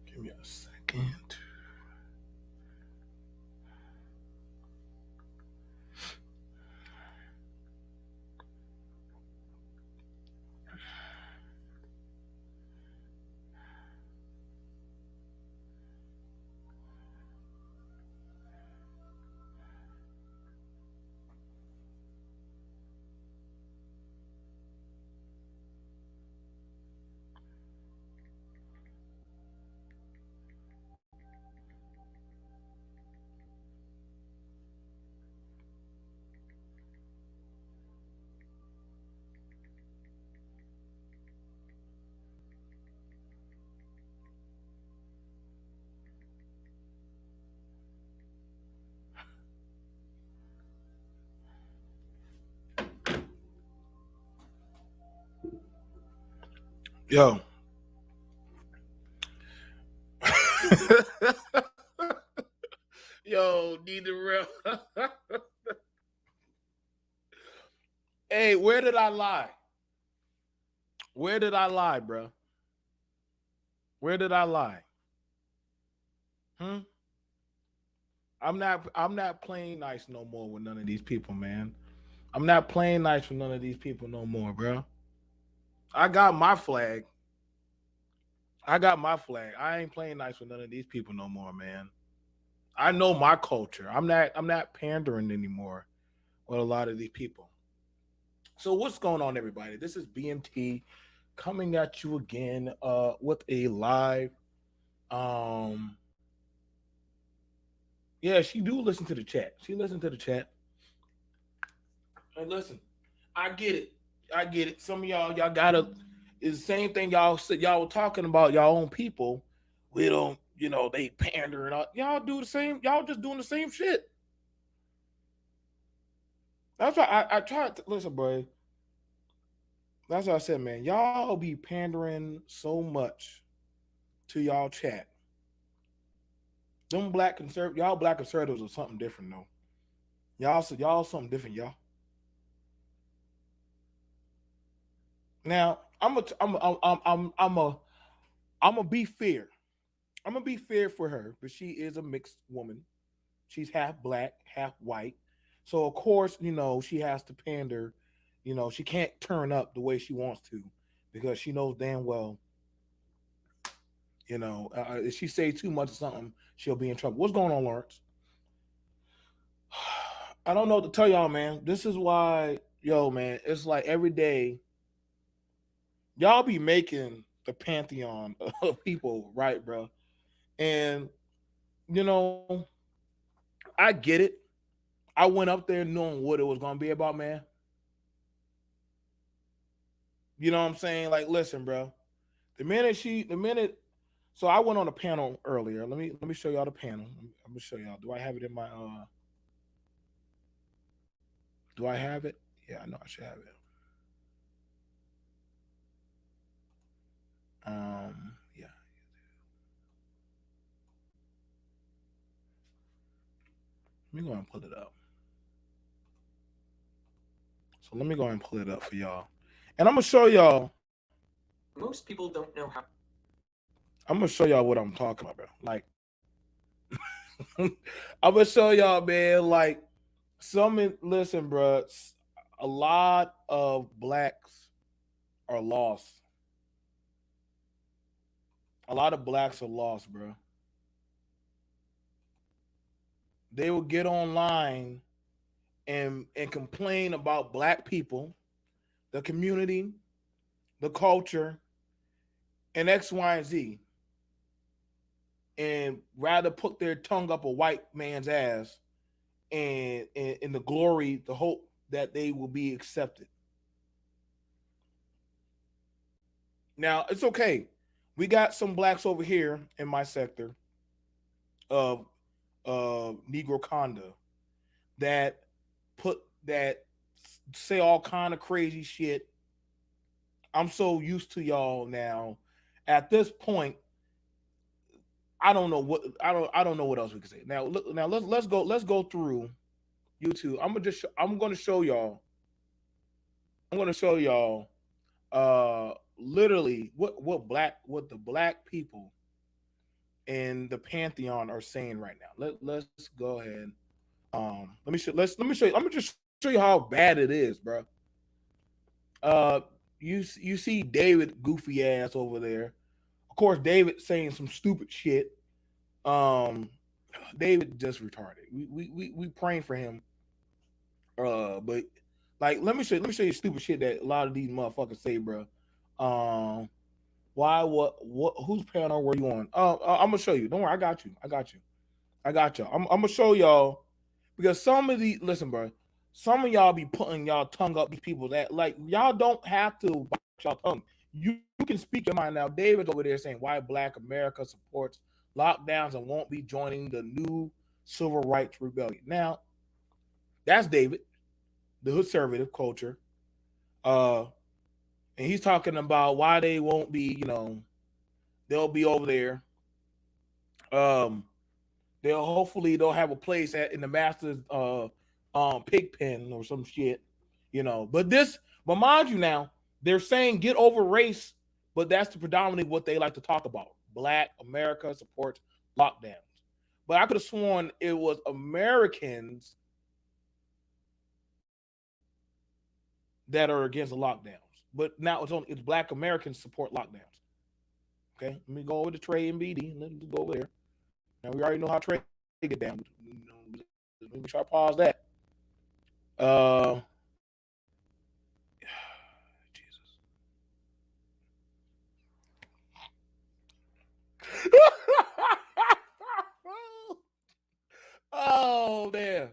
Give me a second. Yo. Yo, need the real. Hey, where did I lie? Where did I lie, bro? Where did I lie? Hmm? I'm not playing nice no more with none of these people, man. I'm not playing nice with none of these people no more, bro. I got my flag. I got my flag. I ain't playing nice with none of these people no more, man. I know my culture. I'm not pandering anymore with a lot of these people. So what's going on, everybody? This is BMT coming at you again with a live. Um yeah, she do listen to the chat. She listened to the chat. And listen, I get it. I get it. Some of y'all gotta is the same thing y'all said y'all were talking about y'all own people. We don't, they pander and all. Y'all do the same, y'all just doing the same shit. That's why I tried to listen, bro. That's what I said, man. Y'all be pandering so much to y'all chat. Them y'all black conservatives are something different though. Y'all something different, y'all. Now I'm a be fair. I'm gonna be fair for her, but she is a mixed woman. She's half black, half white. So of course, she has to pander. She can't turn up the way she wants to because she knows damn well, if she say too much of something, she'll be in trouble. What's going on, Lawrence? I don't know what to tell y'all, man. This is why, yo, man, it's like every day, y'all be making the pantheon of people, right, bro? And, you know, I get it. I went up there knowing what it was going to be about, man. You know what I'm saying? Like, listen, bro. The minute, so I went on a panel earlier. Let me show y'all the panel. I'm gonna show y'all. Do I have it in my? Do I have it? Yeah, I know I should have it. Yeah. Let me go and pull it up. So let me go and pull it up for y'all, and I'm gonna show y'all. Most people don't know how. I'm gonna show y'all what I'm talking about, bro. Like, I'm gonna show y'all, man. Like, listen, bro. A lot of blacks are lost. A lot of blacks are lost, bro. They will get online and complain about black people, the community, the culture, and X, Y, and Z, and rather put their tongue up a white man's ass and in the glory, the hope that they will be accepted. Now it's okay. We got some blacks over here in my sector of Negro Conda that that say all kind of crazy shit. I'm so used to y'all now At this point, I don't know what else we can say. Now look, now let's go through YouTube. I'm gonna show y'all. I'm gonna show y'all literally what the black people in the pantheon are saying right now. Let's go ahead. Let me show you. Let me just show you how bad it is, bro. Uh, you see David goofy ass over there. Of course, David saying some stupid shit. Um, David just retarded. We praying for him. But like, let me show you stupid shit that a lot of these motherfuckers say, bro. Um, why? What? Whose panel were you on? I'm gonna show you. Don't worry, I got you. I got you. I got y'all. I'm gonna show y'all because some of the listen, bro. Some of y'all be putting y'all tongue up these people that like y'all don't have to bite y'all tongue. You can speak your mind now. David's over there saying why Black America supports lockdowns and won't be joining the new civil rights rebellion. Now that's David, the conservative culture. Uh, and he's talking about why they won't be. They'll be over there. Um, they'll have a place in the Masters pig pen or some shit, But mind you, now they're saying get over race, but that's the predominantly what they like to talk about. Black America supports lockdowns, but I could have sworn it was Americans that are against the lockdowns. But now it's Black Americans support lockdowns. Okay, let me go over to Trey and BD. Let me go over there. Now we already know how Trey get down. Let me try to pause that. Uh, Jesus. Oh man,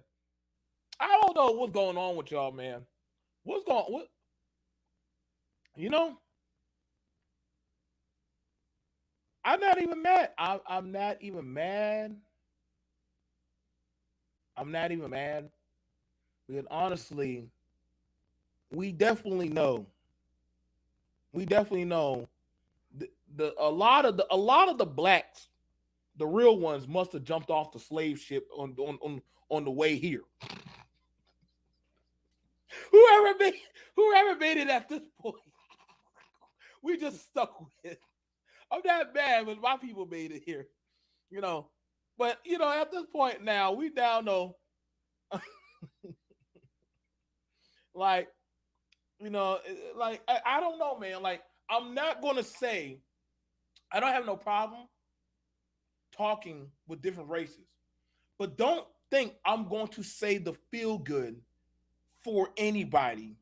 I don't know what's going on with y'all, man. What's going? What you know? I'm not even mad. I'm not even mad. I'm not even mad. Because honestly, we definitely know. We definitely know the a lot of the blacks, the real ones, must have jumped off the slave ship on the way here. Whoever made whoever made it at this point, we just stuck with it. I'm not mad, but my people made it here, you know. But at this point now, we now know, like, like I don't know, man. Like, I'm not gonna say I don't have no problem talking with different races, but don't think I'm going to say the feel good for anybody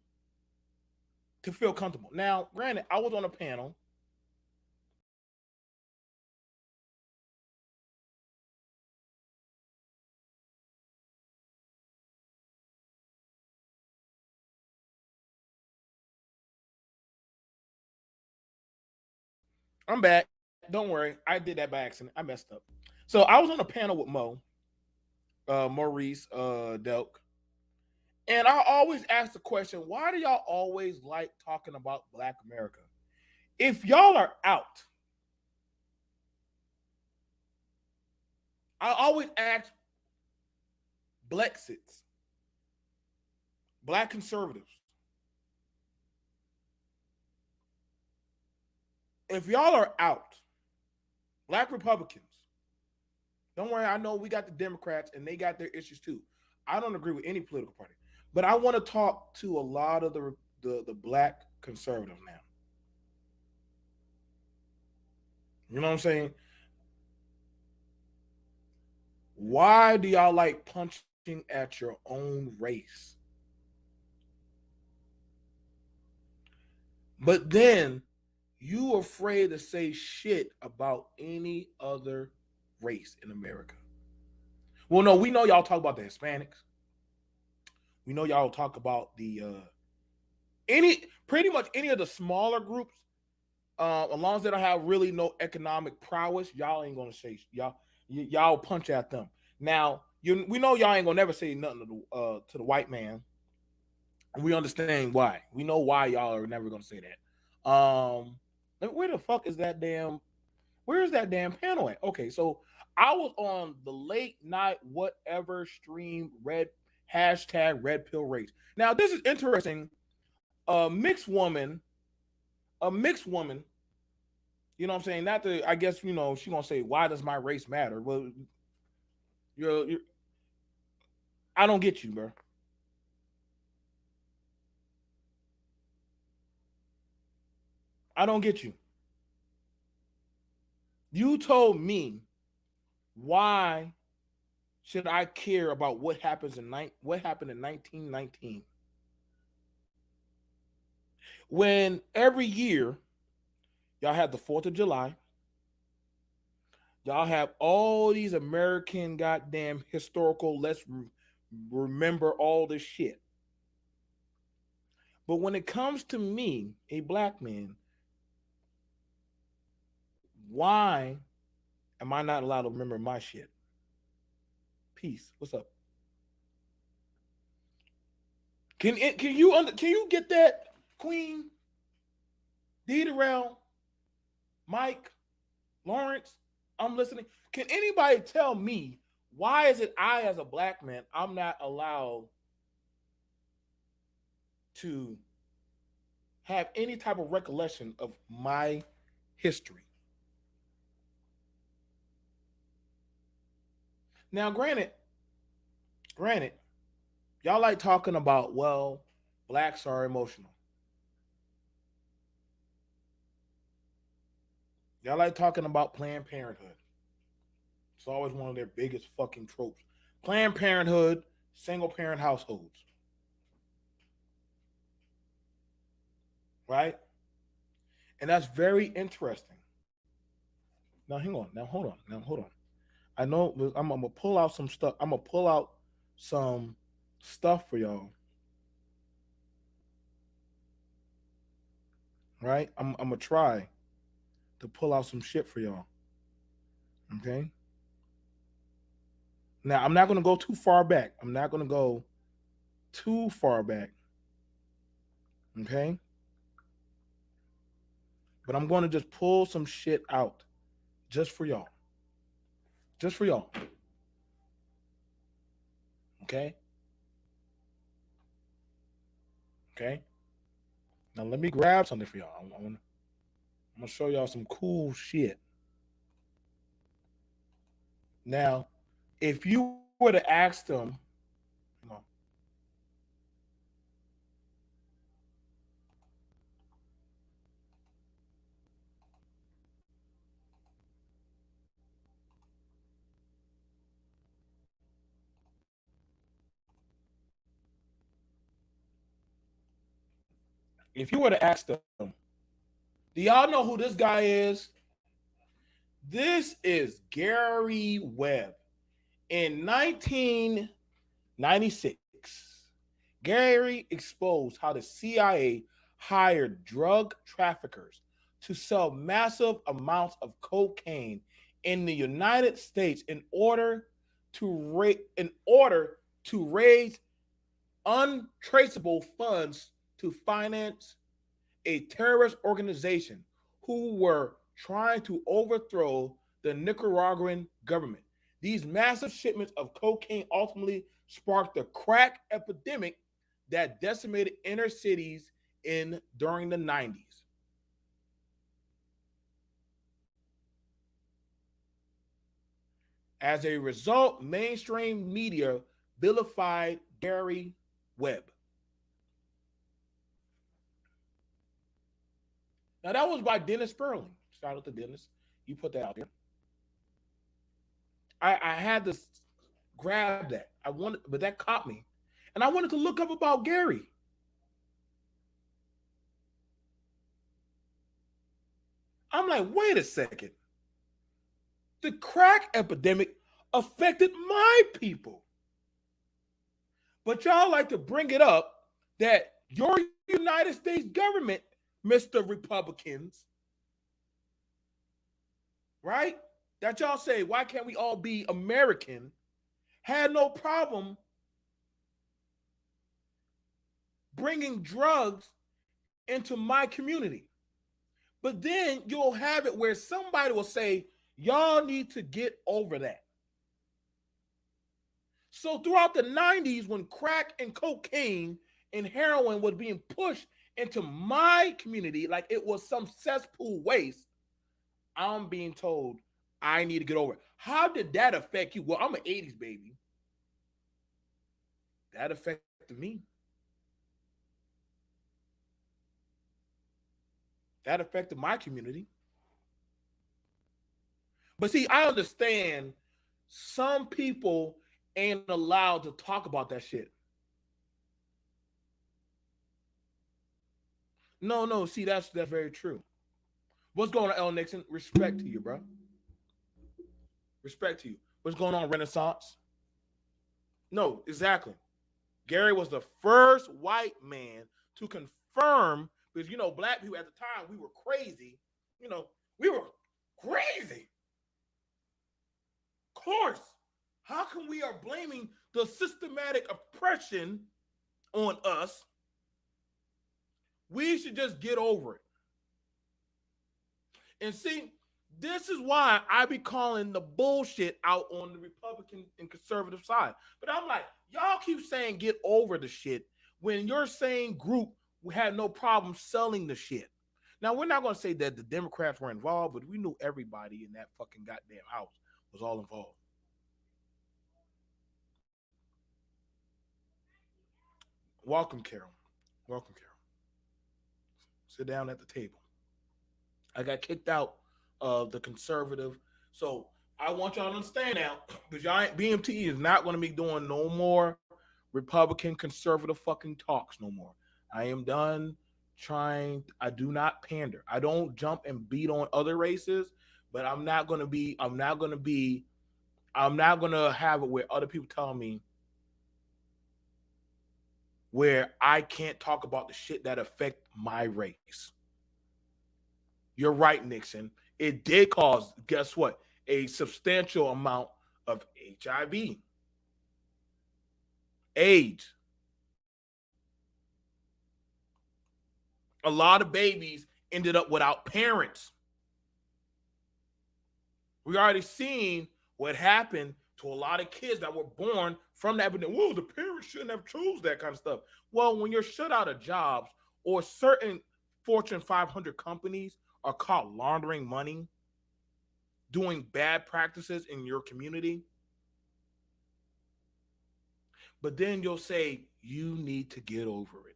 to feel comfortable. Now, granted, I was on a panel. I'm back. Don't worry. I did that by accident. I messed up. So I was on a panel with Maurice, Delk. And I always ask the question, why do y'all always like talking about Black America? If y'all are out, I always ask Blexits, Black conservatives, if y'all are out, Black Republicans, don't worry, I know we got the Democrats and they got their issues too. I don't agree with any political party, but I want to talk to a lot of the Black conservatives now. You know what I'm saying? Why do y'all like punching at your own race? But then you afraid to say shit about any other race in America. Well, no, we know y'all talk about the Hispanics. We know y'all talk about the any pretty much any of the smaller groups. As long as they don't have really no economic prowess, y'all ain't gonna say y'all punch at them. Now, we know y'all ain't gonna never say nothing to the white man. We understand why. We know why y'all are never gonna say that. Where the fuck is that damn? Where is that damn panel at? Okay, so I was on the late night whatever stream red pill race. Now this is interesting. A mixed woman, a mixed woman. You know what I'm saying? Not to, I guess she gonna say, why does my race matter? Well, you're I don't get you, bro. I don't get you. You told me why should I care about what happened in 1919 when every year y'all had the 4th of July, y'all have all these American goddamn historical remember all this shit. But when it comes to me, a black man, why am I not allowed to remember my shit? Peace. What's up? Can you get that, Queen, D Darrell, Mike, Lawrence? I'm listening. Can anybody tell me why is it I, as a black man, I'm not allowed to have any type of recollection of my history? Now, granted, y'all like talking about, well, blacks are emotional. Y'all like talking about Planned Parenthood. It's always one of their biggest fucking tropes. Planned Parenthood, single parent households, right? And that's very interesting. Now, hang on. Now, hold on. Now, hold on. I know I'm gonna pull out some stuff. I'm gonna pull out some stuff for y'all, right? I'm gonna try to pull out some shit for y'all. Okay. Now, I'm not gonna go too far back. I'm not gonna go too far back. Okay. But I'm gonna just pull some shit out just for y'all. Just for y'all. Okay. Okay. Now let me grab something for y'all. I'm gonna show y'all some cool shit. Now, if you were to ask them, you know, if you were to ask them, do y'all know who this guy is? This is Gary Webb. In 1996, Gary exposed how the CIA hired drug traffickers to sell massive amounts of cocaine in the United States in order to raise untraceable funds to finance a terrorist organization who were trying to overthrow the Nicaraguan government. These massive shipments of cocaine ultimately sparked the crack epidemic that decimated inner cities in during the 90s. As a result, mainstream media vilified Gary Webb. Now that was by Dennis Sperling. Shout out to Dennis. You put that out there. I had to grab that. I wanted, but that caught me, and I wanted to look up about Gary. I'm like, wait a second. The crack epidemic affected my people, but y'all like to bring it up that your United States government, Mr. Republicans, right? That y'all say, why can't we all be American? Had no problem bringing drugs into my community. But then you'll have it where somebody will say, y'all need to get over that. So throughout the 90s, when crack and cocaine and heroin was being pushed into my community like it was some cesspool waste, I'm being told I need to get over it. How did that affect you? Well, I'm an 80s baby. That affected me. That affected my community. But see, I understand some people ain't allowed to talk about that shit. No, no, see, that's very true. What's going on, L Nixon? Respect to you, bro. Respect to you. What's going on, Renaissance? No, exactly. Gary was the first white man to confirm, because black people at the time, we were crazy. You know, we were crazy. Of course. How come we are blaming the systematic oppression on us? We should just get over it. And see, this is why I be calling the bullshit out on the Republican and conservative side. But I'm like, y'all keep saying get over the shit when your same group had no problem selling the shit. Now, we're not going to say that the Democrats were involved, but we knew everybody in that fucking goddamn house was all involved. Welcome, Carol. Welcome, Carol. Sit down at the table. I got kicked out of the conservative. So I want y'all to understand now, because y'all ain't BMT is not going to be doing no more Republican conservative fucking talks no more. I am done trying. I do not pander. I don't jump and beat on other races, but I'm not going to be. I'm not going to be. I'm not going to have it where other people tell me where I can't talk about the shit that affect my race. You're right, Nixon. It did cause, guess what? A substantial amount of HIV, AIDS. A lot of babies ended up without parents. We already seen what happened to a lot of kids that were born from that. But whoa, the parents shouldn't have chose that kind of stuff. Well, when you're shut out of jobs or certain Fortune 500 companies are caught laundering money, doing bad practices in your community, but then you'll say you need to get over it.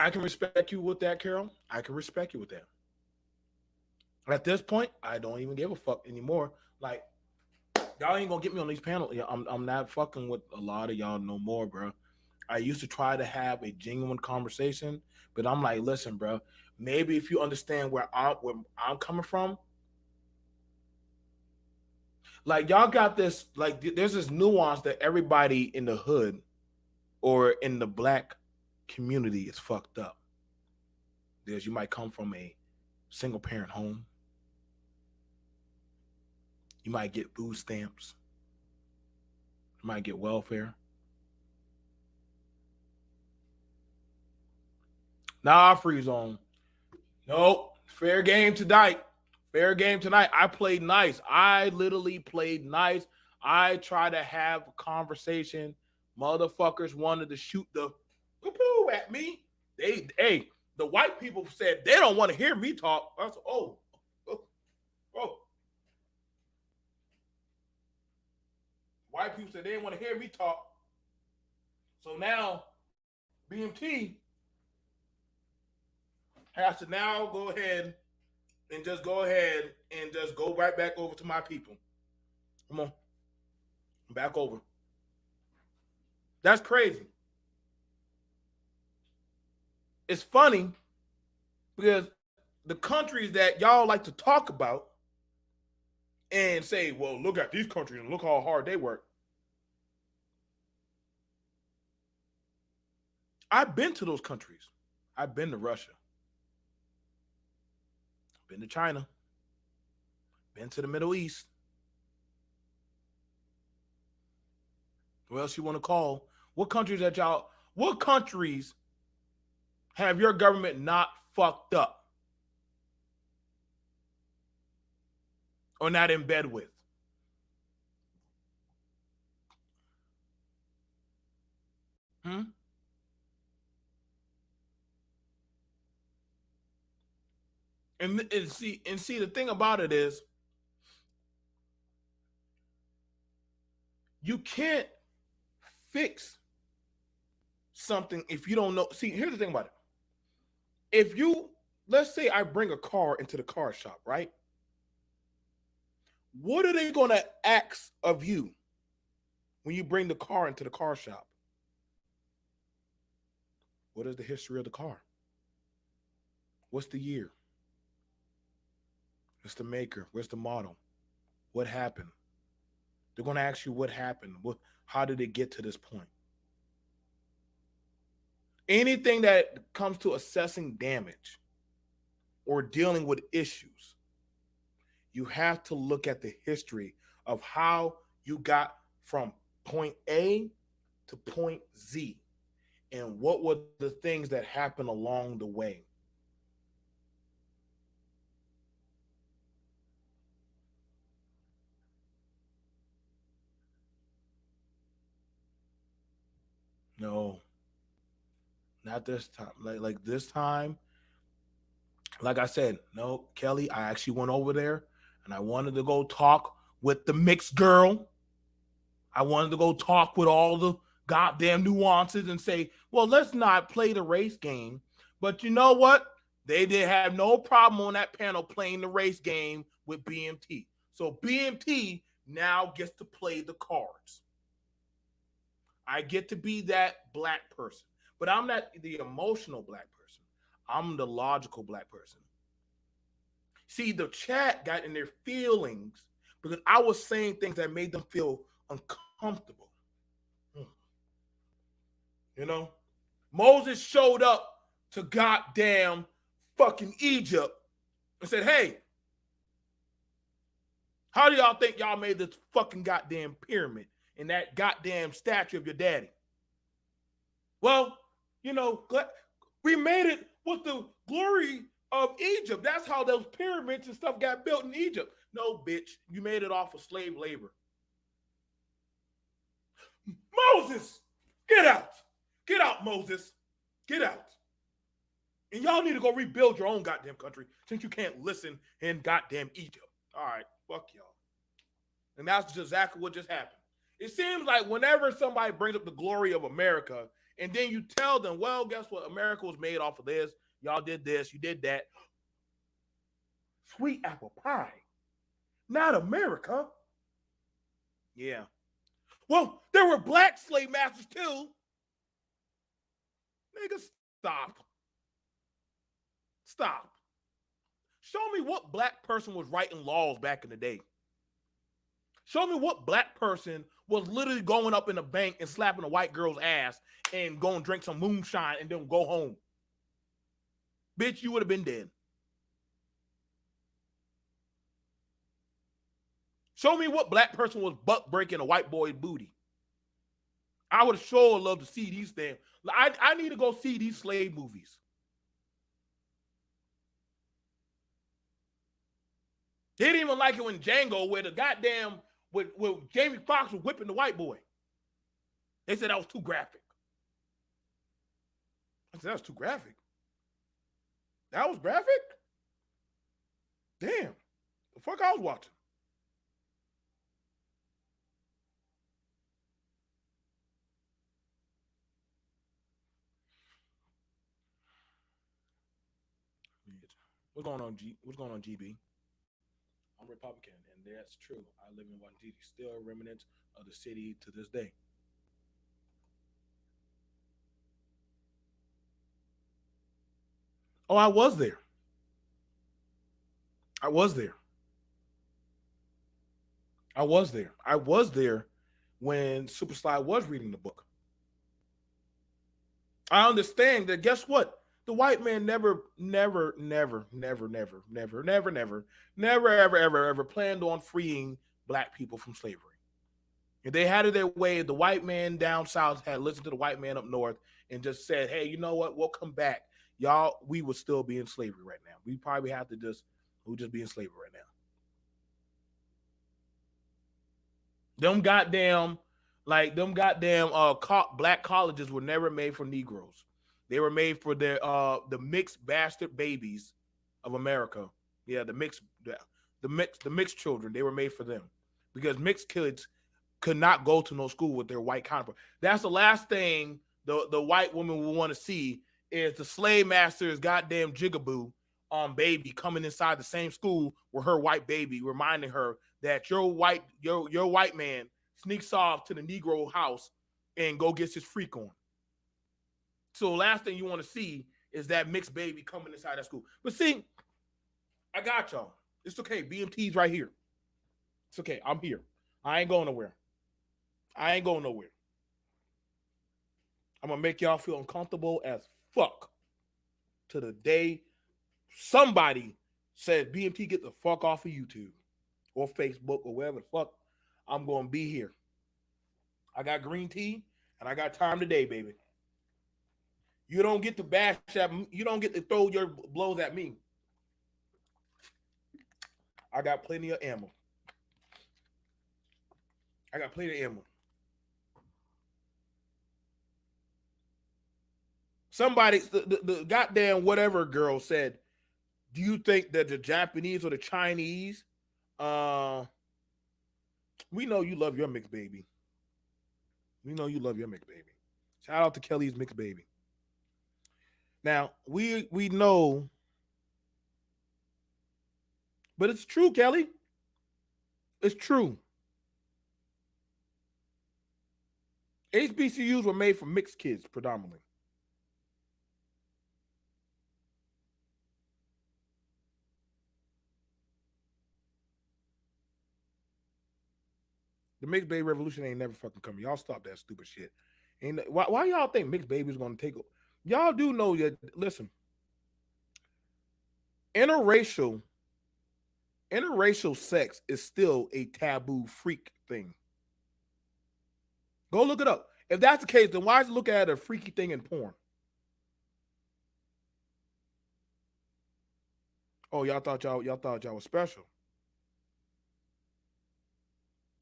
I can respect you with that, Carol. I can respect you with that. At this point, I don't even give a fuck anymore. Like, y'all ain't gonna get me on these panels. I'm not fucking with a lot of y'all no more, bro. I used to try to have a genuine conversation, but I'm like, listen, bro. Maybe if you understand where I'm coming from, like y'all got this, like there's this nuance that everybody in the hood or in the black community is fucked up. There's you might come from a single parent home. You might get food stamps. You might get welfare. Nah, free zone. Nope. Fair game tonight. Fair game tonight. I played nice. I literally played nice. I tried to have a conversation. Motherfuckers wanted to shoot the poo-poo at me. The white people said they don't want to hear me talk. I said, oh, oh. White people said they didn't want to hear me talk. So now BMT has to now go ahead and just go ahead and just go right back over to my people. Come on, back over. That's crazy. It's funny because the countries that y'all like to talk about and say, well, look at these countries and look how hard they work. I've been to those countries. I've been to Russia. Been to China. Been to the Middle East. What else you want to call? What countries have your government not fucked up or not in bed with? Hmm? And see the thing about it is you can't fix something if you don't know. See, here's the thing about it. If you let's say I bring a car into the car shop, right? What are they gonna ask of you when you bring the car into the car shop? What is the history of the car? What's the year? What's the maker? Where's the model? What happened? They're going to ask you what happened. How did it get to this point? Anything that comes to assessing damage or dealing with issues, you have to look at the history of how you got from point A to point Z and what were the things that happened along the way. No, not this time. Like this time, like I said, no, Kelly, I actually went over there and I wanted to go talk with the mixed girl. I wanted to go talk with all the goddamn nuances and say, well, let's not play the race game. But you know what? They did have no problem on that panel playing the race game with BMT. So BMT now gets to play the cards. I get to be that black person, but I'm not the emotional black person. I'm the logical black person. See, the chat got in their feelings because I was saying things that made them feel uncomfortable. Hmm. You know, Moses showed up to goddamn fucking Egypt and said, hey, how do y'all think y'all made this fucking goddamn pyramid and that goddamn statue of your daddy? Well, you know, we made it with the glory of Egypt. That's how those pyramids and stuff got built in Egypt. No, bitch, you made it off of slave labor. Moses, get out. Get out, Moses. Get out. And y'all need to go rebuild your own goddamn country since you can't listen in goddamn Egypt. All right, fuck y'all. And that's just exactly what just happened. It seems like whenever somebody brings up the glory of America, and then you tell them, well, guess what? America was made off of this. Y'all did this. You did that. Sweet apple pie. Not America. Yeah. Well, there were black slave masters too. Nigga, stop. Stop. Show me what black person was writing laws back in the day. Show me what black person was literally going up in the bank and slapping a white girl's ass and going to drink some moonshine and then go home. Bitch, you would have been dead. Show me what black person was buck breaking a white boy's booty. I would sure love to see these things. I need to go see these slave movies. They didn't even like it when Django, where the goddamn, with Jamie Foxx was whipping the white boy. They said that was too graphic. I said, that was too graphic. That was graphic? Damn. The fuck I was watching. What's going on, What's going on, GB? I'm Republican, and that's true. I live in Washington, D.C., still a remnant of the city to this day. Oh, I was there. I was there. I was there. I was there when Super Sly was reading the book. I understand that. Guess what? The white man never, ever planned on freeing black people from slavery. If they had it their way, the white man down south had listened to the white man up north and just said, "Hey, you know what? We'll come back, y'all. We would still be in slavery right now. We probably have to we'll just be in slavery right now." Them goddamn, them goddamn black colleges were never made for Negroes. They were made for the mixed bastard babies of America. Yeah, the mixed children. They were made for them because mixed kids could not go to no school with their white counterpart. That's the last thing the white woman will want to see is the slave master's goddamn jigaboo baby coming inside the same school with her white baby, reminding her that your white man sneaks off to the Negro house and go gets his freak on. So the last thing you want to see is that mixed baby coming inside that school. But see, I got y'all. It's okay. BMT's right here. It's okay. I'm here. I ain't going nowhere. I ain't going nowhere. I'm gonna make y'all feel uncomfortable as fuck to the day somebody says BMT get the fuck off of YouTube or Facebook or wherever the fuck. I'm gonna be here. I got green tea and I got time today, baby. You don't get to bash at me. You don't get to throw your blows at me. I got plenty of ammo. I got plenty of ammo. Somebody, the goddamn whatever girl said, do you think that the Japanese or the Chinese, we know you love your mixed baby. We know you love your mixed baby. Shout out to Kelly's mixed baby. Now, we know, but it's true, Kelly. It's true. HBCUs were made for mixed kids predominantly. The mixed baby revolution ain't never fucking coming. Y'all stop that stupid shit. Ain't why y'all think mixed babies gonna take? Y'all do know that. Listen, interracial interracial sex is still a taboo freak thing. Go look it up. If that's the case, then why is it look at a freaky thing in porn? Oh, y'all thought y'all was special.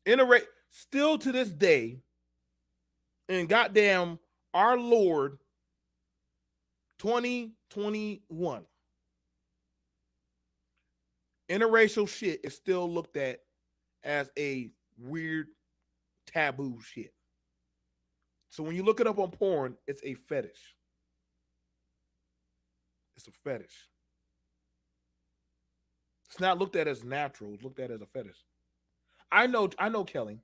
Interra still to this day, in goddamn our Lord 2021, interracial shit is still looked at as a weird taboo shit. So when you look it up on porn, it's a fetish. It's a fetish. It's not looked at as natural. It's looked at as a fetish. I know, Kelly.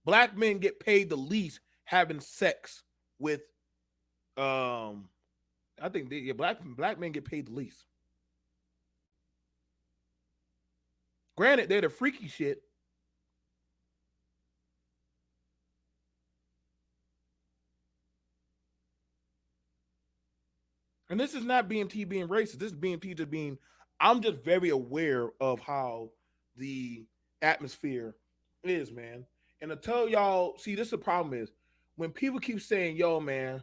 Black men get paid the least having sex with I think black men get paid the least. Granted, they're the freaky shit. And this is not BMT being racist. This is BMT just being, I'm just very aware of how the atmosphere is, man. And to tell y'all, see, this is the problem is when people keep saying, yo, man,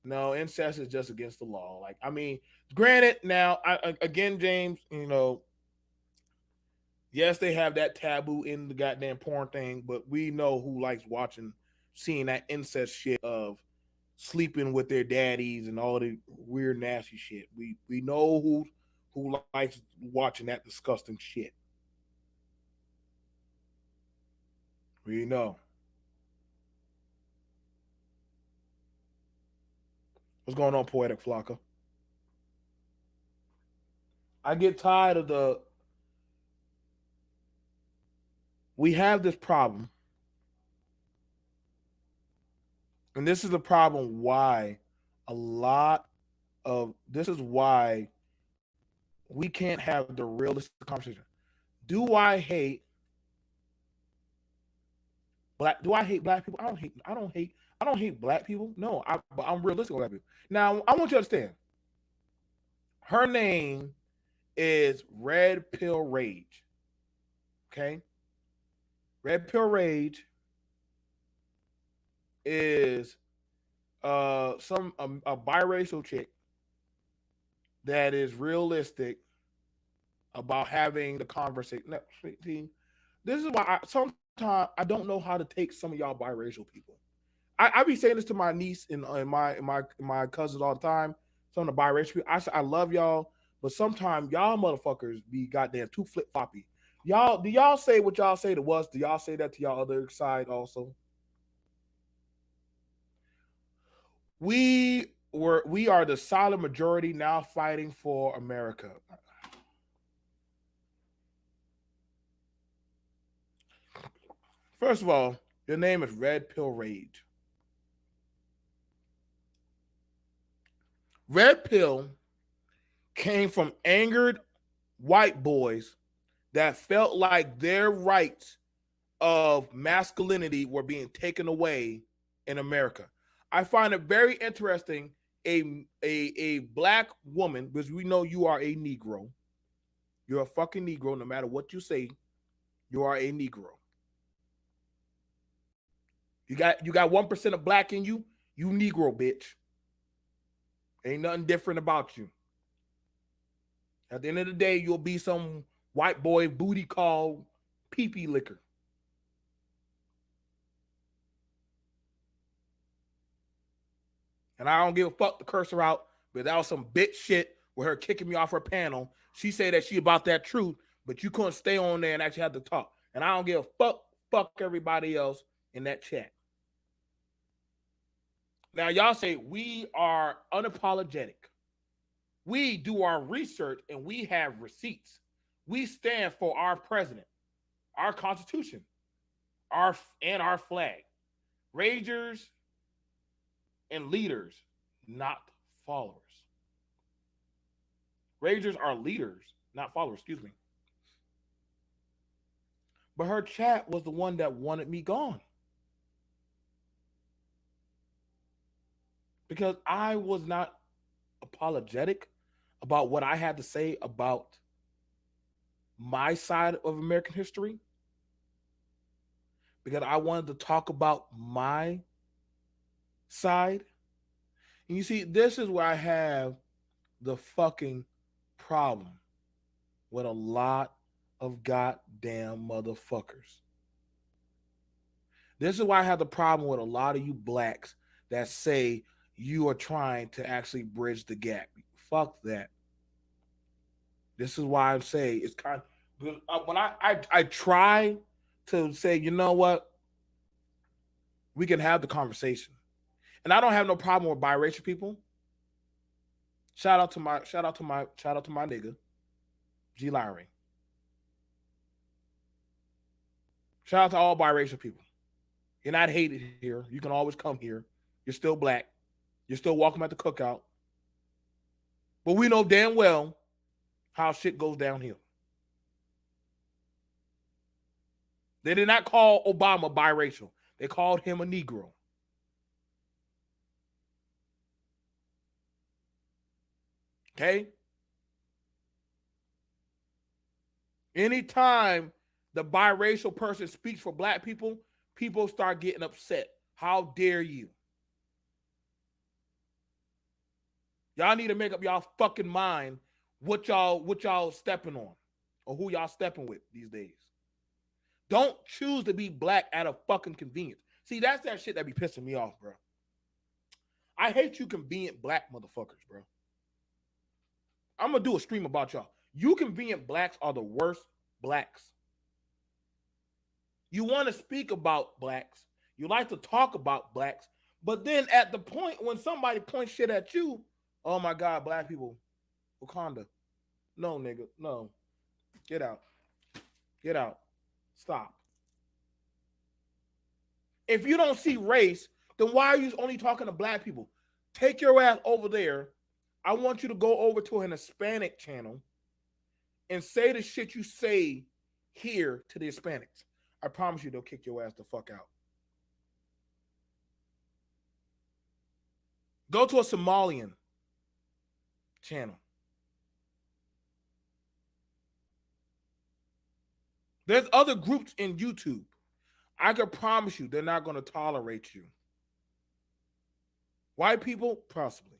no, incest is just against the law. Like, I mean, granted, now, again, James, yes, they have that taboo in the goddamn porn thing, but we know who likes watching, seeing that incest shit of sleeping with their daddies and all the weird nasty shit. We know who likes watching that disgusting shit. We know. What's going on, Poetic Flocka? I get tired of the. We have this problem, and this is the problem why a lot of this is why we can't have the realistic conversation. Do I hate Black? Do I hate black people? I don't hate. I don't hate. I don't hate black people. No, but I'm realistic with black people. Now, I want you to understand. Her name is Red Pill Rage. Okay, Red Pill Rage is some a biracial chick that is realistic about having the conversation. See, this is why sometimes I don't know how to take some of y'all biracial people. I be saying this to my niece and my cousins all the time. Some of the biracial people. I love y'all, but sometimes y'all motherfuckers be goddamn too flip floppy. Y'all, do y'all say what y'all say to us? Do y'all say that to y'all other side also? We are the solid majority now fighting for America. First of all, your name is Red Pill Rage. Red Pill came from angered white boys that felt like their rights of masculinity were being taken away in America. I find it very interesting. A black woman, because we know you are a Negro. You're a fucking Negro, no matter what you say. You are a Negro. You got 1% of black in you. You Negro, bitch. Ain't nothing different about you. At the end of the day, you'll be some white boy booty call pee-pee liquor. And I don't give a fuck to curse her out, but that was some bitch shit with her kicking me off her panel. She said that she about that truth, but you couldn't stay on there and actually have to talk. And I don't give a fuck everybody else in that chat. Now y'all say we are unapologetic. We do our research and we have receipts. We stand for our president, our constitution, our flag. Ragers and leaders, not followers. Ragers are leaders, not followers, excuse me. But her chat was the one that wanted me gone. Because I was not apologetic about what I had to say about my side of American history. Because I wanted to talk about my side. And you see, this is where I have the fucking problem with a lot of goddamn motherfuckers. This is why I have the problem with a lot of you blacks that say you are trying to actually bridge the gap. Fuck that. This is why I'm saying it's kind of when I try to say, you know what, we can have the conversation, and I don't have no problem with biracial people. Shout out to my nigga G Lowry. Shout out to all biracial people. You're not hated here. You can always come here. You're still black. You're still welcome at the cookout. But we know damn well how shit goes downhill. They did not call Obama biracial. They called him a Negro. Okay? Anytime the biracial person speaks for black people, people start getting upset. How dare you? Y'all need to make up y'all fucking mind what y'all stepping on or who y'all stepping with these days. Don't choose to be black out of fucking convenience. See, that's that shit that be pissing me off, bro. I hate you convenient black motherfuckers, bro. I'm gonna do a stream about y'all. You convenient blacks are the worst blacks. You want to speak about blacks. You like to talk about blacks. But then at the point when somebody points shit at you, oh my God, black people, Wakanda. No, nigga, no. Get out. Get out. Stop. If you don't see race, then why are you only talking to black people? Take your ass over there. I want you to go over to an Hispanic channel and say the shit you say here to the Hispanics. I promise you they'll kick your ass the fuck out. Go to a Somalian channel. There's other groups in YouTube. I can promise you they're not going to tolerate you. White people, possibly.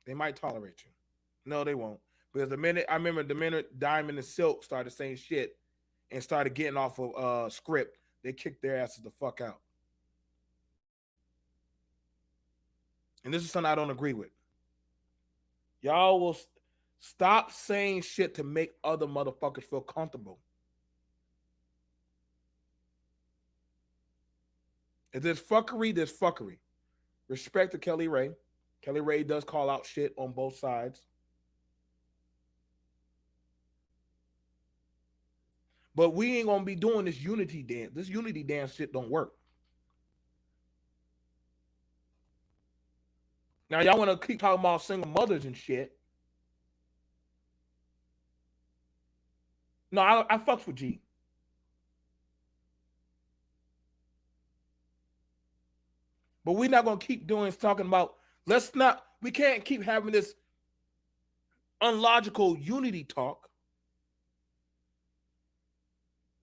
They might tolerate you. No, they won't. Because I remember the minute Diamond and Silk started saying shit and started getting off of script, they kicked their asses the fuck out. And this is something I don't agree with. Y'all will stop saying shit to make other motherfuckers feel comfortable. If there's fuckery, there's fuckery. Respect to Kelly Ray. Kelly Ray does call out shit on both sides. But we ain't gonna be doing this unity dance. This unity dance shit don't work. Now y'all want to keep talking about single mothers and shit. No, I fucks with G. But we're not gonna keep doing talking about. We can't keep having this unlogical unity talk.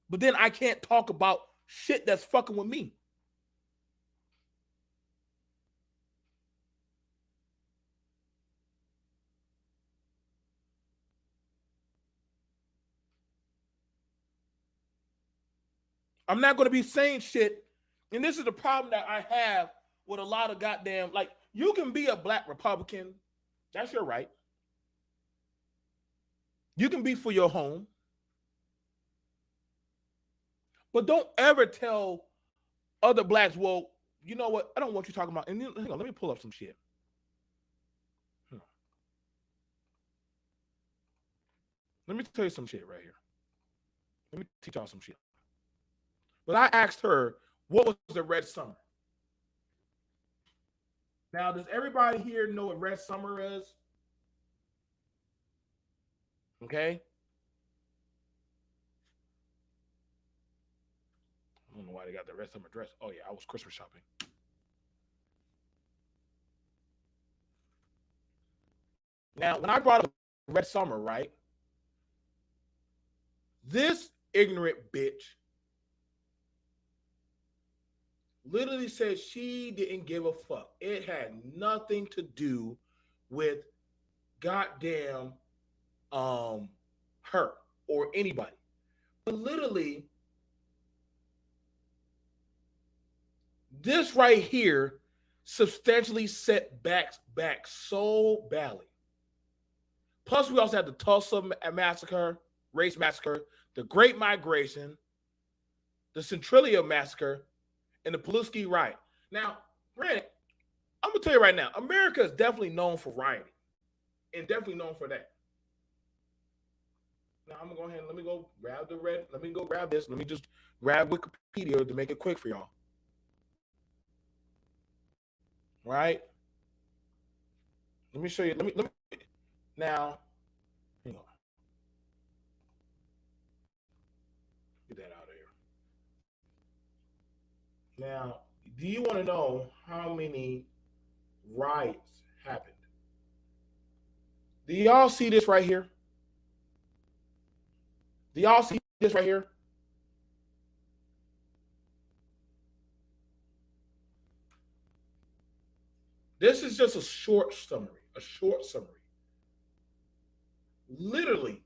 But then I can't talk about shit that's fucking with me. I'm not going to be saying shit. And this is the problem that I have with a lot of goddamn, like, you can be a black Republican. That's your right. You can be for your home. But don't ever tell other blacks, well, you know what? I don't want you talking about. And then, hang on, let me pull up some shit. Let me tell you some shit right here. Let me teach y'all some shit. But I asked her, what was the Red Summer? Now, does everybody here know what Red Summer is? Okay. I don't know why they got the Red Summer dress. Oh, yeah, I was Christmas shopping. Now, when I brought up Red Summer, right? This ignorant bitch literally said she didn't give a fuck. It had nothing to do with goddamn her or anybody. But literally, this right here substantially set back so badly. Plus, we also had the Tulsa massacre, race massacre, the Great Migration, the Centralia massacre, and the Pulaski riot. Now, granted, I'm gonna tell you right now, America is definitely known for rioting, and definitely known for that. Now I'm gonna go ahead and let me go grab this. Let me just grab Wikipedia to make it quick for y'all. Right? Let me show you. Let me now. Hang on. Get that out of here. Now, do you want to know how many riots happened? Do y'all see this right here? Do y'all see this right here? This is just a short summary. Literally,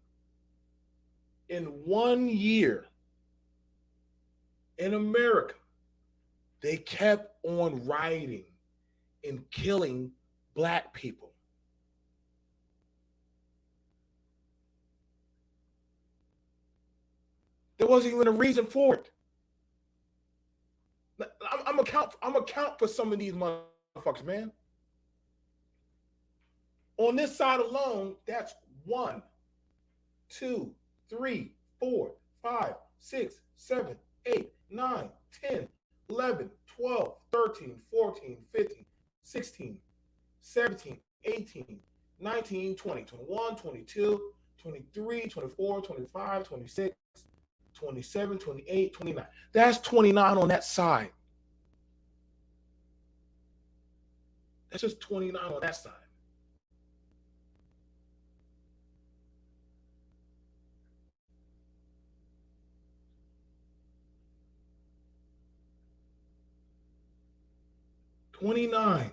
in 1 year in America, they kept on rioting and killing black people. There wasn't even a reason for it. I'm account for some of these motherfuckers, man. On this side alone, that's 1, 2, 3, 4, 5, 6, 7, 8, 9, 10, 11, 12, 13, 14, 15, 16, 17, 18, 19, 20, 21, 22, 23, 24, 25, 26, 27, 28, 29. That's 29 on that side. That's just 29 on that side. $29.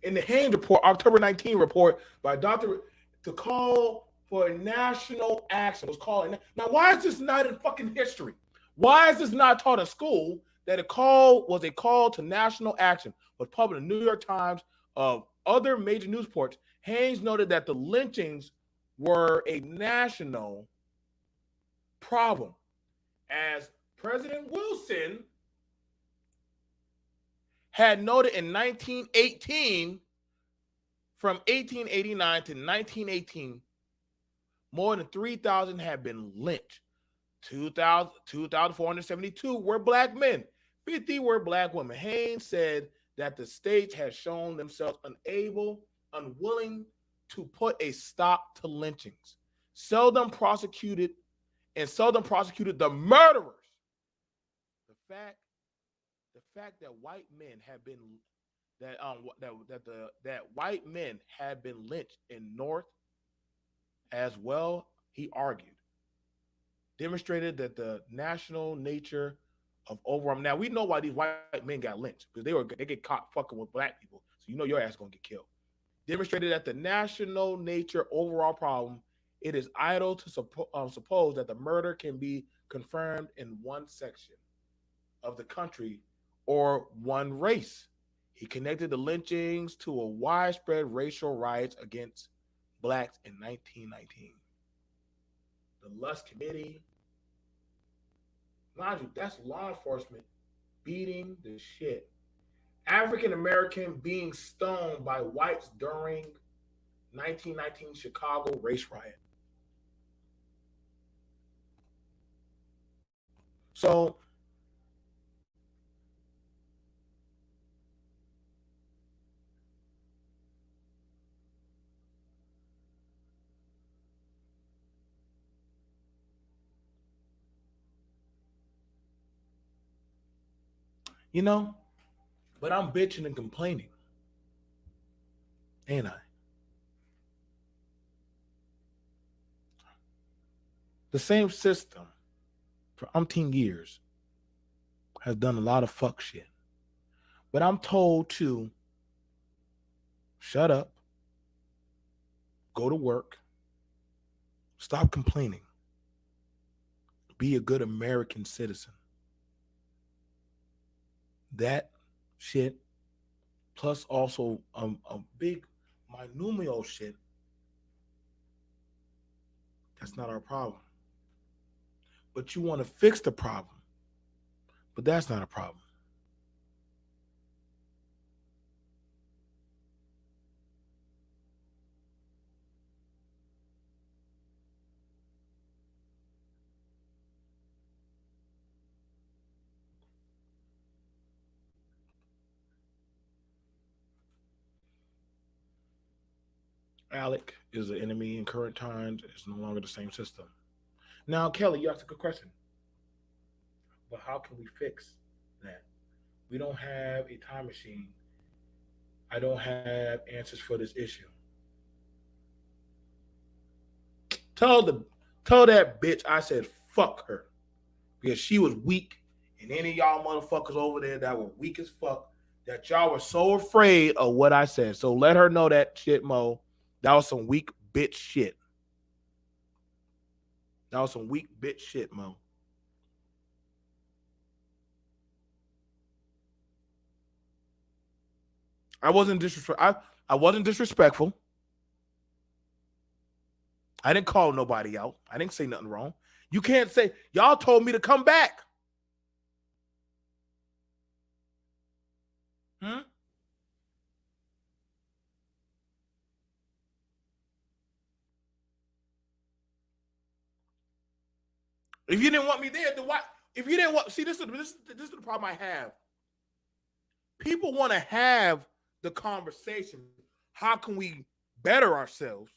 In the Haynes report, October 19 report by Dr. to call for a national action. It was called. Now, why is this not in fucking history? Why is this not taught in school that a call was a call to national action was published in the New York Times of other major news reports? Haynes noted that the lynchings were a national problem as President Wilson had noted in 1918. From 1889 to 1918, more than 3,000 had been lynched. 2,472 were black men. 50 were black women. Haynes said that the states had shown themselves unwilling to put a stop to lynchings. Seldom prosecuted the murderers. The fact that white men have been that white men had been lynched in North as well, he argued, demonstrated that the national nature of overarm. Now we know why these white men got lynched because they get caught fucking with black people, so you know your ass gonna get killed. Demonstrated that the national nature overall problem. It is idle to suppose that the murder can be confirmed in one section of the country or one race. He connected the lynchings to a widespread racial riots against blacks in 1919. The Lust Committee, mind you, that's law enforcement beating the shit. African American being stoned by whites during 1919 Chicago race riot. So you know, but I'm bitching and complaining, ain't I? The same system for umpteen years has done a lot of fuck shit. But I'm told to shut up, go to work, stop complaining, be a good American citizen. That shit, plus also a big minumial shit, that's not our problem. But you want to fix the problem, but that's not a problem. Alec is the enemy in current times. It's no longer the same system. Now, Kelly, you asked a good question. But how can we fix that? We don't have a time machine. I don't have answers for this issue. Tell the tell that bitch I said fuck her because she was weak, and any of y'all motherfuckers over there that were weak as fuck, that y'all were so afraid of what I said. So let her know that shit, Mo. That was some weak bitch shit. That was some weak bitch shit, Mo. I wasn't disrespectful. I wasn't disrespectful. I didn't call nobody out. I didn't say nothing wrong. You can't say y'all told me to come back. Hmm? If you didn't want me there, then why? If you didn't want, see, this is the problem I have. People want to have the conversation. How can we better ourselves?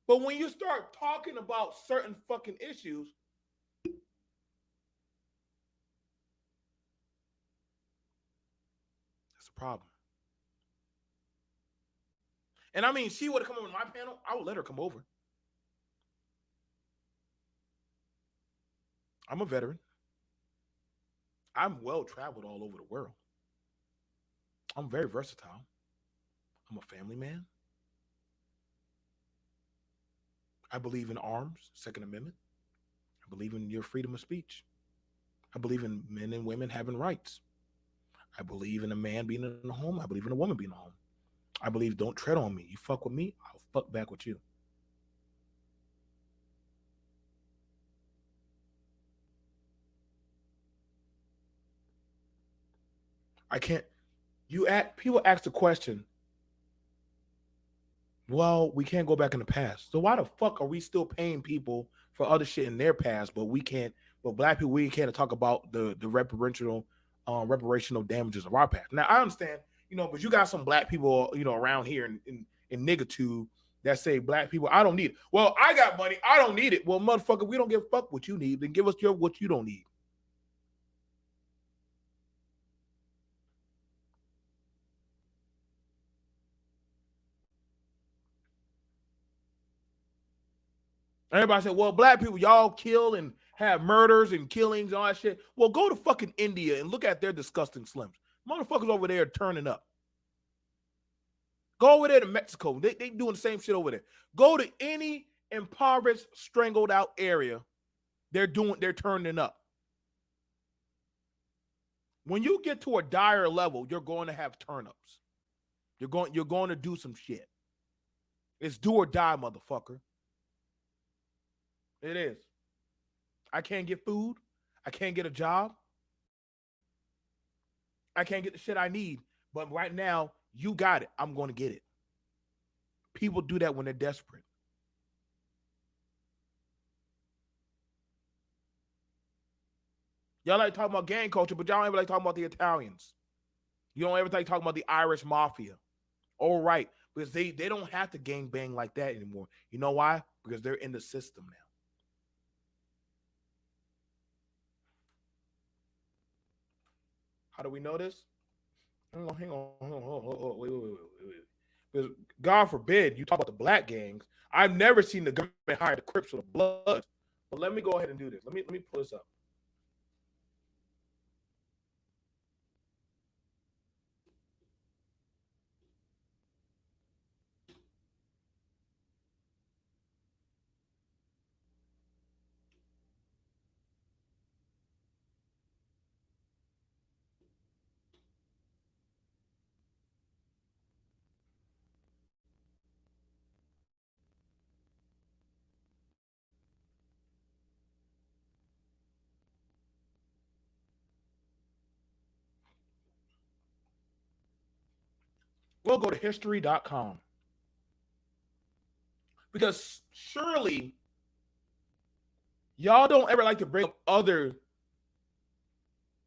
But when you start talking about certain fucking issues, That's a problem. And I mean, she would have come over to my panel. I would let her come over. I'm a veteran. I'm well traveled all over the world. I'm very versatile. I'm a family man. I believe in arms, Second Amendment. I believe in your freedom of speech. I believe in men and women having rights. I believe in a man being in a home. I believe in a woman being in a home. I believe don't tread on me. You fuck with me, I'll fuck back with you. I can't. People ask the question, well, we can't go back in the past. So why the fuck are we still paying people for other shit in their past, but we can't? But black people, we can't talk about the reparational damages of our past. Now I understand, but you got some black people, around here in niggatube that say black people, I don't need it. Well, I got money, I don't need it. Well, motherfucker, we don't give a fuck what you need. Then give us what you don't need. Everybody said, well, black people, y'all kill and have murders and killings and all that shit. Well, go to fucking India and look at their disgusting slims. Motherfuckers over there turning up. Go over there to Mexico. They doing the same shit over there. Go to any impoverished, strangled out area. They're turning up. When you get to a dire level, you're going to have turn-ups. You're going to do some shit. It's do or die, motherfucker. It is. I can't get food. I can't get a job. I can't get the shit I need. But right now, you got it. I'm going to get it. People do that when they're desperate. Y'all like talking about gang culture, but y'all don't ever like talking about the Italians. You don't ever like talking about the Irish mafia. All right. Because they don't have to gang bang like that anymore. You know why? Because they're in the system now. How do we know this? Hang on. Wait. Because God forbid you talk about the black gangs. I've never seen the government hire the Crips or the Bloods. But let me go ahead and do this. Let me pull this up. We'll go to history.com. Because surely y'all don't ever like to bring up other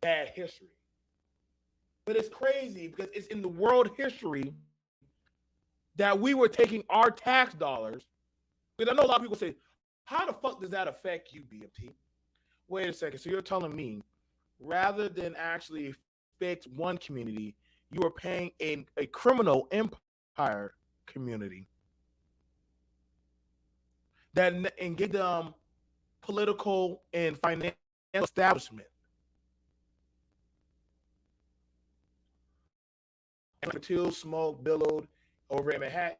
bad history. But it's crazy because it's in the world history that we were taking our tax dollars. Because I know a lot of people say, how the fuck does that affect you, BMT? Wait a second. So you're telling me rather than actually fix one community, you are paying a criminal empire community that and get them political and financial establishment. And until smoke billowed over in Manhattan,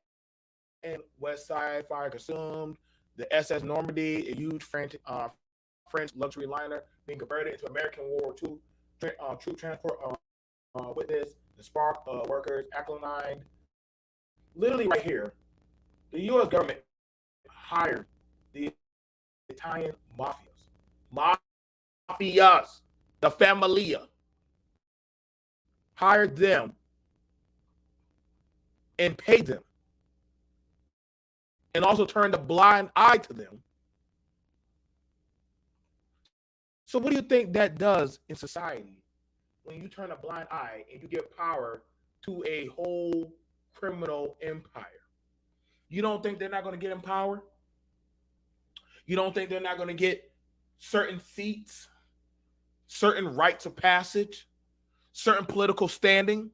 West Side fire consumed. The SS Normandy, a huge French luxury liner, being converted into American World War II troop transport witness. The Spark workers, Aquiline. Literally right here, the U.S. government hired the Italian mafias, the Familia, hired them and paid them, and also turned a blind eye to them. So what do you think that does in society when you turn a blind eye and you give power to a whole criminal empire? You don't think they're not going to get in power? You don't think they're not going to get certain seats, certain rights of passage, certain political standing?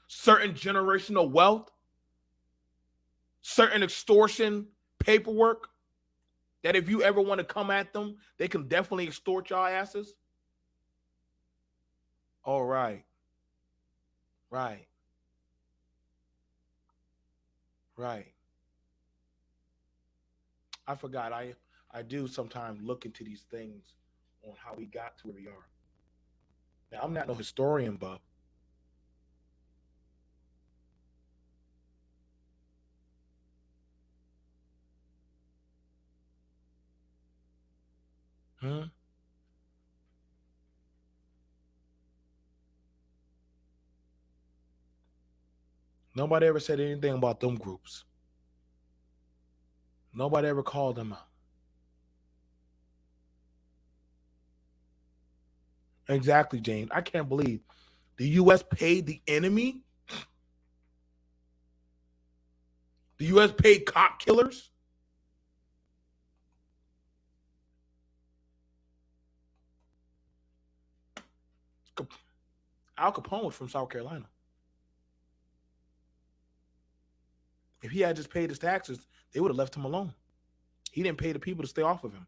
certain generational wealth, certain extortion paperwork that if you ever want to come at them, they can definitely extort y'all asses. All right, right, right. I forgot. I do sometimes look into these things on how we got to where we are. Now I'm not no historian, but hmm, nobody ever said anything about them groups. Nobody ever called them out. Exactly, James. I can't believe the U.S. paid the enemy. The U.S. paid cop killers. Al Capone was from South Carolina. If he had just paid his taxes, they would have left him alone. He didn't pay the people to stay off of him.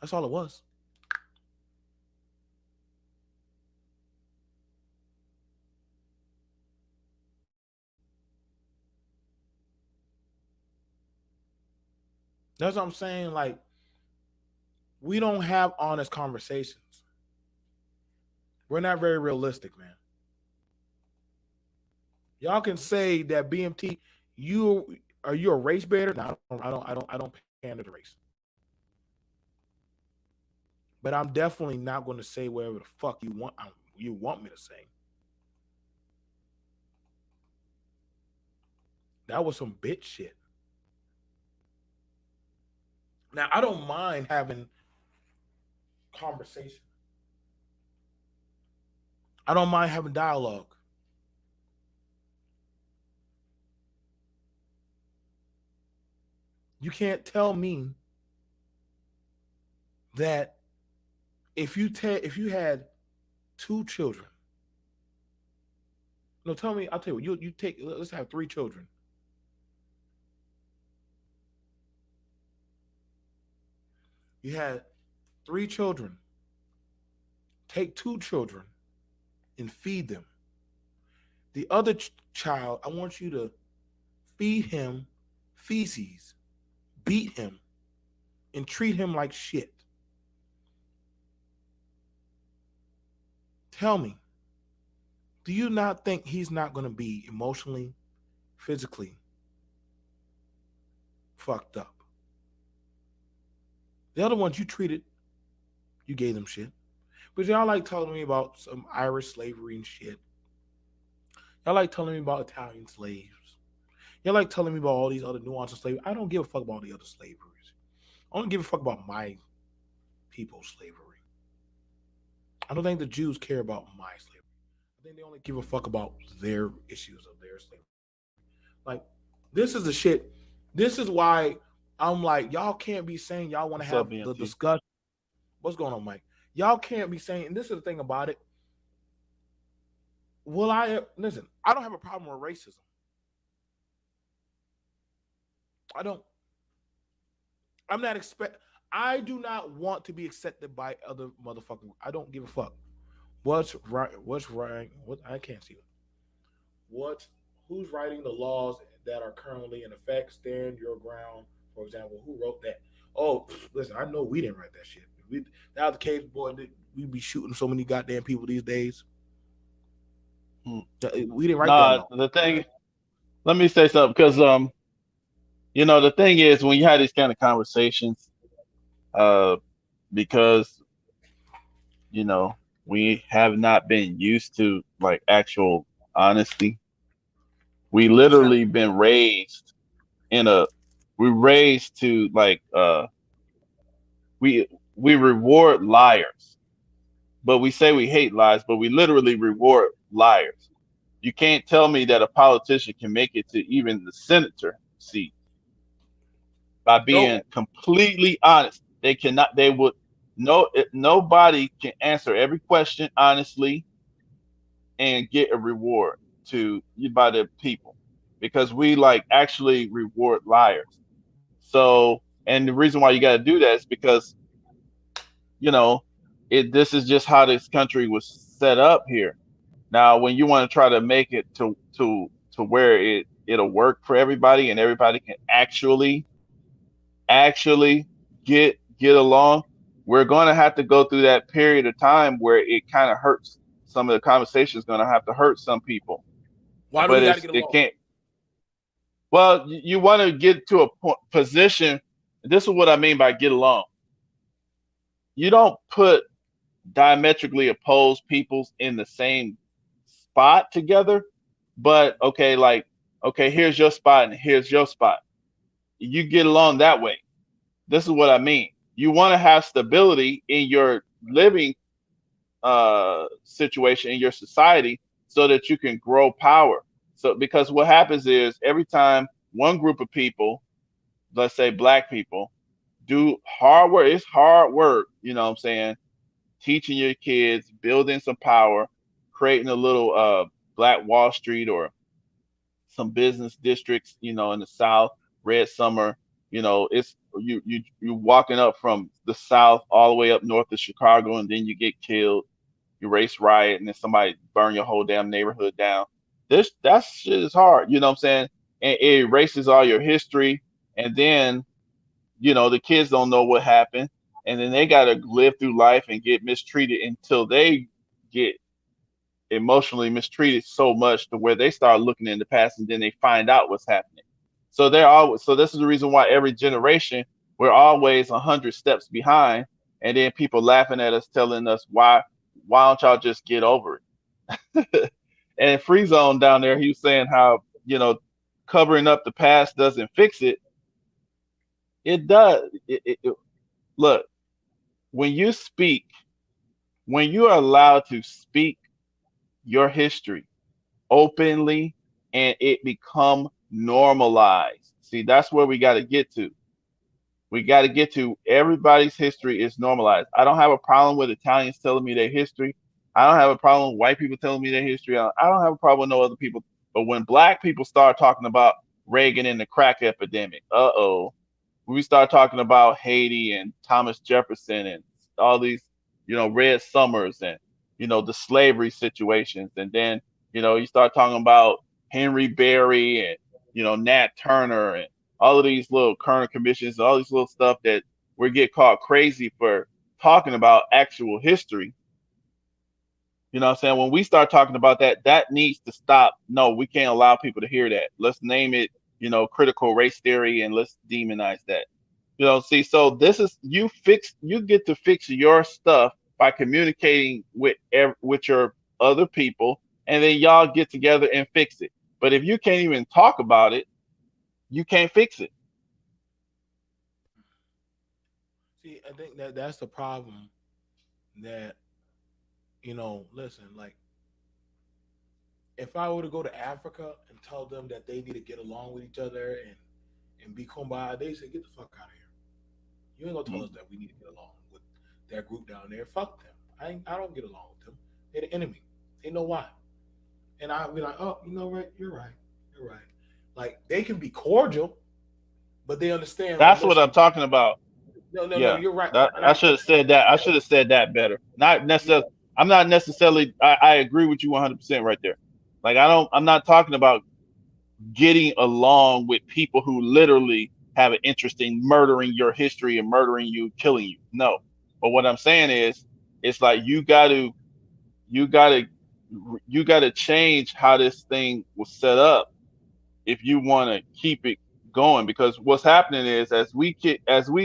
That's all it was. That's what I'm saying. Like, we don't have honest conversations. We're not very realistic, man. Y'all can say that BMT, you are you a race baiter? No, I don't pander to race. But I'm definitely not going to say whatever the fuck you want me to say. That was some bitch shit. Now I don't mind having conversation. I don't mind having dialogue. You can't tell me that if you had two children. No, tell me. I'll tell you. You take. Let's have three children. You had three children. Take two children and feed them. The other child, I want you to feed him feces, beat him, and treat him like shit. Tell me, do you not think he's not going to be emotionally, physically fucked up? The other ones you treated, you gave them shit. But y'all like telling me about some Irish slavery and shit. Y'all like telling me about Italian slaves. Y'all like telling me about all these other nuances of slavery. I don't give a fuck about the other slaveries. I don't give a fuck about my people's slavery. I don't think the Jews care about my slavery. I think they only give a fuck about their issues of their slavery. Like, this is the shit. This is why I'm like, y'all can't be saying y'all want to What's up, have the BMT? discussion. What's going on, Mike? Y'all can't be saying, and this is the thing about it. Will I listen? I don't have a problem with racism. I don't. I'm not expect. I do not want to be accepted by other motherfuckers. I don't give a fuck. What's right? What's right? What I can't see. What? Who's writing the laws that are currently in effect? Stand your ground. For example, who wrote that? Oh, listen, I know we didn't write that shit. We that was the case, boy. We'd be shooting so many goddamn people these days. Hmm. We didn't write that Nah, law. the thing. Let me say something because the thing is when you have these kind of conversations, uh, because we have not been used to like actual honesty. We literally Exactly. been raised in a we raised to like we we reward liars, but we say we hate lies, but we literally reward liars. You can't tell me that a politician can make it to even the senator seat by being Nope. completely honest. They cannot. They would. No. Nobody can answer every question honestly. and get a reward to by the people because we like actually reward liars. So, and the reason why you got to do that is because you know this is just how this country was set up here. Now, when you want to try to make it to where it'll work for everybody and everybody can actually get along, we're going to have to go through that period of time where it kind of hurts. Some of the conversations going to have to hurt some people, Why do but we got to get it along? can't. Well, you want to get to a position. This is what I mean by get along. You don't put diametrically opposed peoples in the same spot together, but okay, like okay, here's your spot and here's your spot. You get along that way. This is what I mean. You want to have stability in your living situation in your society so that you can grow power. So because what happens is every time one group of people, let's say black people, do hard work, it's hard work, you know what I'm saying? Teaching your kids, building some power, creating a little black Wall Street or some business districts, in the South, Red Summer, it's you walking up from the South all the way up north of Chicago, and then you get killed, you race riot, and then somebody burn your whole damn neighborhood down. That shit is hard, you know what I'm saying? And it erases all your history, and then the kids don't know what happened, and then they gotta live through life and get mistreated until they get emotionally mistreated so much to where they start looking in the past and then they find out what's happening. So they're always so this is the reason why every generation we're always 100 steps behind, and then people laughing at us, telling us why don't y'all just get over it? And Free Zone down there, he was saying how covering up the past doesn't fix it. It does. Look, when you speak, when you are allowed to speak your history openly and it become normalized. See, that's where we got to get to. We got to get to everybody's history is normalized. I don't have a problem with Italians telling me their history. I don't have a problem with white people telling me their history. I don't have a problem with no other people. But when black people start talking about Reagan and the crack epidemic, we start talking about Haiti and Thomas Jefferson and all these, Red Summers and, the slavery situations. And then, you start talking about Henry Berry and, Nat Turner and all of these little current commissions, all these little stuff that we get caught crazy for talking about actual history. You know what I'm saying? When we start talking about that, that needs to stop. No, we can't allow people to hear that. Let's name it, critical race theory, and let's demonize that. See, so this is you get to fix your stuff by communicating with your other people, and then y'all get together and fix it. But if you can't even talk about it, you can't fix it. See, I think that's the problem. That listen, like if I were to go to Africa and tell them that they need to get along with each other and be kumbaya, they say, get the fuck out of here. You ain't gonna tell us Mm. that we need to get along with that group down there. Fuck them. I don't get along with them. They're the enemy. They know why. And I'll be like, oh, right, you're right. You're right. Like they can be cordial, but they understand, like, That's what I'm listen, talking about. no, Yeah, you're right. that, And I I should have said that. I should have said that better. Not yeah, necessarily. I'm not necessarily. I agree with you 100% right there. Like I don't. I'm not talking about getting along with people who literally have an interest in murdering your history and murdering you, killing you. No. But what I'm saying is, it's like you got to, you got to change how this thing was set up if you want to keep it going. Because what's happening is, as we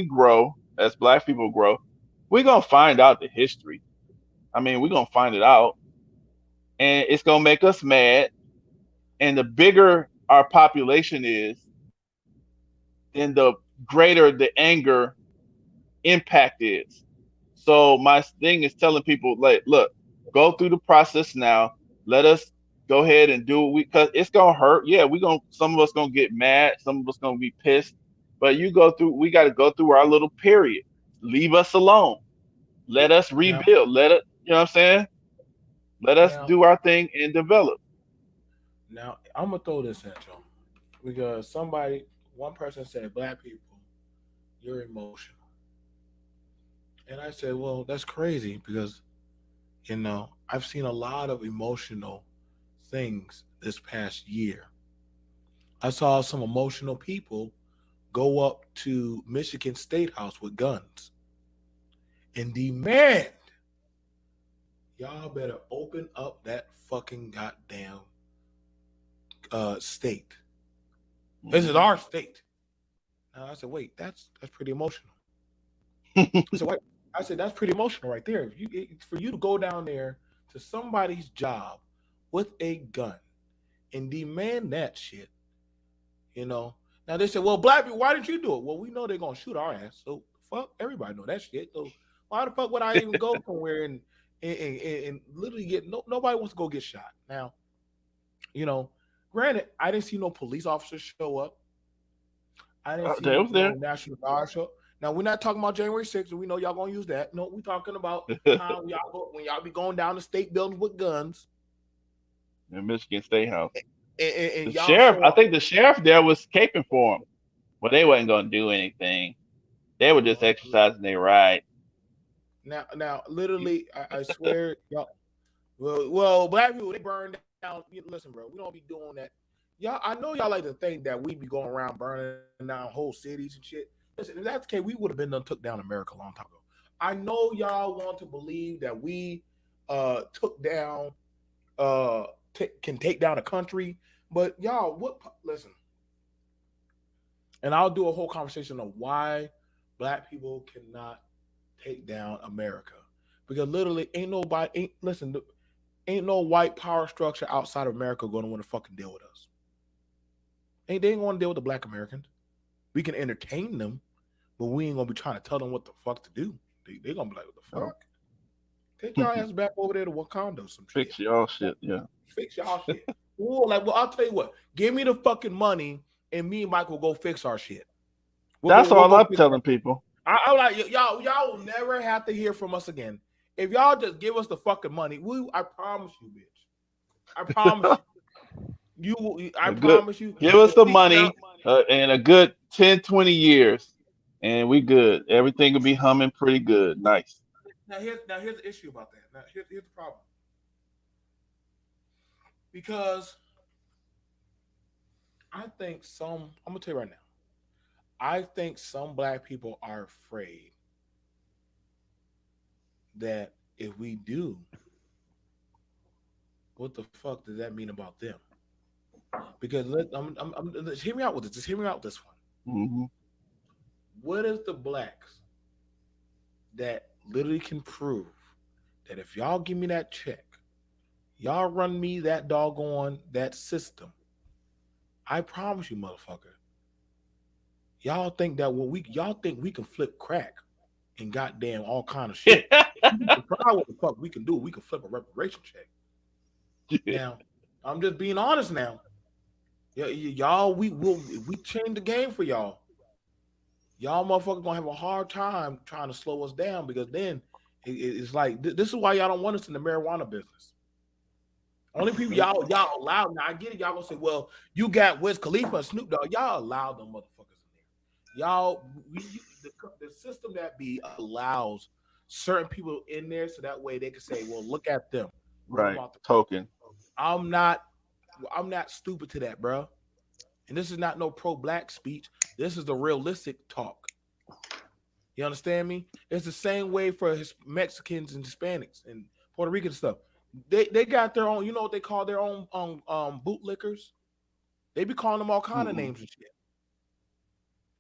grow, as Black people grow, we're gonna find out the history. I mean, we're gonna find it out, and it's gonna make us mad. And the bigger our population is, then the greater the anger impact is. So my thing is telling people, like, look, go through the process now. Let us go ahead and do what because it's gonna hurt. Yeah, we gonna some of us gonna get mad, some of us gonna be pissed. But we gotta go through our little period. Leave us alone. yeah, Let us now rebuild. Let it, you know what I'm saying? Let us Now, do our thing and develop. now I'm gonna throw this at y'all because one person said, "Black people, you're emotional," and I said, "Well, that's crazy because I've seen a lot of emotional things this past year. I saw some emotional people go up to Michigan State House with guns and demand y'all better open up that fucking goddamn state. This is Hmm. our state." Now I said, wait, that's pretty emotional. I said, wait. I said that's pretty emotional right there. For you to go down there to somebody's job with a gun and demand that shit, you know. Now they said, well, black people, why did you do it? Well, we know they're gonna shoot our ass, so fuck everybody know that shit. So why the fuck would I even go somewhere and literally get nobody wants to go get shot. Now, you know, granted, I didn't see no police officers show up. I didn't They see was no there. National Guard show. Now we're not talking about January 6th, and we know y'all gonna use that. No, we're talking about time when y'all be going down to state buildings with guns In Michigan State House. and The y'all sheriff, show I up. think the sheriff there was caping for him. Well, they wasn't gonna do anything. They were just Uh, exercising their right. now, literally, I swear, y'all. Well, black people they burn down. Listen, bro, we don't be doing that. Y'all, I know y'all like to think that we be going around burning down whole cities and shit. Listen, if that's the case, we would have been done took down America a long time ago. I know y'all want to believe that we took down can take down a country, but y'all, what? Listen, and I'll do a whole conversation on why black people cannot take down America because literally ain't nobody ain't listen. Ain't no white power structure outside of America going to want to fucking deal with us. Ain't they ain't going to deal with the black Americans? We can entertain them, but we ain't gonna be trying to tell them what the fuck to do. They gonna be like, what the No. fuck? Take y'all ass back over there to Wakanda or some shit. Fix y'all shit. Yeah. Fix y'all shit. Ooh, like, well, I'll tell you what. Give me the fucking money, and me and Mike will go fix our shit. That's We'll all go I'm fix our telling shit. people. I'm like, y'all will never have to hear from us again. If y'all just give us the fucking money, I promise you, bitch. I promise you. I A good, promise you. give us the Now, money in a good 10, 20 years, and we good. Everything will be humming pretty good. Nice. here's the issue about that. Now here's the problem. Because I think I'm gonna tell you right now. I think some black people are afraid that if we do, what the fuck does that mean about them? Because hear me out with this. Just hear me out with this one. Hmm. What is the blacks that literally can prove that if y'all give me that check, y'all run me that doggone that system, I promise you, motherfucker, y'all think we can flip crack and goddamn all kind of shit. You be surprised what the fuck we can do. We can flip a reparation check. Now, I'm just being honest now. Y'all, we change the game for y'all. Y'all motherfuckers gonna have a hard time trying to slow us down because then it's like this is why y'all don't want us in the marijuana business. Only people y'all allow now. I get it. Y'all gonna say, well, you got Wiz Khalifa and Snoop Dogg. Y'all allow them motherfuckers in there. Y'all, the system that be allows certain people in there so that way they can say, well, look at them, put them Right. out the. Token. I'm not, I'm not stupid to that, bro. And this is not no pro black speech. This is the realistic talk. You understand me? It's the same way for Mexicans and Hispanics and Puerto Rican stuff. They got their own. You know what they call their own bootlickers? They be calling them all kind of Mm-mm. names and shit.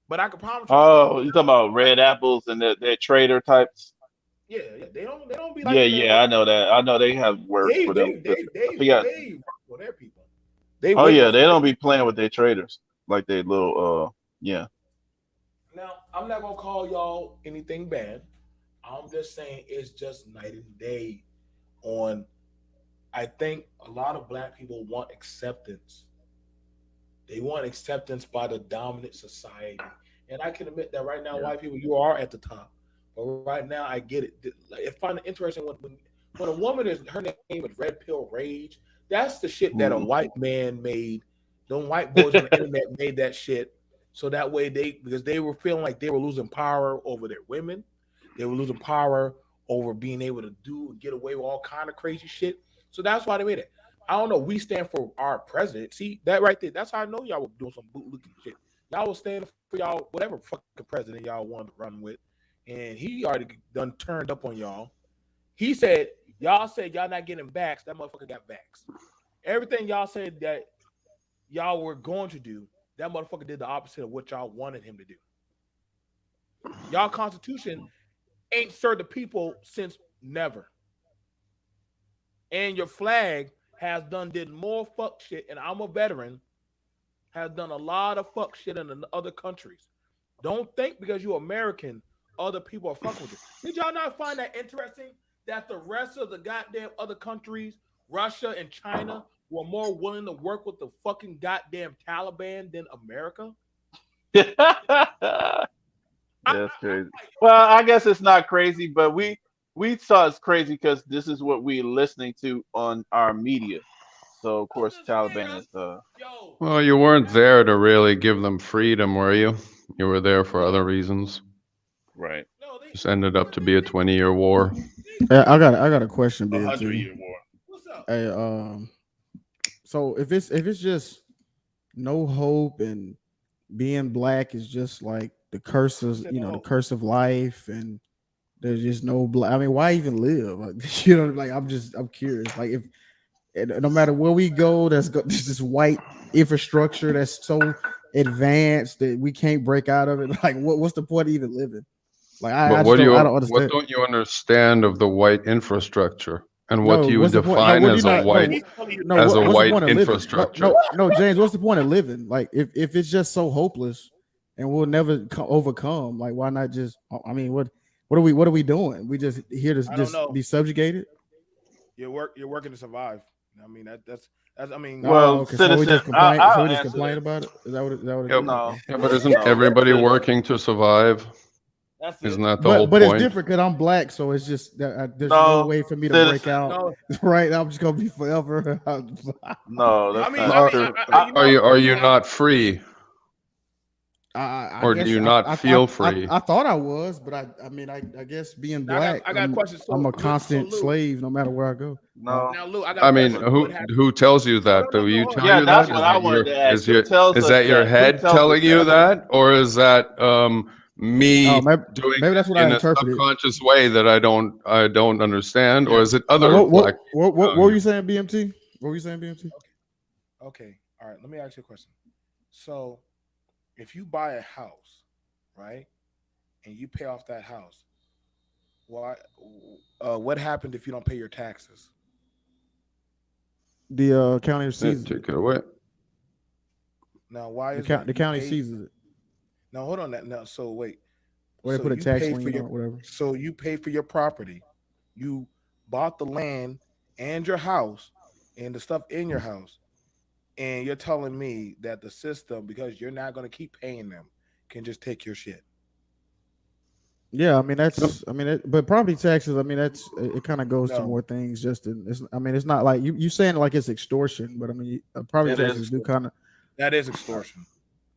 But I can promise you, Oh, you talking about red apples and their trader types? yeah, they don't be Yeah, liking that yeah, word. I know that. I know they have words They for they them. they I they forgot. they rough for their people. They Oh way yeah, rough they for their don't be people. playing with their traders like they little. Yeah. Now I'm not gonna call y'all anything bad. I'm just saying it's just night and day on. I think a lot of black people want acceptance. They want acceptance by the dominant society. And I can admit that right now, Yeah. white people, you are at the top. But right now, I get it. Like, I find it interesting when a woman is her name is Red Pill Rage, that's the shit that a Ooh. white man made. Them white boys on the internet made that shit so that way because they were feeling like they were losing power over their women, they were losing power over being able to do and get away with all kind of crazy shit. So that's why they made it. I don't know. We stand for our president. See that right there. That's how I know y'all were doing some bootlicking shit. Y'all was standing for y'all whatever fucking president y'all wanted to run with, and he already done turned up on y'all. He said y'all said y'all not getting vaxxed. That motherfucker got vaxxed. Everything y'all said that y'all were going to do, that motherfucker did the opposite of what y'all wanted him to do. Y'all constitution ain't served the people since never. And your flag has did more fuck shit, and I'm a veteran, has done a lot of fuck shit in the other countries. Don't think because you're American, other people are fucking with you. Did y'all not find that interesting that the rest of the goddamn other countries, Russia and China, were more willing to work with the fucking goddamn Taliban than America? That's crazy. Well, I guess it's not crazy, but we saw it's crazy because this is what we're listening to on our media. So of I'm course, just Taliban saying, is yo, Well, you weren't there to really give them freedom, were you? You were there for other reasons. right. no, Just ended up to be a 20-year war. Yeah, I got a question, A hundred BMT. year war. what's up? Hey, so if it's just no hope and being black is just like the curse Who of said no the hope? curse of life, and there's just no black. I mean, why even live? Like, like I'm curious. Like if no matter where we go, there's this white infrastructure that's so advanced that we can't break out of it. Like what's the point of even living? Like But I just don't I don't what understand. don't you understand of the white infrastructure and what No, do you what's the point? No, define what do you as a not? No, white He's telling you no. that as a What's the white point of living? No, infrastructure? no, James. What's the point of living? Like, if it's just so hopeless and we'll never overcome, like, why not just? I mean, what are we doing? We just here to I don't just know. be subjugated? You're working to survive. I mean that's I mean Oh, Well, okay. So we citizen, just complain. So I'll we just answer complain that. about it. Is that what it Yep. is? No, Okay. Yeah, but isn't no, everybody citizen. working to survive? that's Isn't it. that the whole But it's point? different because I'm black, so it's just that there's no No, way for me to break citizen. out. No, Right? I'm just gonna be forever. No, I that's mean not I Are, mean true. you are know you are you you have not free, I or do guess you not feel free? I thought I was, but I mean I guess being now black, I got a question. I'm So a constant Lou, slave no matter where I go. No. now Lou, I got a I mean, question. But What who happened? who tells you No, that? no, no, Do no. you Hold on. tell yeah, you that's that? what I wanted to ask. Who tells Is us that your that? Who head tells us telling you that? that, or is that Oh, me maybe, doing maybe that's what it I in a interpreted. subconscious way that I don't understand, Yeah. or is it No, other black people what telling were you? you saying, BMT? What were you saying, BMT? Okay. All right. Let me ask you a question. So if you buy a house, right, and you pay off that house, why? What happened if you don't pay your taxes? The county seizes it. Take it away. Now, why The is it count the you county pay? seizes it, Now, hold on. That now, so wait. or they So put a you tax pay for lien your on it, whatever. so you pay for your property. You bought the land and your house and the stuff in your house, and you're telling me that the system, because you're not going to keep paying them, can just take your shit. Yeah, I mean Yep. but property taxes. I mean it kind of goes to No, more things. I mean it's not like you saying like it's extortion, but I mean property that is taxes do extortion. kind of. That is extortion.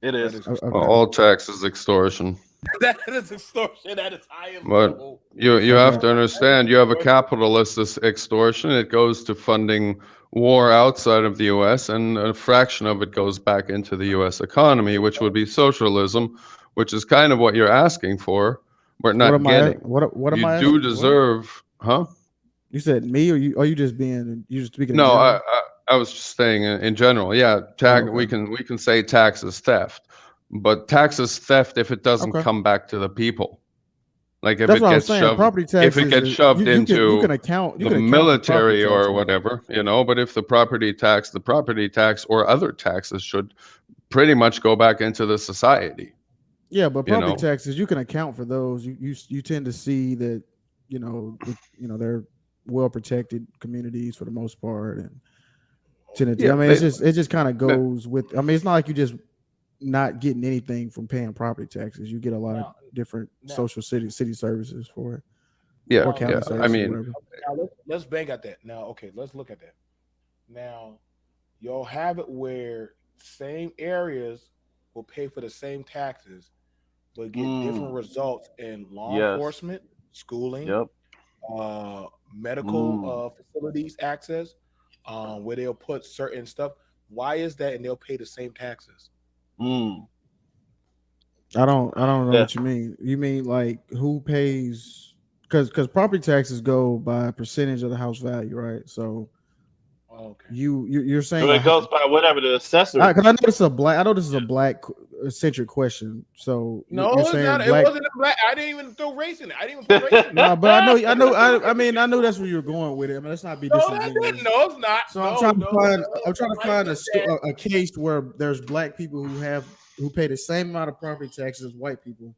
It That is. is extortion. Okay. All tax is extortion. That is extortion at its highest But level. you have Okay. to That is understand, you have a extortion. capitalist extortion. It goes to funding war outside of the U.S., and a fraction of it goes back into the U.S. economy, which would be socialism, which is kind of what you're asking for, but What not am I? getting. What am You I do asking? What deserve, huh? you said me, or you? Are you just being? You just speaking in No, general? I was just saying in general. Yeah, Oh, tag. okay. We can say tax is theft, but tax is theft if it doesn't Okay. come back to the people. Like That's what I was saying. Property if it taxes. gets shoved You can into account. You the can account for property military or taxes. whatever, but if the property tax or other taxes should pretty much go back into the society, Yeah, but you property know. taxes you can account for those. You tend to see that they're well protected communities for the most part, and tend to. Yeah, I mean, it just kind of they- goes with. I mean, it's not like you just not getting anything from paying property taxes. You get a lot of Now, different now, social city services for it. Yeah, or Now, county yeah. seats I or mean, whatever. now let's bang at that. Now, okay, let's look at that. Now, you'll have it where same areas will pay for the same taxes, but get different Mm, results in law yes. enforcement, schooling, Yep. medical Mm, facilities access, where they'll put certain stuff. Why is that? And they'll pay the same taxes. mm. I don't know That what you mean. You mean like who pays? Because property taxes go by percentage of the house value, right? So Okay. you're saying so a it goes by whatever the assessor. because I know this is a black. I know this is a black centric question. So you're No, it's saying not. It black. wasn't a black. I didn't even throw race in it. I didn't even put race in it. No, but I mean, I know that's where you're going with it. I mean, let's not be No, that didn't. disingenuous. No, it's not. So No, no, no. I'm trying to I find put that. a case where there's black people who pay the same amount of property taxes as white people,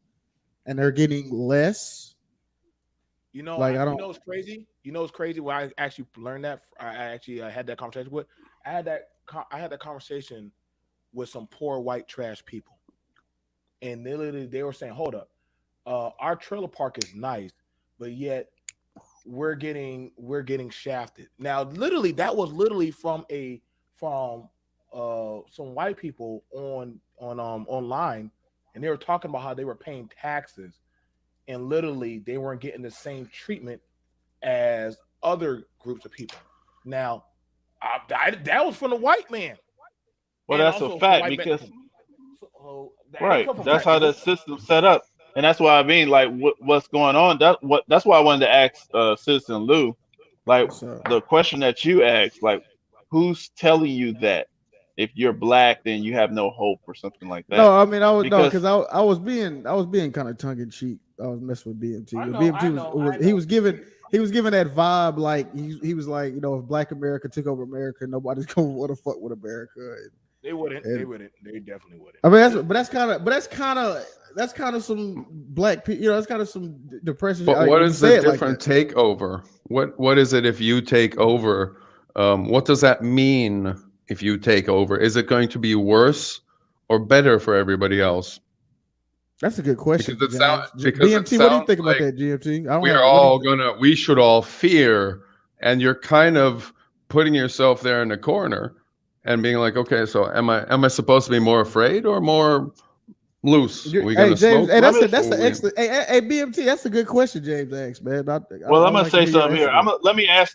and they're getting less. Like I You don't. know, it's crazy. You know, it's crazy. Where I actually learned that. I actually had that conversation with. I had that conversation with some poor white trash people, and they were saying, "Hold up, our trailer park is nice, but yet we're getting shafted." Now, literally, that was literally from some white people on online, and they were talking about how they were paying taxes, and literally they weren't getting the same treatment as other groups of people. Now, that was from the white man, Well, and that's a also from fact white man. because So that didn't right, come from that's black how the people. system's set up, and that's why I mean, like, what's going on? That's why I wanted to ask Citizen Lou, like, What's up? the question that you asked, like, who's telling you that if you're black, then you have no hope or something like that? No, I mean I was no Because because I was being kind of tongue in cheek. I was messing with BMT. I But know, BMT I know, was I know. he was giving that vibe like he was like if Black America took over America, nobody's gonna want to fuck with America. They wouldn't. They And wouldn't. They definitely wouldn't. I mean that's kind of some black people. That's kind of some depression. but Like what when you is the say it like different that. takeover? What is it if you take over? What does that mean if you take over? Is it going to be worse or better for everybody else? That's a good Because question, it sounds James. because it BMT, what do you sounds think about like that, GMT? I don't we're have. What do you? we should all fear, and you're kind of putting yourself there in the corner and being like, okay, so am I supposed to be more afraid or more loose? Are we Hey gonna James, hey, smoke let less me. that's or an we excellent. Hey, BMT, that's a good question, James asks, man. Well, I I'm gonna like to say hear your something answer here. to that.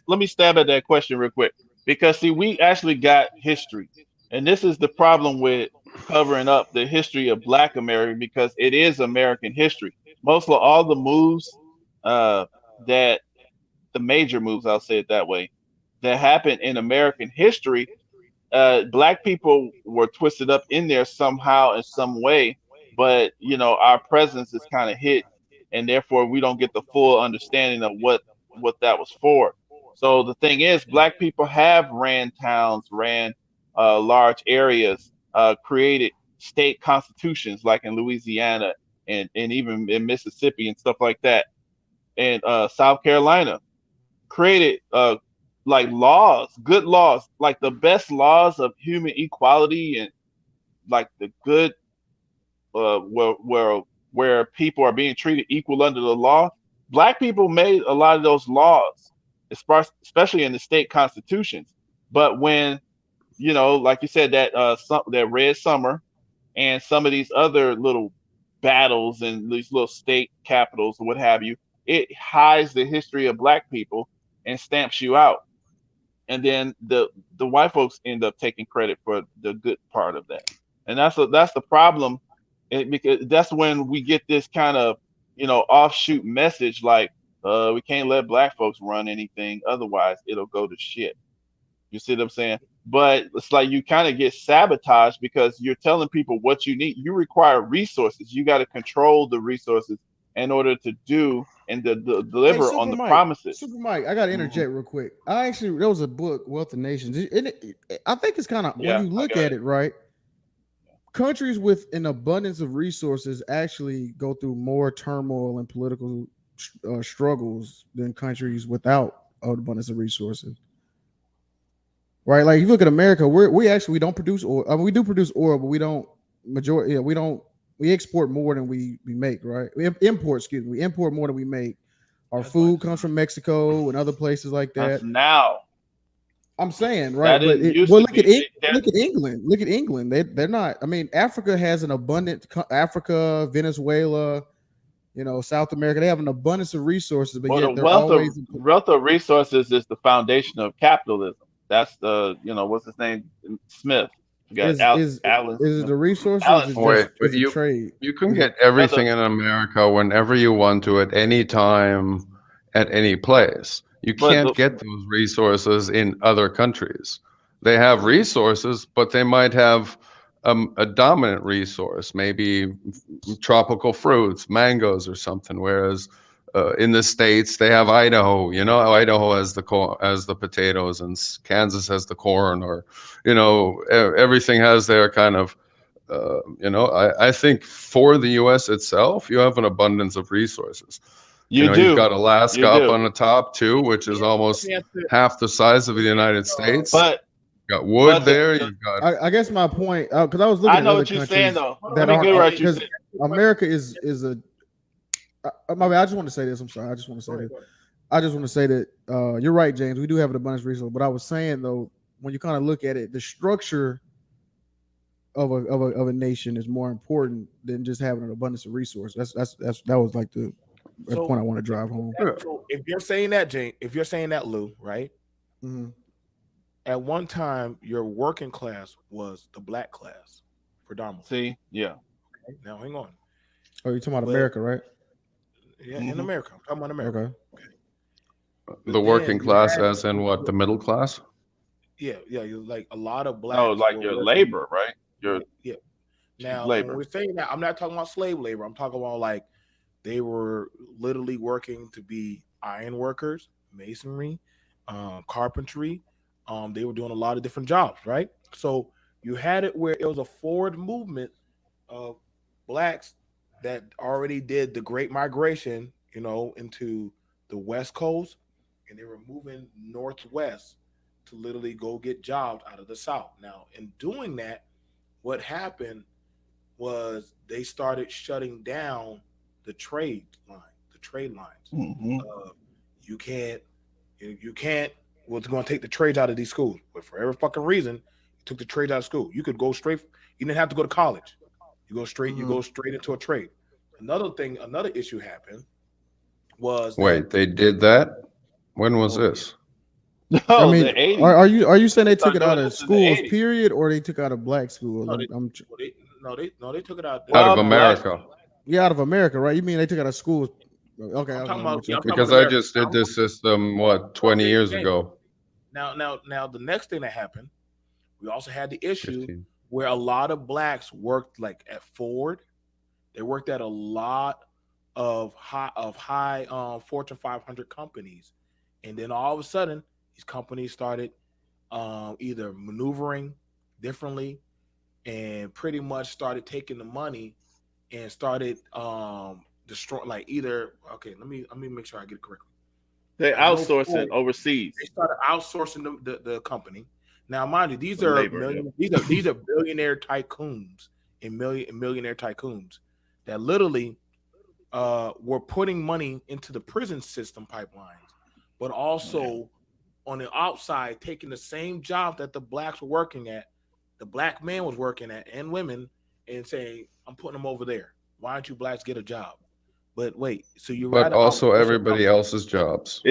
Let me stab at that question real quick because see, we actually got history, and this is the problem with covering up the history of Black America because it is American history. Most of all the moves, uh, that the major moves, I'll say it that way, that happened in American history, black people were twisted up in there somehow in some way, but our presence is kind of hidden, and therefore we don't get the full understanding of what that was for. So the thing is, black people have ran towns, ran large areas, created state constitutions like in Louisiana and even in Mississippi and stuff like that, and South Carolina created like laws, good laws, like the best laws of human equality and like the good where people are being treated equal under the law. Black people made a lot of those laws, especially in the state constitutions. But when like you said, that Red Summer and some of these other little battles and these little state capitals or what have you, it hides the history of black people and stamps you out, and then the white folks end up taking credit for the good part of that, and that's the problem, because that's when we get this kind of offshoot message like, we can't let black folks run anything, otherwise it'll go to shit. You see what I'm saying? But it's like you kind of get sabotaged because you're telling people what you need. You require resources. You got to control the resources in order to do and to Hey, deliver on the promises. Super Mike, I got to Mhm. interject real quick. I actually there was a book, Wealth of Nations. I think it's kind of when Yeah, you I look got at it. it, right? Countries with an abundance of resources actually go through more turmoil and political struggles than countries without an abundance of resources. Right? Like if you look at America, we don't produce oil. I mean, we do produce oil, but we don't majority. Yeah, we export more than we make. Right? We import. Excuse me. We import more than we make. Our That's why food it's comes from Mexico and other places like That's that. now. I'm saying, That right? But didn't used well, to look at be. look at England. Look at England. They're not. I mean, Africa has an abundant. Africa, Venezuela, South America. They have an abundance of resources, but Well, the yet they're always. wealth of resources is the foundation of capitalism. That's what's his name? Smith. You got Is is Alan is it Smith. the resources or Alan is Smith. Wait, just but is it trade? you can Is it get everything in America whenever you want to at any time at any place. You But can't get those resources in other countries. They have resources, but they might have a dominant resource, maybe tropical fruits, mangoes or something. Whereas in the States, they have Idaho. Idaho has has the potatoes, and Kansas has the corn, or everything has their kind of I think for the U.S. itself, you have an abundance of resources. you You've do, got Alaska you up do. on the top too, which is almost half the size of the United States. But You've got wood but there. You've got I guess my point, because I was looking I at know other what you're saying countries though. that Let me aren't get what you because said. America is a. My bad, I just want to say this. I'm sorry. I just want to say this. I just want to say that you're right, James. We do have an abundance of resources, but I was saying though, when you kind of look at it, the structure of a nation is more important than just having an abundance of resources. That was like the point I want to drive home. So if you're saying that, Jane, if you're saying that, Lou, right? Mm-hmm. At one time, your working class was the black class, predominantly. See, yeah. Okay? Now, hang on. Oh, you're talking about But- America, right? Yeah, in America. I'm talking about America. Okay. the But working then you class, had- as in what, the middle class? Yeah, you like a lot of blacks. No, like were your working- labor, right? Your Yeah. Now, labor. when we're saying that, I'm not talking about slave labor. I'm talking about like they were literally working to be iron workers, masonry, carpentry. They were doing a lot of different jobs, right? So you had it where it was a forward movement of blacks that already did the Great Migration, into the West Coast, and they were moving northwest to literally go get jobs out of the South. Now, in doing that, what happened was they started shutting down the trade lines. Mhm. You can't. Was going to take the trades out of these schools, but for every fucking reason, took the trades out of school. You could go straight. You didn't have to go to college. You go straight. You go straight into a trade. Another issue happened was Wait, they did that? When was this? No, I mean, the 80s. are you saying they took started it out doing of this in the schools, 80s. period, or they took out of black schools? No, they, I'm they took it out. Out of Well, America. yeah, out of America, right? You mean they took it out of schools? Okay, I'm talking I'm about- with you. yeah, I'm Okay. talking Because about I America. just did this system, what, 20 years James. ago? Now, the next thing that happened, we also had the issue 15. where a lot of blacks worked like at Ford. They worked at a lot of high Fortune 500 companies, and then all of a sudden, these companies started either maneuvering differently, and pretty much started taking the money and started destroy like either. Okay, let me make sure I get it correctly. They I know outsourcing Ford- overseas. They started outsourcing the company. Now, mind you, these The are labor, these are billionaire tycoons and millionaire tycoons that literally were putting money into the prison system pipelines, but also on the outside taking the same job that the blacks were working at, the black man was working at, and women, and saying, "I'm putting them over there. Why don't you blacks get a job?" But wait, so you But rather also outsource- everybody else's jobs.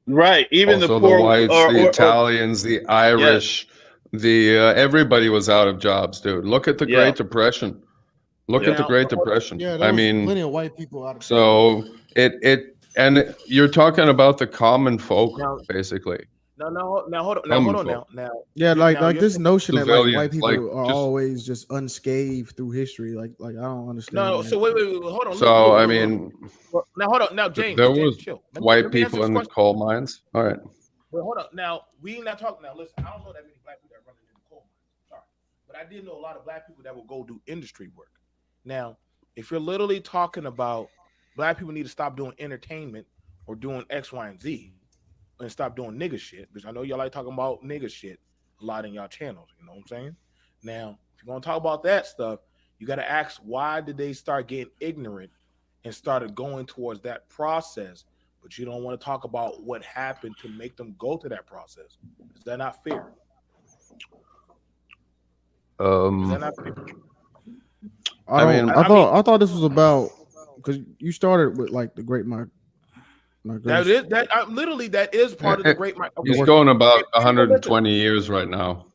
Right. Even Also the the poor whites, the or Italians, the Irish, the everybody was out of jobs, dude. Look at the Yeah. Great Depression. Look at the Now- Great Depression. Yeah, there I was mean, plenty of white people out of so and you're talking about the common folk, Now- basically. No, hold on. Now, Common hold on. folk. Now, Yeah, now like you're this saying- notion that like white Civilians, people like, are just- always just unscathed through history. Like I don't understand. No, that. so wait, hold on. So I Look. mean, Now hold on. Now, James, there James, was chill. Let white me answer people this in the question. coal mines. All right. Well, hold on. Now, we ain't not talking. Now, listen, I don't know that many black people that run into the coal mines. Sorry. But I did know a lot of black people that will go do industry work. Now, if you're literally talking about black people need to stop doing entertainment or doing X, Y, and Z and stop doing nigga shit, because I know y'all like talking about nigga shit a lot in y'all channels. You know what I'm saying? Now, if you're going to talk about that stuff, you got to ask why did they start getting ignorant and started going towards that process but you don't want to talk about what happened to make them go to that process. Is that not fair? Is that not fair? I I don't. mean, I I mean, thought this was about because you started with like the great that migration. is that literally that is part of the great. he's Okay, work. going about but listen. 120 years right now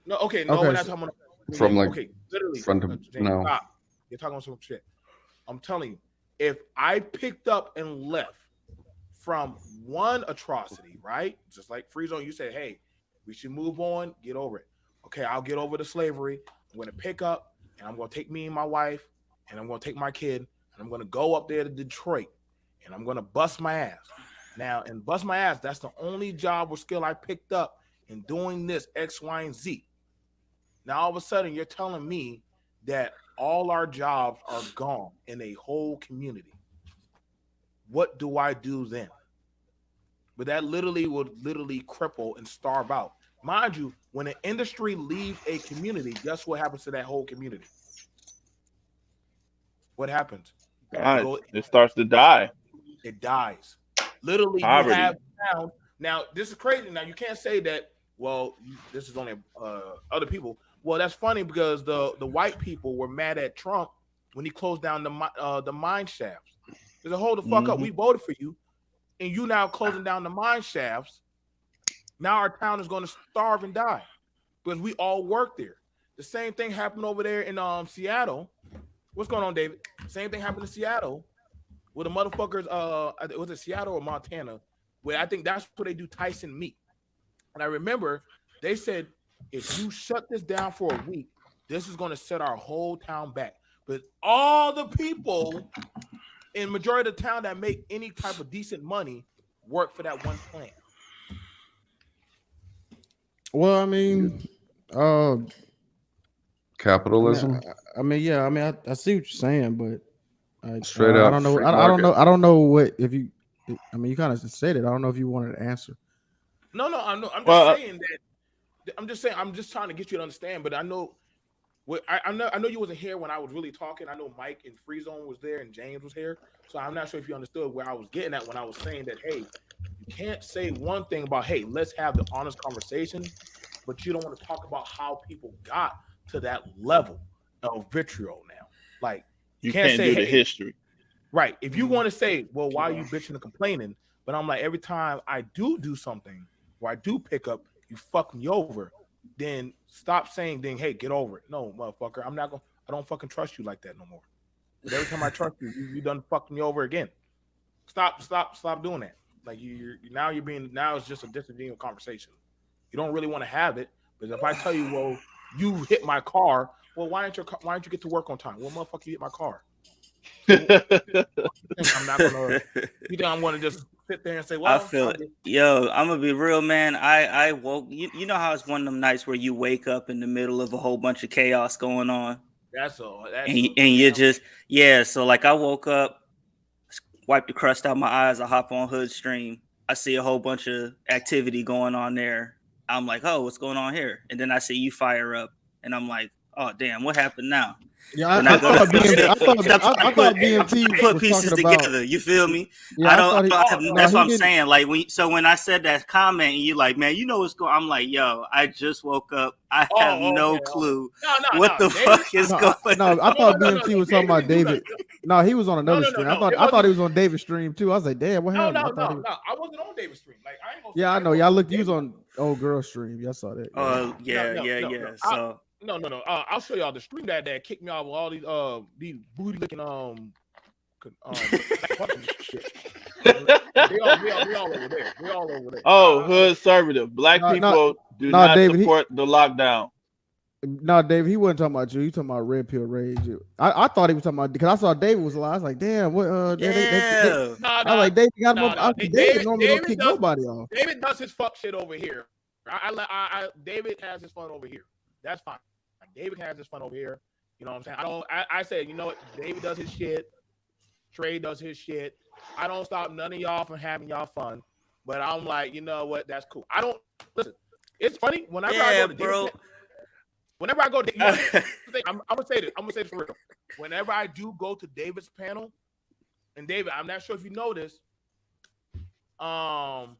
No, okay, no, we're Okay, not so, talking about. from like Okay, literally, front to James, now. stop. You're talking about some shit. I'm telling you, if I picked up and left from one atrocity, right? Just like Free Zone, you said, hey, we should move on, get over it. Okay, I'll get over the slavery. I'm gonna pick up and I'm gonna take me and my wife and I'm gonna take my kid and I'm gonna go up there to Detroit and I'm gonna bust my ass. Now, and bust my ass, that's the only job or skill I picked up in doing this X, Y, and Z. Now all of a sudden you're telling me that all our jobs are gone in a whole community. What do I do then? But that literally would literally cripple and starve out. Mind you, when an industry leaves a community, guess what happens to that whole community? What happens? It God, goes, it starts to die. it dies. Literally, you Poverty. have towns. Now, this is crazy. Now, you can't say that, well, this is only other people. Well, that's funny because the white people were mad at Trump when he closed down the mine shafts. There's a hold the fuck up. We voted for you, and you now closing down the mine shafts. Now our town is going to starve and die because we all work there. The same thing happened over there in Seattle. What's going on, David? Same thing happened in Seattle with the motherfuckers. Was it Seattle or Montana? Where I think that's where they do Tyson meat. And I remember they said if you shut this down for a week, this is going to set our whole town back. But all the people in majority of the town that make any type of decent money work for that one plant. well, I mean, Capitalism, yeah, I see what you're saying, but straight I up don't know. free I don't market. know. I don't know what if you. I mean, you kind of said it. I don't know if you wanted to answer. No, I know. I'm just Well, saying that. I'm just saying. I'm just trying to get you to understand. But I know. I know you wasn't here when I was really talking. I know Mike and Free Zone was there and James was here. So I'm not sure if you understood where I was getting at when I was saying that. Hey, you can't say one thing about hey, let's have the honest conversation, but you don't want to talk about how people got to that level of vitriol now. Like you you can't can't say do the hey, history. right. If you want to say, well, why are you bitching and complaining? But I'm like, every time I do something or I do pick up, you fuck me over. Then stop saying, then hey, get over it. No, motherfucker, I'm not gonna. I don't fucking trust you like that no more. But every time I trust you, you done fucking me over again. Stop doing that. Like you're being now it's just a disingenuous conversation. You don't really want to have it because if I tell you, well, you hit my car, well, why don't you get to work on time? Well, motherfucker, you hit my car. So I'm not gonna. You think I'm gonna just sit there and say, I well, feel it. Yo, I'm gonna be real, man. I woke. You know how it's one of them nights where you wake up in the middle of a whole bunch of chaos going on, that's a and you just So like I woke up, wiped the crust out my eyes. I hop on Hood Stream. I see a whole bunch of activity going on there. I'm like, oh, what's going on here? And then I see you fire up, and I'm like, oh damn, what happened now? Yeah, Then I I go to thought BMT. I thought I BMT put was pieces talking about. together. You feel me? Yeah, I thought he. No, That's what he I'm didn't. saying. Like when I said that comment, and you like, man, you know what's going. I'm like, yo, I just woke up. I have oh, no okay, okay. clue No, what the David, fuck is No, going. I thought no. BMT was talking David about didn't do David. nothing. No, he was on another No. stream. It I thought he wasn't. was on David's stream too. I was like, damn, what No. happened? I thought he was. I wasn't on David's stream. Like I ain't gonna. Yeah, I I ain't know. gonna Y'all say looked. You was David. on old girl stream. Yeah, I saw that. Yeah. Yeah. So No. I'll show y'all the stream that kicked me off with all these booty looking shit. We all over there. We all over there. Oh, hood conservative. Black No, people do no, not David. support the lockdown. No, David, he wasn't talking about you. He talking about Red Pill Rage. I thought he was talking about because I saw David was alive. I was like, damn, what? yeah. I was like, David got him up. No. David normally don't kick nobody off. David does his fuck shit over here. David has his fun over here. That's fine. David has his fun over here. You know what I'm saying? I said, you know what? David does his shit. Trey does his shit. I don't stop none of y'all from having y'all fun. But I'm like, you know what? That's cool. I don't listen. It's funny whenever I go to David. Whenever I go to I'm gonna say this. I'm gonna say this for real. Whenever I do go to David's panel, and David, I'm not sure if you know this, Um,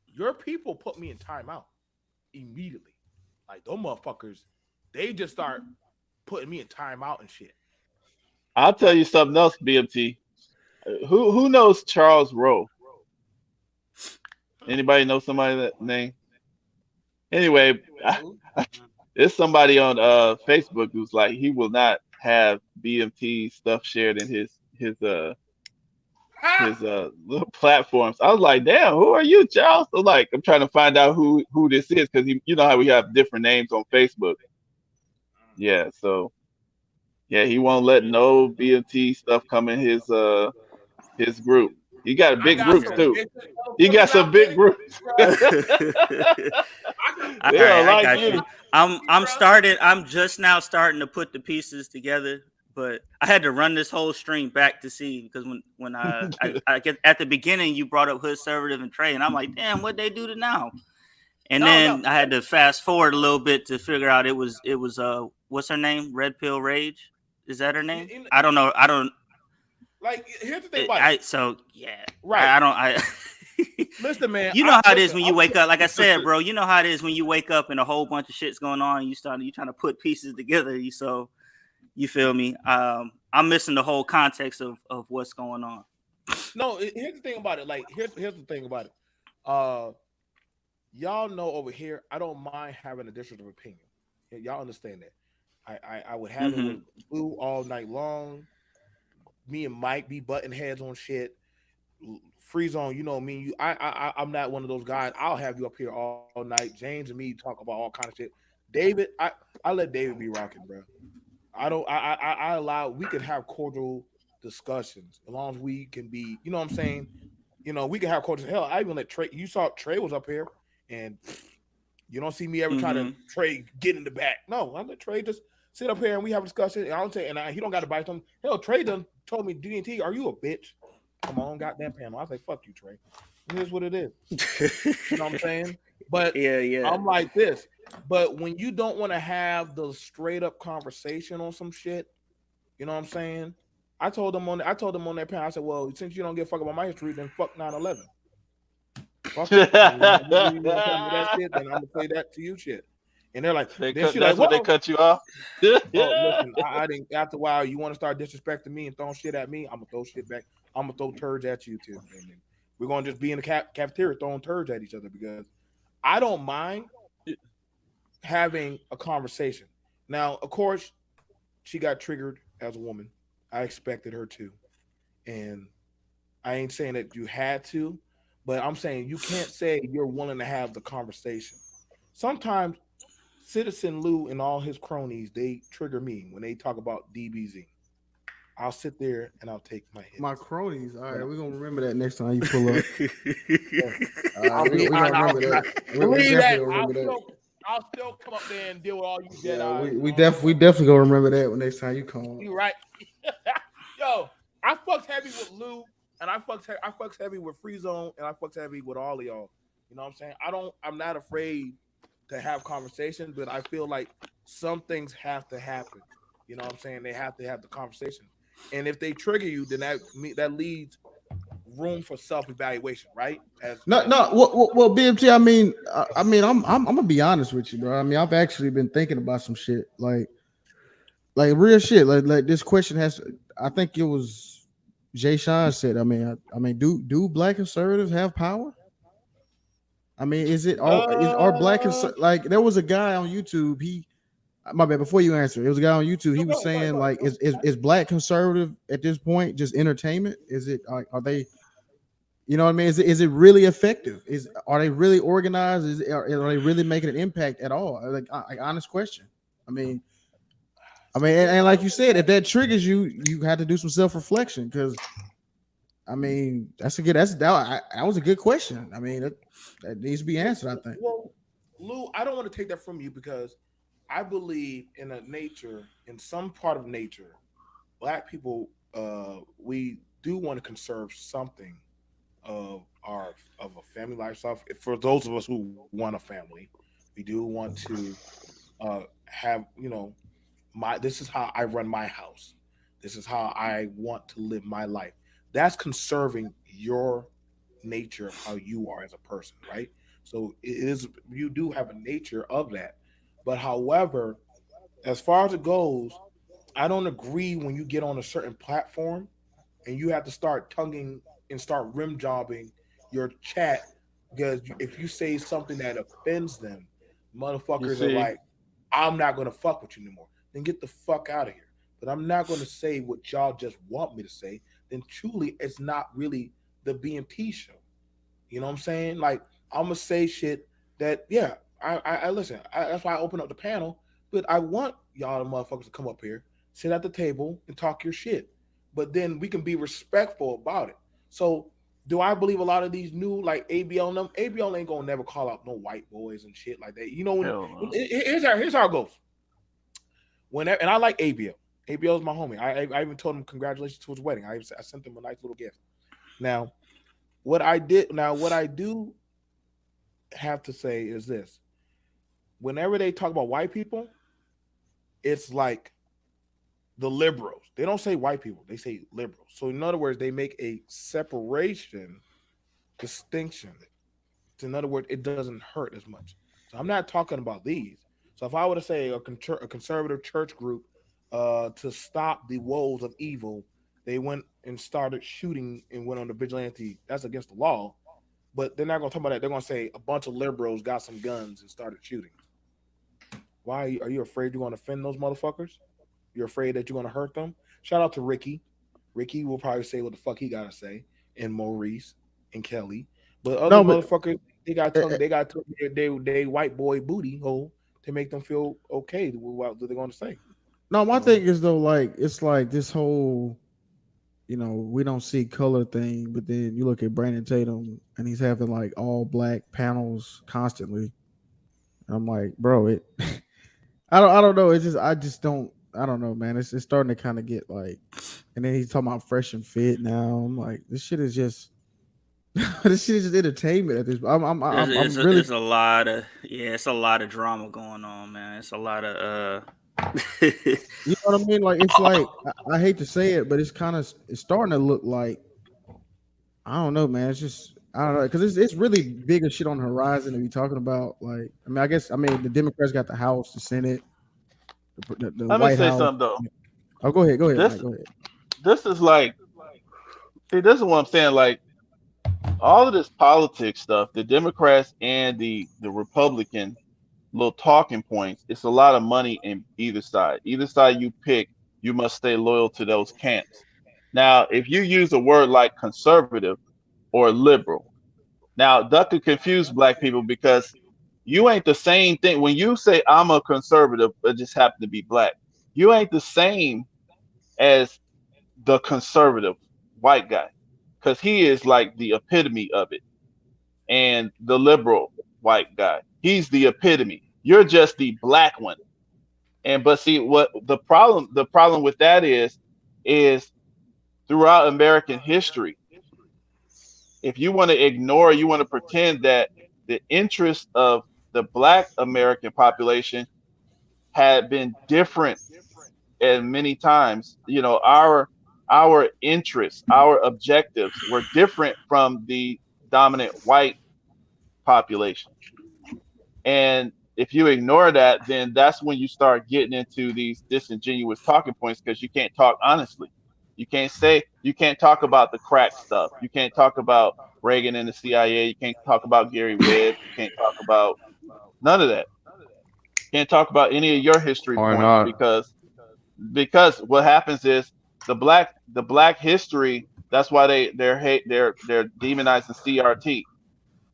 your people put me in timeout immediately. Like those motherfuckers, they just start putting me in timeout and shit. I'll tell Like, you something else, BMT. Who knows Charles Rowe? Anybody know somebody that name? Anyway, there's somebody on Facebook who's like he will not have BMT stuff shared in his little platforms. I was like, damn, who are you, Charles? So like, I'm trying to find out who this is because you know how we have different names on Facebook. Yeah, so yeah, he won't let no BMT stuff come in his group. He got I big got groups some Okay. too. bitches He got motherfuckers some out there big that can groups. subscribe. I got All They bitches right, don't I out like got there, you. you. I'm bro. started. I'm just now starting to put the pieces together, but I had to run this whole stream back to see because when I get at the beginning you brought up Hood Conservative and Trey, and I'm like, damn, what they do to now? And No, no. then I had to fast forward a little bit to figure out it was what's her name? Red Pill Rage, is that her name? I don't know. I don't. Like, here's the thing about it. I so yeah. Right. I don't. I. Listen, man. You know how it is Listen. when you wake up. Like I said, bro. You know how it is when you wake up and a whole bunch of shit's going on. You trying to put pieces together. You feel me? I'm missing the whole context of what's going on. No, here's the thing about it. Like, here's the thing about it. Uh, y'all know over here, I don't mind having a difference of opinion. Y'all understand that. I would have it Mm-hmm. with Blue all night long. Me and Mike be butting heads on shit. Free zone, you know me. I'm not one of those guys. I'll have you up here all night. James and me talk about all kind of shit. David, I let David be rocking, bro. I don't. I allow. We can have cordial discussions as long as we can be. You know what I'm saying? We can have cordial. Hell, I even let Trey. You saw Trey was up here, and you don't see me ever try to Mm-hmm. Trey get in the back. No, I let Trey just sit up here and we have a discussion. And I don't say, he don't got to bite them. Hell, Trey done told me, DNT, are you a bitch? Come on, goddamn panel. I say, fuck you, Trey. It is what it is. You know what I'm saying? But Yeah. I'm like this. But when you don't want to have the straight up conversation on some shit, you know what I'm saying? I told them on that panel, I said, well, since you don't give a fuck about my history, then fuck 9/11. Fuck it. I mean, if you want to tell me that shit, then I'm gonna say that to you shit. And they're like, then she like, That's what they well, cut you off. well, listen, I didn't. After a while, you want to start disrespecting me and throwing shit at me, I'm gonna throw shit back. I'm gonna throw turds at you too, and then we're gonna just be in the cafeteria throwing turds at each other because I don't mind having a conversation. Now, of course, she got triggered as a woman. I expected her to, and I ain't saying that you had to, but I'm saying you can't say you're willing to have the conversation. Sometimes Citizen Lou and all his cronies, they trigger me when they talk about DBZ. I'll sit there and I'll take my My hits. cronies. All But right, we're gonna remember that next time you pull up. yeah, All right, we gonna remember that. We believe definitely that gonna remember that. I'll still come up there and deal with all you dead Yeah, eyes. we definitely gonna remember that when next time you come up. You right. Yo, I fucked heavy with Lou, and I fucks heavy with Free Zone, and I fucks heavy with all of y'all. You know what I'm saying? I'm not afraid to have conversations, but I feel like some things have to happen. You know what I'm saying? They have to have the conversation. And if they trigger you, then that leads room for self evaluation, right? No, no. Well, BMT. I'm gonna be honest with you, bro. I mean, I've actually been thinking about some shit, like real shit. Like this question has. I think it was Jay Sean said. Do black conservatives have power? I mean, is it all is are uh like there was a guy on YouTube. He my bad. Before you answer, it was a guy on YouTube. no, He go was ahead, go ahead, saying go ahead, like, go ahead. is black conservative at this point just entertainment? Is it are they you know what I mean? Is it really effective? Are they really organized? Are they really making an impact at all? Like honest question. I mean, and I like don't you think said, if that triggers you, you had to do some self reflection because I mean that was a good question. I mean that needs to be answered. I think. well, Lou, I don't want to take that from you because I believe in a nature, in some part of nature, black people, we do want to conserve something of a family lifestyle. For those of us who want a family, we do want to have my this is how I run my house. This is how I want to live my life. That's conserving your nature of how you are as a person, right? So it is, you do have a nature of that. But however, as far as it goes, I don't agree when you get on a certain platform and you have to start tonguing and start rim jobbing your chat, because if you say something that offends them, You motherfuckers are see, like, I'm not gonna fuck with you anymore. Then get the fuck out of here. But I'm not gonna say what y'all just want me to say. Then truly, it's not really the BMT show. You know what I'm saying? Like, I'm gonna say shit that, yeah, I listen. That's why I open up the panel. But I want y'all the motherfuckers to come up here, sit at the table, and talk your shit. But then we can be respectful about it. So, do I believe a lot of these new, like ABL and them? ABL ain't gonna never call out no white boys and shit like that. You know, hell no. here's how it goes. Whenever, and I like ABL. ABL is my homie. I even told him congratulations to his wedding. I sent him a nice little gift. Now, what I do have to say is this: whenever they talk about white people, it's like the liberals. They don't say white people; they say liberals. So in other words, they make a separation distinction. So in other words, it doesn't hurt as much. So I'm not talking about these. So if I were to say a conservative church group to stop the woes of evil, they went and started shooting and went on the vigilante. That's against the law. But they're not going to talk about that. They're going to say a bunch of liberals got some guns and started shooting. Why are you afraid you're going to offend those motherfuckers? You're afraid that you're going to hurt them? Shout out to Ricky. Ricky will probably say what the fuck he got to say, and Maurice and Kelly. But other No, but motherfuckers, uh, uh, they got they white boy booty hole to make them feel okay with what they're going to say. no, You my know, thing is though, like it's like this whole, we don't see color thing, but then you look at Brandon Tatum and he's having like all black panels constantly. I'm like, bro, it. I don't know. It's just I just don't. I don't know, man. It's starting to kind of get like, and then he's talking about fresh and fit now. I'm like, this shit is just this shit is just entertainment at this. I'm really. It's a lot of it's a lot of drama going on, man. It's a lot of You know what I mean? Like it's like I hate to say it, but it's starting to look like I don't know, man. It's just I don't know because it's really bigger shit on the horizon to be talking about. Like I guess the Democrats got the House, the Senate, the Let me White say House. something though. Oh, go ahead, Mike. This Go ahead. this is like, see, this is what I'm saying. Like, all of this politics stuff, the Democrats and the Republican little talking points, it's a lot of money in either side. Either side you pick, you must stay loyal to those camps. Now, if you use a word like conservative or liberal, now that could confuse black people because you ain't the same thing. When you say I'm a conservative, it just happen to be black. You ain't the same as the conservative white guy because he is like the epitome of it, and the liberal white guy, he's the epitome. You're just the black one. And but see what the problem with that is throughout American history, if you want to ignore, you want to pretend that the interest of the black American population had been different and many times, our interests, our objectives were different from the dominant white population. And if you ignore that, then that's when you start getting into these disingenuous talking points because you can't talk honestly. You can't talk about the crack stuff. You can't talk about Reagan and the CIA. You can't talk about Gary Webb. You can't talk about none of that. You can't talk about any of your history Why points not? because what happens is the black history. That's why they're demonizing CRT.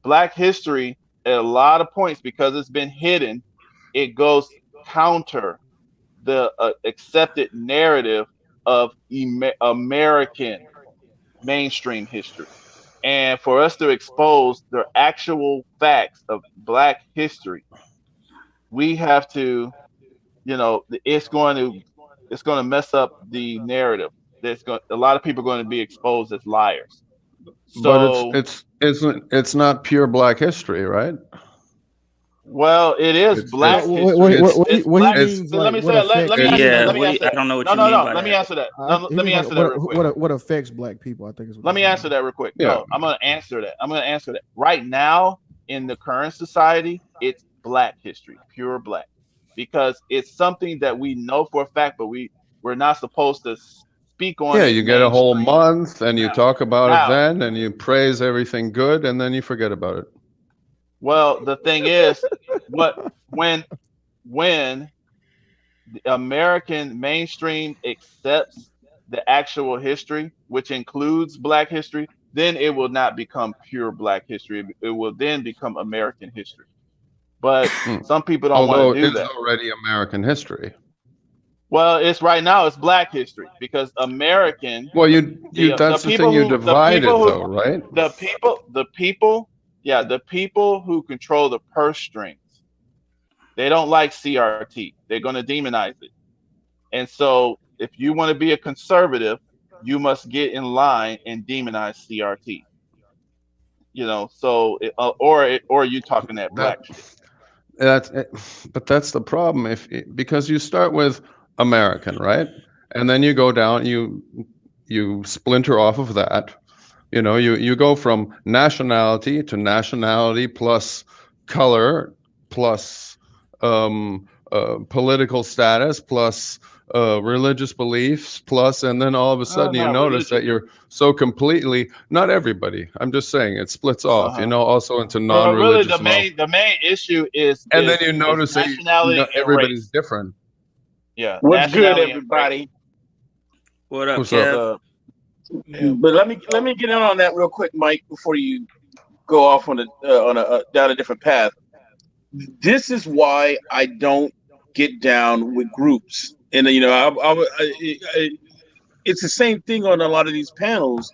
Black history at a lot of points because it's been hidden. It goes counter the accepted narrative of American mainstream history. And for us to expose the actual facts of Black history, we have to, it's going to mess up the narrative. A lot of people are going to be exposed as liars. But it's So it's it's it's not pure black history, right? Well, it is It's Black just history. It's What he Black. means, So let like, me what say. Let affects me it's answer that. Yeah, Let me what do you, answer I that. don't know what No, you no, mean no. by Let me that. answer that. No, he let me means like answer that real quick. what affects black people. I think is what Let he's me saying. answer that real quick. yeah. No, I'm gonna answer that. I'm gonna answer that. Right now, in the current society, it's Black history, pure Black, because it's something that we know for a fact, but we're not supposed to speak on Yeah, it you get a whole mainstream. month and you Now, talk about it now, then and you praise everything good and then you forget about it. well, the thing is, what when the American mainstream accepts the actual history, which includes Black history, then it will not become pure Black history. It will then become American history. But Mm. some people don't want to Although it do is that. already American history. Well, it's right now it's Black history because American Well, you the that's the thing, people you who divide it though, right? the people yeah, the people who control the purse strings, they don't like CRT. They're going to demonize it. And so, if you want to be a conservative, you must get in line and demonize CRT. Or you talking that That Black shit. that's but that's the problem because you start with American, right? And then you go down, you splinter off of that. You go from nationality to nationality plus color plus political status plus religious beliefs plus, and then all of a sudden you Not notice that religion. you're so completely, not everybody, I'm just saying it splits off, Uh-huh. also into But really, the non-religious love. main issue is And then is you is notice that nationality and everybody's race. different. Yeah, What's good, nationality and race. everybody? What up, What's What's up? Kev? up? Yeah. But let me get in on that real quick, Mike, before you go off on a down a different path. This is why I don't get down with groups, and it's the same thing on a lot of these panels.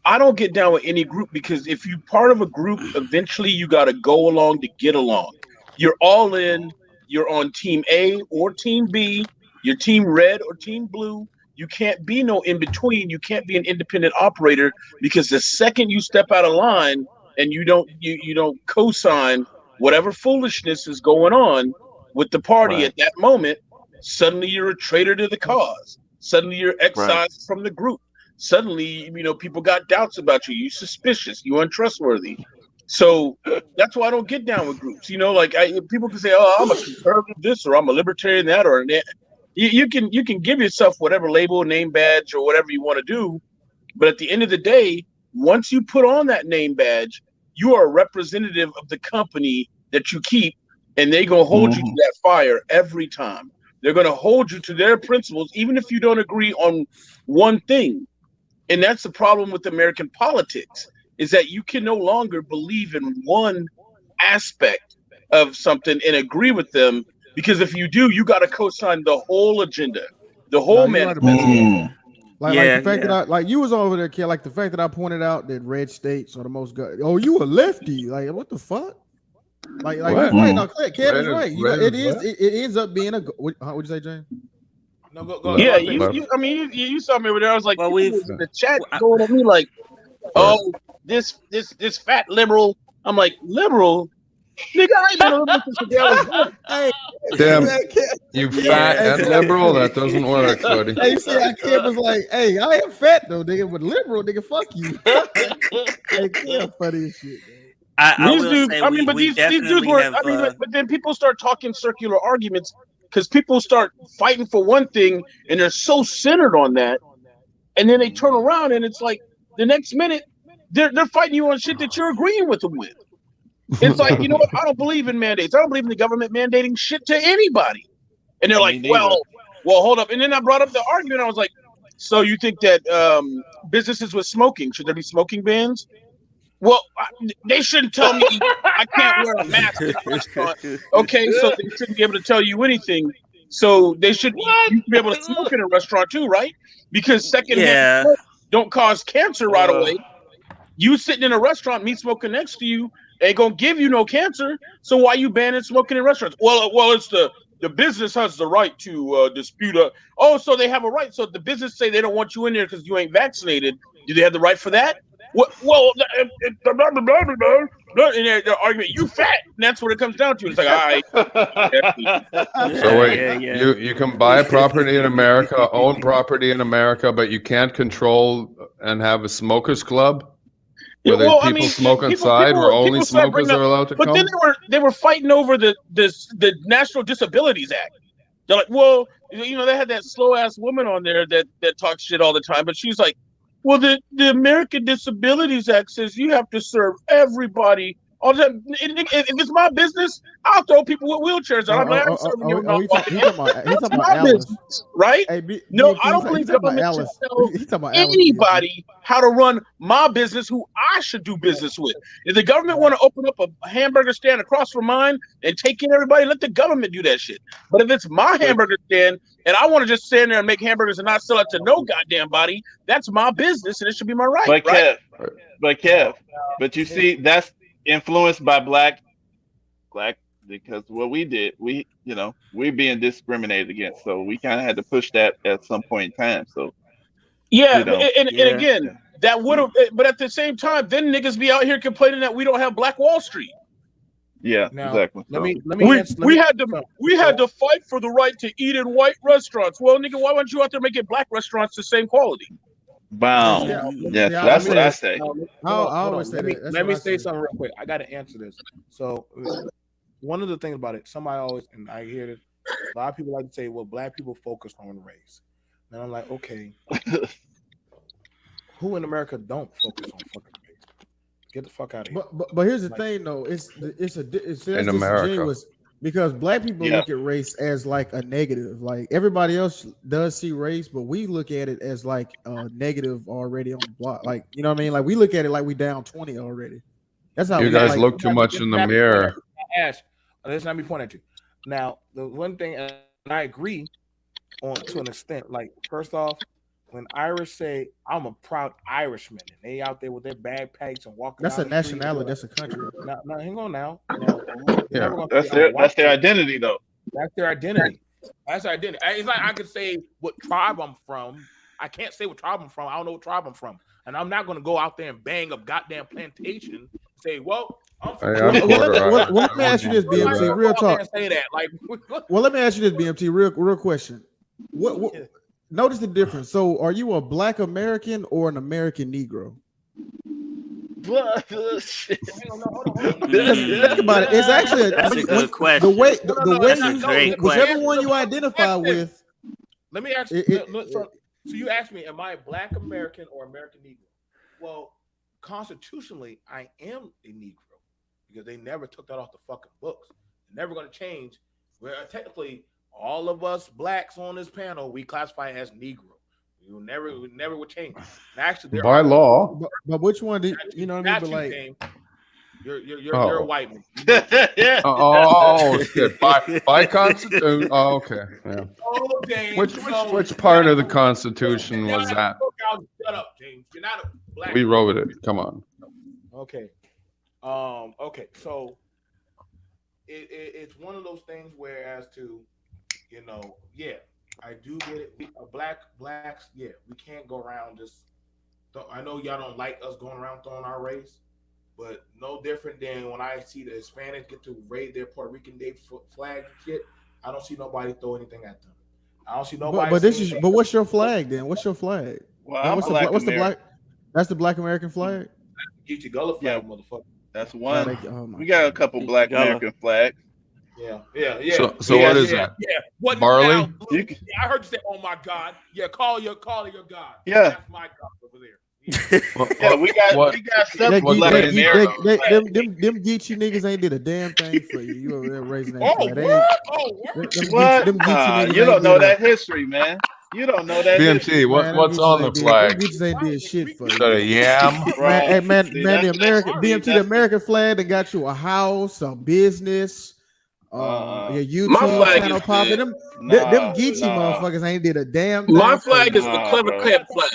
I don't get down with any group because if you're part of a group, eventually you got to go along to get along. You're all in. You're on team A or team B. You're team red or team blue. You can't be no in between. You can't be an independent operator because the second you step out of line and you don't co-sign whatever foolishness is going on with the party Right, at that moment, suddenly you're a traitor to the cause. Suddenly you're right. excised from the group. Suddenly, people got doubts about you. You suspicious. You untrustworthy. So that's why I don't get down with groups. People can say, "Oh, I'm a conservative this," or "I'm a libertarian that," or that. You can give yourself whatever label, name badge, or whatever you want to do. But at the end of the day, once you put on that name badge, you are a representative of the company that you keep, and they're gonna hold you to Mhm. that fire every time. They're gonna hold you to their principles, even if you don't agree on one thing. And that's the problem with American politics, is that you can no longer believe in one aspect of something and agree with them, because if you do, you got to co-sign the whole agenda, the No, whole you're right about manifesto. that. Mm. Like the Yeah, fact that yeah. I like you was over there, kid. Like the fact that I pointed out that red states are the most good. Oh, you a lefty? Like what the fuck? Like he's What? right. Mm. No, Kev is right. Red It is is. what? It ends up being a. What'd you say, James? No, go. Yeah, I'll say Left. something. you saw me over there. I was like, Well, people we've was in the chat w- I- going at me like, Right. oh, this fat liberal. I'm like, liberal? Nigga, I ain't been a liberal since the day I was born. Hey, Damn, man, you fat yeah. hey, and liberal, that doesn't work, buddy. hey, you see how Kev was like, hey, I am fat though, nigga, but liberal, nigga, fuck you. Hey, Kev, funny as shit, man. I These will dudes, say I mean, but we these dudes definitely were, have but then people start talking circular arguments because people start fighting for one thing and they're so centered on that, and then they turn around and it's like the next minute they're fighting you on shit that you're agreeing with them with. It's like, you know what? I don't believe in mandates. I don't believe in the government mandating shit to anybody. And they're like, Me neither. well, hold up. And then I brought up the argument. I was like, so you think that businesses with smoking, should there be smoking bans? Well, they shouldn't tell me I can't wear a mask in a restaurant. Okay, so they shouldn't be able to tell you anything. So they should you What? should be able to smoke in a restaurant too, right? Because secondhand yeah. smoke don't cause cancer right Uh, away. You sitting in a restaurant, me smoking next to you, ain't gonna give you no cancer. So why you banning smoking in restaurants? Well, it's the business has the right to dispute. Oh, so they have a right. So if the business say they don't want you in there because you ain't vaccinated, do they have the right for that? in their argument, you fat. And that's what it comes down to. It's like, all right. So wait, Yeah. you can buy property in America, own property in America, but you can't control and have a smokers club where people smoke inside, where only people start smokers bringing are allowed to But come. then they were fighting over the National Disabilities Act. They're like, well, you know, they had that slow ass woman on there that talks shit all the time, but she's like, well, the American Disabilities Act says you have to serve everybody. All the time. If it's my business, I'll throw people with wheelchairs out. I'm like, I'm serving you. He's talking about Alice, business, right? Hey, No, I don't he's believe talking about government Alice. should tell He's talking about Alice, anybody how to run my business, who I should do business with. If the government want to open up a hamburger stand across from mine and take in everybody, let the government do that shit. But if it's my hamburger stand and I want to just stand there and make hamburgers and not sell it to no goddamn body, that's my business and it should be my right. But Kev, but you see, that's influenced by black, because what we did, we're being discriminated against, so we kind of had to push that at some point in time. So and again, that would have, but at the same time, then niggas be out here complaining that we don't have Black Wall Street. Yeah, now, exactly. We had to fight for the right to eat in white restaurants. Well, nigga, why weren't you out there making black restaurants the same quality? Wow. Yeah, That's what I say. Let me say something real quick. I got to answer this. So, one of the things about it, somebody always, and I hear this, a lot of people like to say, well, black people focus on race. And I'm like, okay, who in America don't focus on fucking race? Get the fuck out of here. But here's the thing, though. It's in America. Because black people look at race as like a negative. Like everybody else does see race, but we look at it as like a negative already on the block. Like, you know what I mean? Like we look at it like we down 20 already. That's how you guys look too much in the mirror. Ash, let's not be pointing at you. Now, the one thing, and I agree to an extent. Like, first off, when Irish say, I'm a proud Irishman, and they out there with their backpacks and walking. That's a nationality. That's a country. Now, hang on now. That's their identity, though. That's their identity. That's their identity. It's like I could say what tribe I'm from. I can't say what tribe I'm from. I don't know what tribe I'm from, and I'm not going to go out there and bang a goddamn plantation and say, well. Let me ask you this, BMT. Real talk. Say that. Like, well, let me ask you this, BMT. Real question. What notice the difference. So, are you a Black American or an American Negro? Think about it. It's actually that's a good question. The way you, whichever one you identify with. Let me ask you. So you asked me, am I a Black American or American Negro? Well, constitutionally, I am a Negro because they never took that off the fucking books. They're never going to change. Where technically, all of us blacks on this panel, we classify as Negro. We never would change. And actually, by law. But which one did you know what I mean? But like, you're a white man. Shit. By constitution. Oh, okay. Yeah. Oh, James, Which part of the Constitution was that? Shut up, James. You're not a black. We wrote it. Come on. Okay. Okay. So it's one of those things where, as to, I do get it. Blacks, we can't go around just. I know y'all don't like us going around throwing our race, but no different than when I see the Hispanics get to raise their Puerto Rican Day flag and shit. I don't see nobody throw anything at them. I don't see nobody. But what's your flag then? What's your flag? Well, what's the black? That's the Black American flag. Get your Gullah flag, motherfucker. That's one. We got a couple Black American flags. Yeah. So what is that? Yeah. What barley? Now, I heard you say, "Oh my God." Yeah, call your God. Yeah, that's my God over there. We got several Black Them Geechee niggas ain't did a damn thing for you. You over there raising that flag. What? You don't know that history, man. You don't know that. BMT, what's on the flag? Them Geechees ain't did shit for you. So yam. Hey man, the American BMT, the American flag that got you a house, a business. Your YouTube channel popping. Them Geechee motherfuckers ain't did a damn thing. My flag is the Clever Clamp flag.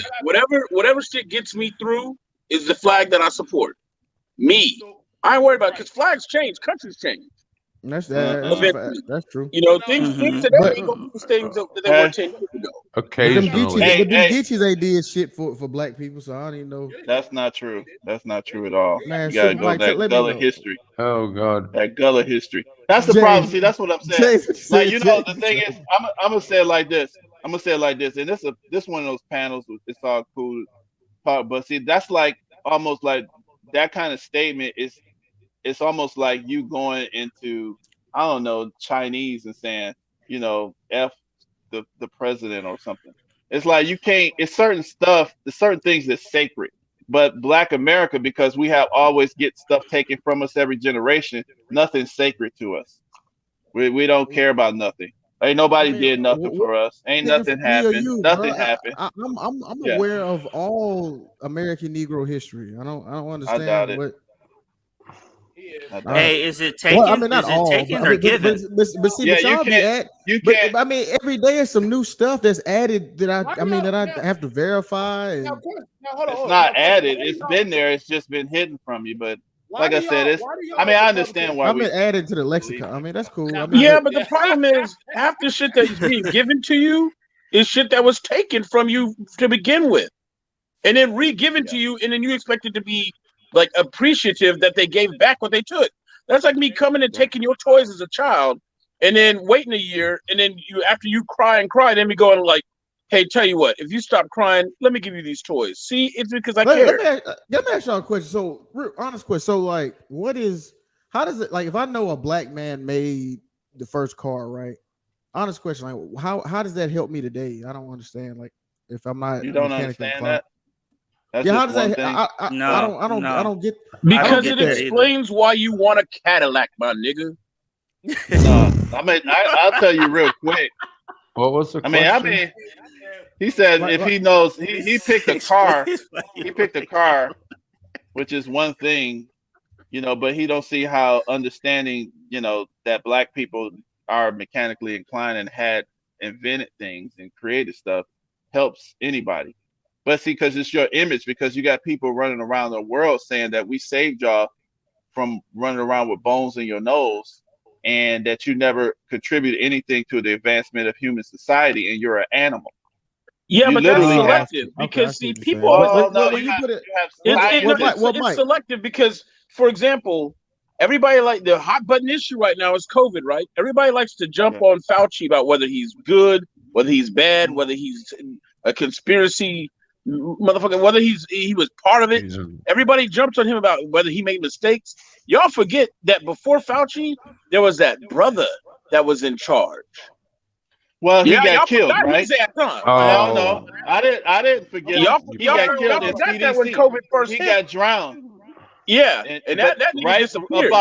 Whatever shit gets me through is the flag that I support. Me. I ain't worried about it because flags change, countries change. Eventually. That's true. You know, things Mhm. today But ain't gonna be the things that they were 10 years ago. But them Occasionally. Geechees, Hey, but them hey, Geechees ain't did shit for black people, so I don't even know. that's not true. That's not true at all. Man, You gotta shit, go Mike, that let me gullah know. history. Oh God. That gullah history. That's the problem. James, See, that's what I'm saying. James, what you Like, said, you know, the James? thing is, I'm gonna say it like this. I'm gonna say it like this, and this one of those panels. It's all cool, but see, that's like almost like that kind of statement is. It's almost like you going into, I don't know, Chinese and saying, you know, F the president or something. It's like you can't. It's certain stuff. There's certain things that's sacred. But Black America, because we have always get stuff taken from us every generation, nothing's sacred to us. We don't care about nothing. Ain't I nobody mean, did nothing for us. Ain't different nothing for me or happened. you, bro. Nothing happened. I'm Yeah, aware of all American Negro history. I don't I doubt understand it. what. I I doubt don't. it. Hey, is it Well, I taken? mean, not Is it all, taken but I or mean, given? see, Yeah, but you y'all be can't. at. You But can't. I mean, every day is some new stuff that's added that Why I do mean y'all that I now? have to verify Now, and. question. Now, hold on, It's hold on. Now, not question. added. It's been there. It's just been hidden from you. But Why like do I said, y'all? it's. Why do I y'all mean, I Republicans? understand why I mean, we added to the believe. lexicon. I mean, that's cool. I Now, mean, Yeah, but but the problem is half the shit that is being given to you is shit that was taken from you to begin with, and then re-given Yeah. to you, and then you expect it to be like appreciative that they gave back what they took. That's like me coming and Yeah. taking your toys as a child, and then waiting a year, and then you after you cry and cry, then me going like, "Hey, tell you what, if you stop crying, let me give you these toys. See, it's because I let care." me let me ask y'all a question. So, honest question. So, like, how does it like if I know a black man made the first car, right? Honest question, like, how does that help me today? I don't understand. Like, if I'm not You don't mechanically understand inclined. that? That's Yeah, how just does one that? thing. No, I no, don't get. I don't Because get it that either. explains why you want a Cadillac, my nigga. No, I mean, I'll tell you real quick. What was the I mean, question? he said Like, if he knows, he picked a car. Explains why you He want picked a a car, which is one thing, you know, but he don't see how understanding, you know, that black people are mechanically inclined and had invented things and created stuff helps anybody. But see, because it's your image, because you got people running around the world saying that we saved y'all from running around with bones in your nose and that you never contribute anything to the advancement of human society and you're an animal. Yeah, You but that's literally have. selective okay, I because see see, what you're saying. people. Well, no, When you you have put it, you have well, scientists. It's Mike, selective because, for example, everybody like the hot button issue right now is COVID, right? Everybody likes to jump Yeah. on Fauci about whether he's good, whether he's bad, Mhm. whether he's a conspiracy motherfucker, whether he was part of it. Yeah. Everybody jumps on him about whether he made mistakes. Y'all forget that before Fauci, there was that brother that was in charge. Well, he Yeah, got y'all killed, forgot right? his ass, huh? Hell no, Oh, I didn't forget him. you He got Y'all killed in forgot that when CDC. COVID first He hit. got drowned, Yeah, and and but that nigga right disappeared.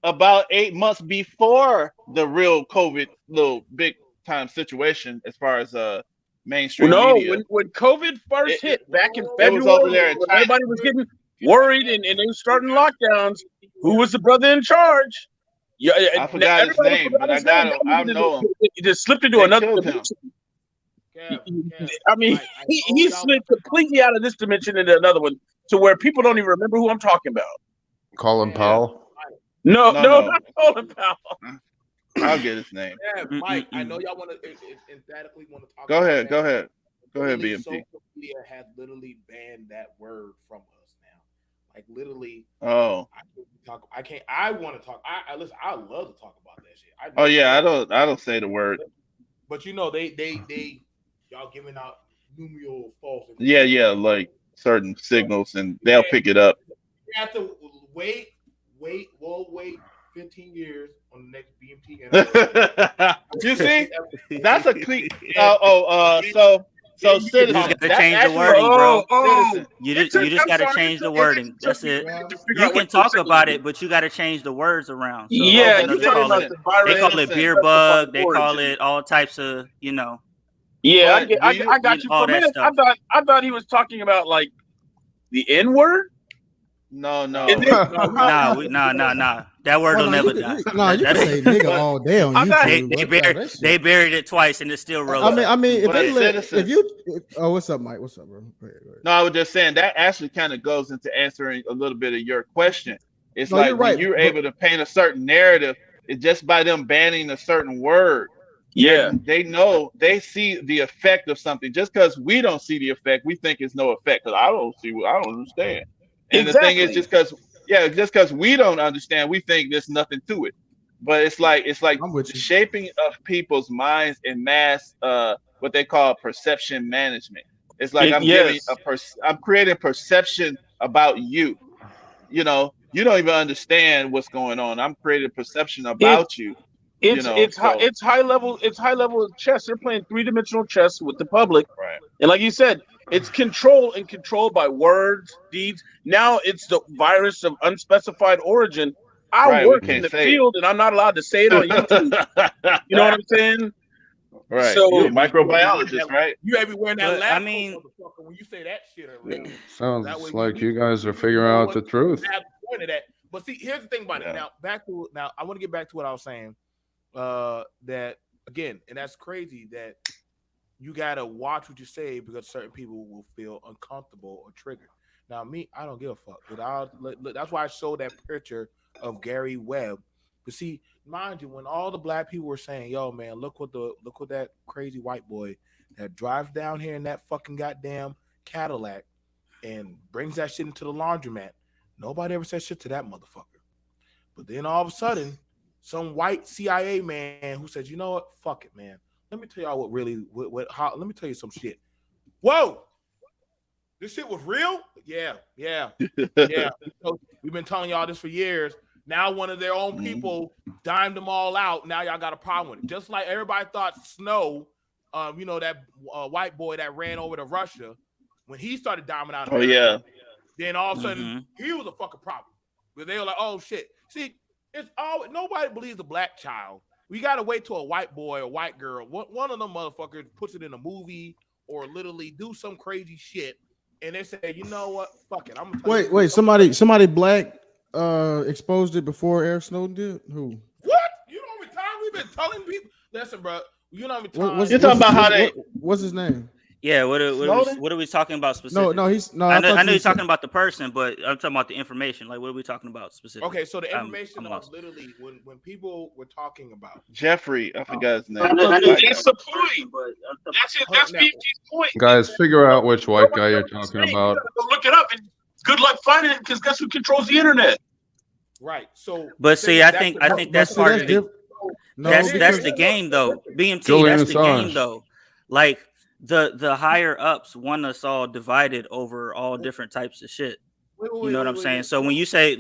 about 8 months before the real COVID little big time situation, as far as Well, mainstream no, media, when COVID first it, hit back in it was February, over there in when China. everybody was getting worried and they were starting lockdowns, who was the brother in charge? Yeah, I forgot his everybody name, forgot but I his name. got him. That I nigga know him. just slipped into They another killed him. dimension. Kev, I mean, Mike, I know he y'all slid want to talk. completely out of this dimension into another one to where people don't Kev, even remember who I'm talking about. Colin Kev, Yeah. Powell. No, No, no, no. not Colin Powell. I'll get his name. Kev, Mike, I know y'all want to emphatically want to talk Go about ahead. that. Go ahead. Go ahead, Literally, BMT. social media has literally banned that word from us now. Like literally, Oh. I can't talk. I can't. I want to talk. I listen. I love to talk about that shit. I Oh never yeah. did. I don't say the word. But you know, they y'all giving out numeral false Yeah, information. yeah. Like certain So signals, and they'll yeah, pick it up. you have to we'll wait 15 years on the next BMT You see, that's a clean. and So you can You just talk citizen, got to that's change the actually wording, bro. Oh, citizen. You just I'm got to sorry. change the It wording. took That's me a it. minute to figure You out what can you were talk saying. about it, but you got to change the words around. So Oh, Yeah, you but know you're talking about citizen, the they virus call it citizen. beer specified bug. They call origin. it all types of Yeah, But do you? I got you for all a that minute. stuff. I thought he was talking about like the N word. No, And no, no. then no, Nah. That word Oh will no, never die. you can say That nigga But all day on I thought they YouTube. they But yo, buried that shit. they buried it twice and it's still but relevant. If they but let if citizen. you oh what's up, Mike? What's up, bro? Go ahead. No, I was just saying that actually kind of goes into answering a little bit of your question. It's No, you're like when right, you're but able to paint a certain narrative It's just by them banning a certain word. Yeah. They know, they see the effect of something. Just because we don't see the effect, we think it's no effect. Because I don't understand. And the thing is, Exactly. just because we don't understand, we think there's nothing to it. But it's like I'm with the you. shaping of people's minds in mass, what they call perception management. It's like Yes. I'm creating perception about you. You know, you don't even understand what's going on. I'm creating perception It about you. You it's know, it's high so it's high level chess. They're playing 3-dimensional chess with the public. right, And like you said, it's controlled by words, deeds. Now it's the virus of unspecified origin. I right. We work in can't the say field and I'm not allowed to say it on YouTube. You know what I'm saying? right. So You're a Yeah, man. microbiologist, right? You ain't be wearing that But I lab coat, mean, motherfucker, when you say that shit Yeah. already. That way Sounds like you guys are figuring know out what the truth. lab pointed at. But see, here's the thing about it. Yeah. Now I want to get back to what I was saying. That again, and that's crazy that you gotta watch what you say because certain people will feel uncomfortable or triggered. Now, me, I don't give a fuck. That's why I showed that picture of Gary Webb. But see, mind you, when all the black people were saying, "Yo, man, look what that crazy white boy that drives down here in that fucking goddamn Cadillac and brings that shit into the laundromat," nobody ever said shit to that motherfucker. But then all of a sudden, some white CIA man who says, "You know what? Fuck it, man. Let me tell y'all let me tell you some shit. Whoa, this shit was real? Yeah. We've been telling y'all this for years. Now one of their own people dimed them all out. Now y'all got a problem with it. Just like everybody thought Snow, that white boy that ran over to Russia, when he started diming out Oh America, yeah. then all of a sudden he was a fucking problem. But they were like, oh shit. See, it's all nobody believes a black child. We gotta wait till a white boy or white girl, one of them motherfuckers puts it in a movie or literally do some crazy shit, and they say, you know what, fuck it. I'm gonna tell you Wait, somebody black exposed it before Eric Snowden did? Who? what? You know how many times we've been telling people? Listen, bro. You know how many times? You're talking about how they what's his name? yeah. What Snowden? are we talking about specifically? No, I I know, thought you're you said, talking about the person, but I'm talking about the information. Like, what are we talking about specifically? Okay, so the information I'm of lost. literally when people were talking about Jeffrey, I forgot his name. I know White that's guy. the point. Hold That's up now. BFG's point. Guys, figure out which white Nobody guy you're knows his talking name. You about. gotta go look it up, and good luck finding it because guess who controls the internet? right. So, But see, I think that's part of the different. No, that's because the game though. BMT, Julian that's the game Assange. though. Like the higher ups want us all divided over all different types of shit. You know what I'm saying? So when you say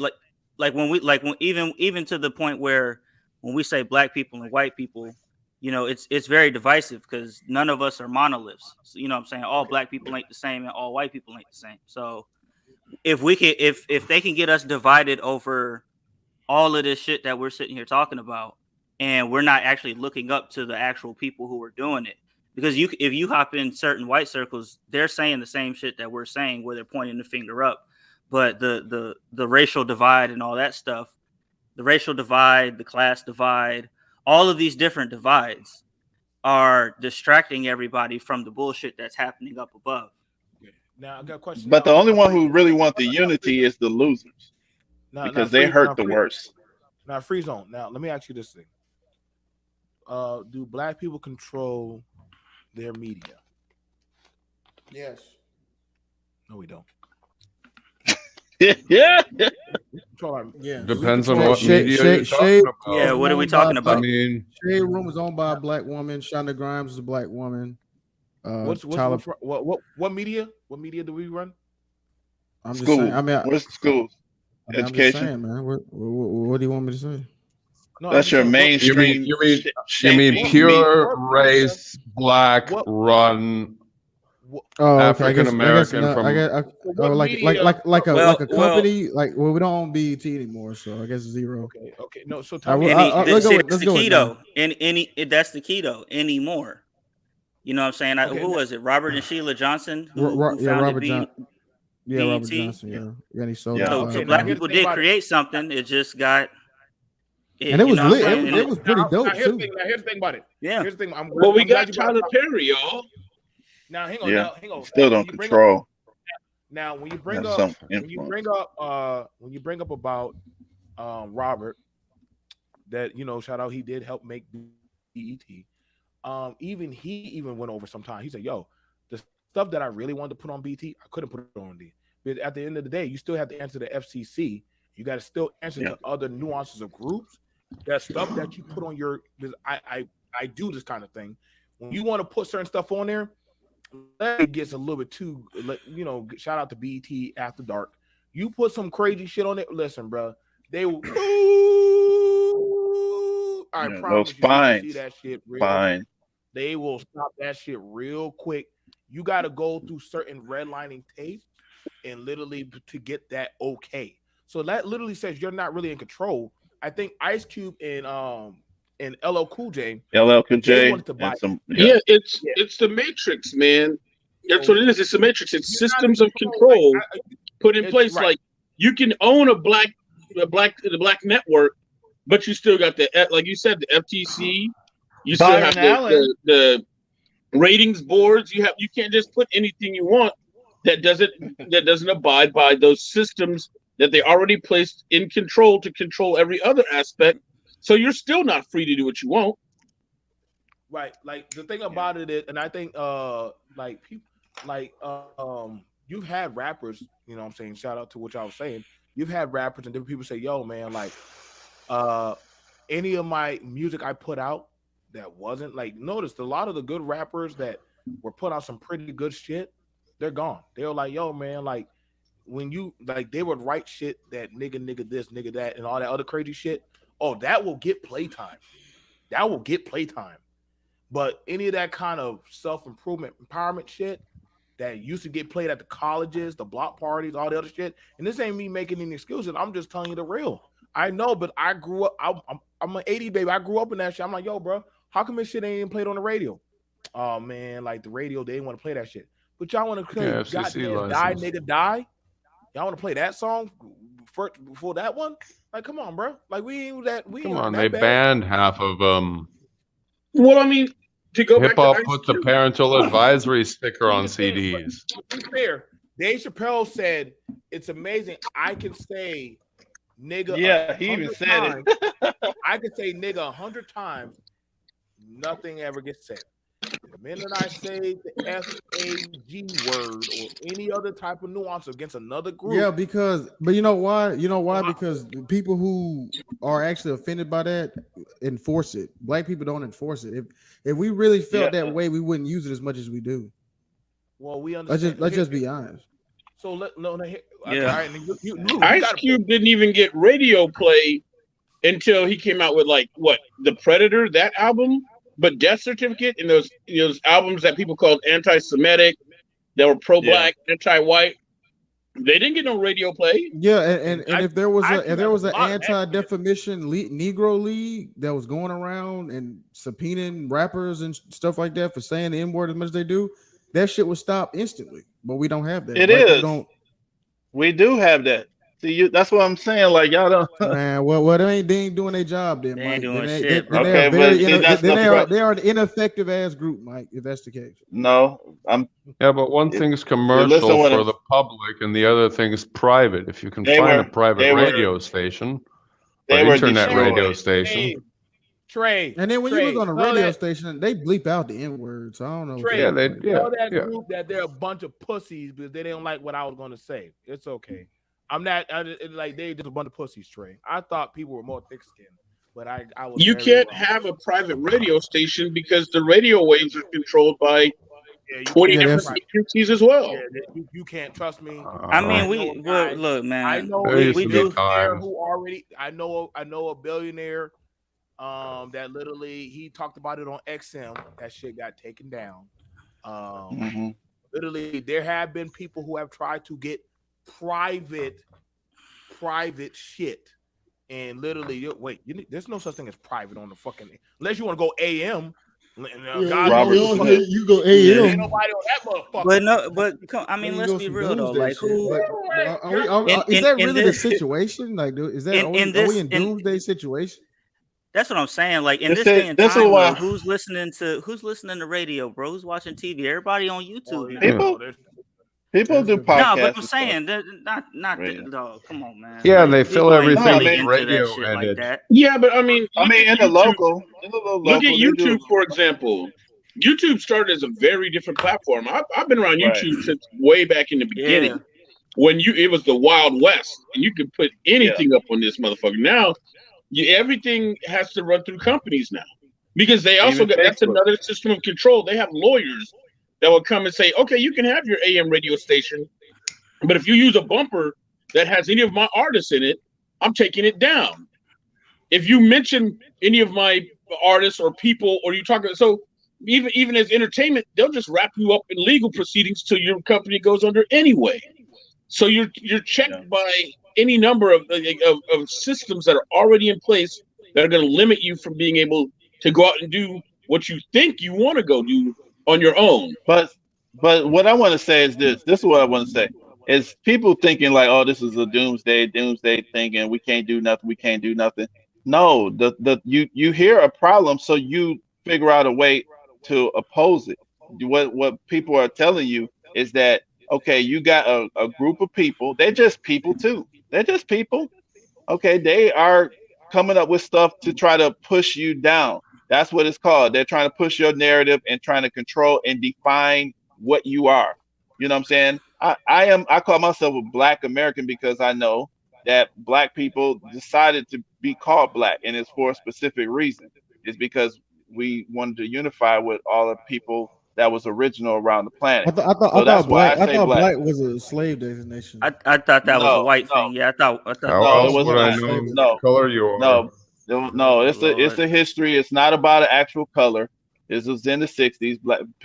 when even to the point where when we say black people and white people, it's very divisive because none of us are monoliths. So, you know what I'm saying? All black people ain't the same and all white people ain't the same. So if they can get us divided over all of this shit that we're sitting here talking about, and we're not actually looking up to the actual people who are doing it. Because if you hop in certain white circles, they're saying the same shit that we're saying, where they're pointing the finger up. But the racial divide and all that stuff, the racial divide, the class divide, all of these different divides are distracting everybody from the bullshit that's happening up above. now I got a question. But the only one who really want the unity is the losers because they hurt the worst. Now, free zone. Now, let me ask you this thing: do black people control their media? yes. No, we don't. Yeah. Control our, Yeah. Depends on what media you're talking about. Yeah, what are we talking about? I mean, Shade Room is owned by a black woman. Shonda Grimes is a black woman. what media? What media do we run? I'm just School. saying. I mean, What's schools? I'm just Education. saying, man. What do you want me to say? No, That's your mainstream. you mean pure race, black, run, Oh, okay. African American from. like a Well- company. We don't own BET anymore, so I guess zero. Okay. No, so tell me. let's go that's the with key no. though. That's the key though. Anymore, you know what I'm saying? Okay, who was it? Robert and Sheila Johnson, who founded Robert BET? Robert Johnson. Yeah, and he sold Yeah. it. So Okay, black now, people here's the thing did about create something. It just got. And it was you know what I'm lit. saying? It was pretty dope here's too. Here's the thing about it. Yeah. Here's the thing. Well, we I'm glad got you brought it Tyler up. Perry, y'all. Now, hang on. Yeah. Now, hang on. Still don't control. Now, when you bring Have up some when you influence. bring up about Robert, that shout out, he did help make BET. Even he even went over sometime. He said, "Yo, the stuff that I really wanted to put on BT, I couldn't put it on D. But at the end of the day, you still have to answer the FCC. You got to still answer Yeah. to other nuances of groups. That stuff that you put on your, I do this kind of thing. When you want to put certain stuff on there, it gets a little bit too, shout out to BT After Dark. You put some crazy shit on it. Listen, bro, they will. I Yeah, promise those you, you will fines. see that shit real. Fine. They will stop that shit real quick. You got to go through certain redlining tape and literally to get that okay. So that literally says you're not really in control. I think Ice Cube and LL Cool J, LL Cool they J wanted to buy. and some. Yeah, Yeah. it's the Matrix, man. That's So what it is. It's the Matrix. It's you're not in systems of control. control put in it's place. right. Like you can own the black network, but you still got like you said, the FTC. You still Byron have Allen. the ratings boards. You can't just put anything you want that doesn't abide by those systems that they already placed in control to control every other aspect. So you're still not free to do what you want. Right. Like the thing about it is, and I think like people you've had rappers, you know what I'm saying, shout out to what y'all was saying. You've had rappers and different people say, yo, man, like any of my music I put out that wasn't like, notice a lot of the good rappers that were put out some pretty good shit, they're gone. They were like, yo, man, like when you like they would write shit that nigga this, nigga that, and all that other crazy shit. Oh, that will get playtime. That will get playtime. But any of that kind of self-improvement, empowerment shit that used to get played at the colleges, the block parties, all the other shit, and this ain't me making any excuses. I'm just telling you the real. I know, but I grew up. I'm an 80 baby. I grew up in that shit. I'm like, yo, bro, how come this shit ain't even played on the radio? Oh man, like the radio, they didn't want to play that shit. But y'all want to play FCC goddamn Die license. Nigga Die? Y'all want to play that song first before that one? Like, come on, bro. Like we ain't that. We Come ain't on, that they bad. banned half of Well, I mean, to go hip back to hop. Ice Put the Cube, parental advisory sticker on To CDs. be fair, Dave Chappelle said it's amazing. I can say nigga. Yeah, he even 100 said times. it. I can say nigga 100 times. Nothing ever gets said. The minute I say the FAG word or any other type of nuance against another group, Yeah, but you know why? You know why? Because the people who are actually offended by that enforce it. Black people don't enforce it. If we really felt that way, we wouldn't use it as much as we do. well, we understand. Let's just be honest. So all Yeah. right, Lou, Ice Cube didn't even get radio play until he came out with like what the Predator, that album, but Death Certificate and those albums that people called anti-Semitic, that were pro-black, anti-white, they didn't get no radio play. Yeah, and if there was an lot of anti-defamation Negro League that was going around and subpoenaing rappers and stuff like that for saying the N-word as much as they do, that shit would stop instantly. But we don't have that. It Black people is. don't. We do have that. See, that's what I'm saying. Like y'all don't. Man, well, they ain't doing their job then, They Mike. ain't doing Then shit, then bro. they are Okay, very but see, that's the they are an ineffective ass group, Mike. If that's the case. No, I'm. Yeah, but one It- thing's listen commercial what for I'm- the public, and the other thing's private. If you can They find were- a private they were- radio station They or were internet destroyed. radio station, Trey. And then when you Trey, look on a tell radio that- station, they bleep out the N-word. So I don't know. Trey, Yeah, they- tell that yeah. group that they're a bunch of pussies because they didn't like what I was going to say. It's okay. I'm not like they just a bunch of pussies, Trey. I thought people were more thick-skinned, but I was. You very can't wrong. have a private radio station because the radio waves are controlled by Yeah, you 20 can't have different private- agencies as well. Yeah, you can't trust me. I mean, know we a guy- look, man. I know There a used to be billionaire times. who already. I know a billionaire. That literally he talked about it on XM. That shit got taken down. Mhm. Literally, there have been people who have tried to get private shit, and literally, there's no such thing as private on the fucking unless you want to go AM. Robert you go Ain't AM. nobody on that motherfucker. But no, but I mean, Then you let's go be some real though. doomsday Like, shit. who? But is In- that in really this- the situation? Like, is that in- are we in this- in doomsday situation? That's what I'm saying. Like in This this is- day and this is time, why- bro, who's listening to radio, bro? Who's watching TV? Everybody on YouTube now. People- People do No, No, podcasts. but I'm and stuff. saying that not Right. the dog. Come on, man. Yeah, Like they fill people ain't everything really with into that radio shit in like it. that. Yeah, but I mean, I look mean, at in the YouTube. local, Look at they do. YouTube, for example. YouTube started as a very different platform. I've been around Right. YouTube since way back in the beginning. Yeah. When it was the Wild West, and you could put Yeah. anything up on this motherfucker. Now, everything has to run through companies now, because they also Even that's Facebook. another system of control. They have lawyers that will come and say, okay, you can have your AM radio station, but if you use a bumper that has any of my artists in it, I'm taking it down. If you mention any of my artists or people, or you talk, so even as entertainment, they'll just wrap you up in legal proceedings till your company goes under anyway. So you're checked Yeah. by any number of systems that are already in place that are going to limit you from being able to go out and do what you think you want to go do on your own. But what I want to say is this. This is what I want to say. Is people thinking like, oh, this is a doomsday thinking we can't do nothing, we can't do nothing. No, you hear a problem, so you figure out a way to oppose it. What people are telling you is that okay, you got a group of people, they're just people too. They're just people. Okay, they are coming up with stuff to try to push you down. That's what it's called. They're trying to push your narrative and trying to control and define what you are. You know what I'm saying? I call myself a black American because I know that black people decided to be called black, and it's for a specific reason. It's because we wanted to unify with all the people that was original around the planet. I So that's thought why black I say black. was a slave designation. I thought that was a No, white no, thing. Yeah, I thought How no, it else was would I black not. was a slave know designation. what No, color you are? no, no. Oh It's Lord. a history. It's not about an actual color. This was in the '60s.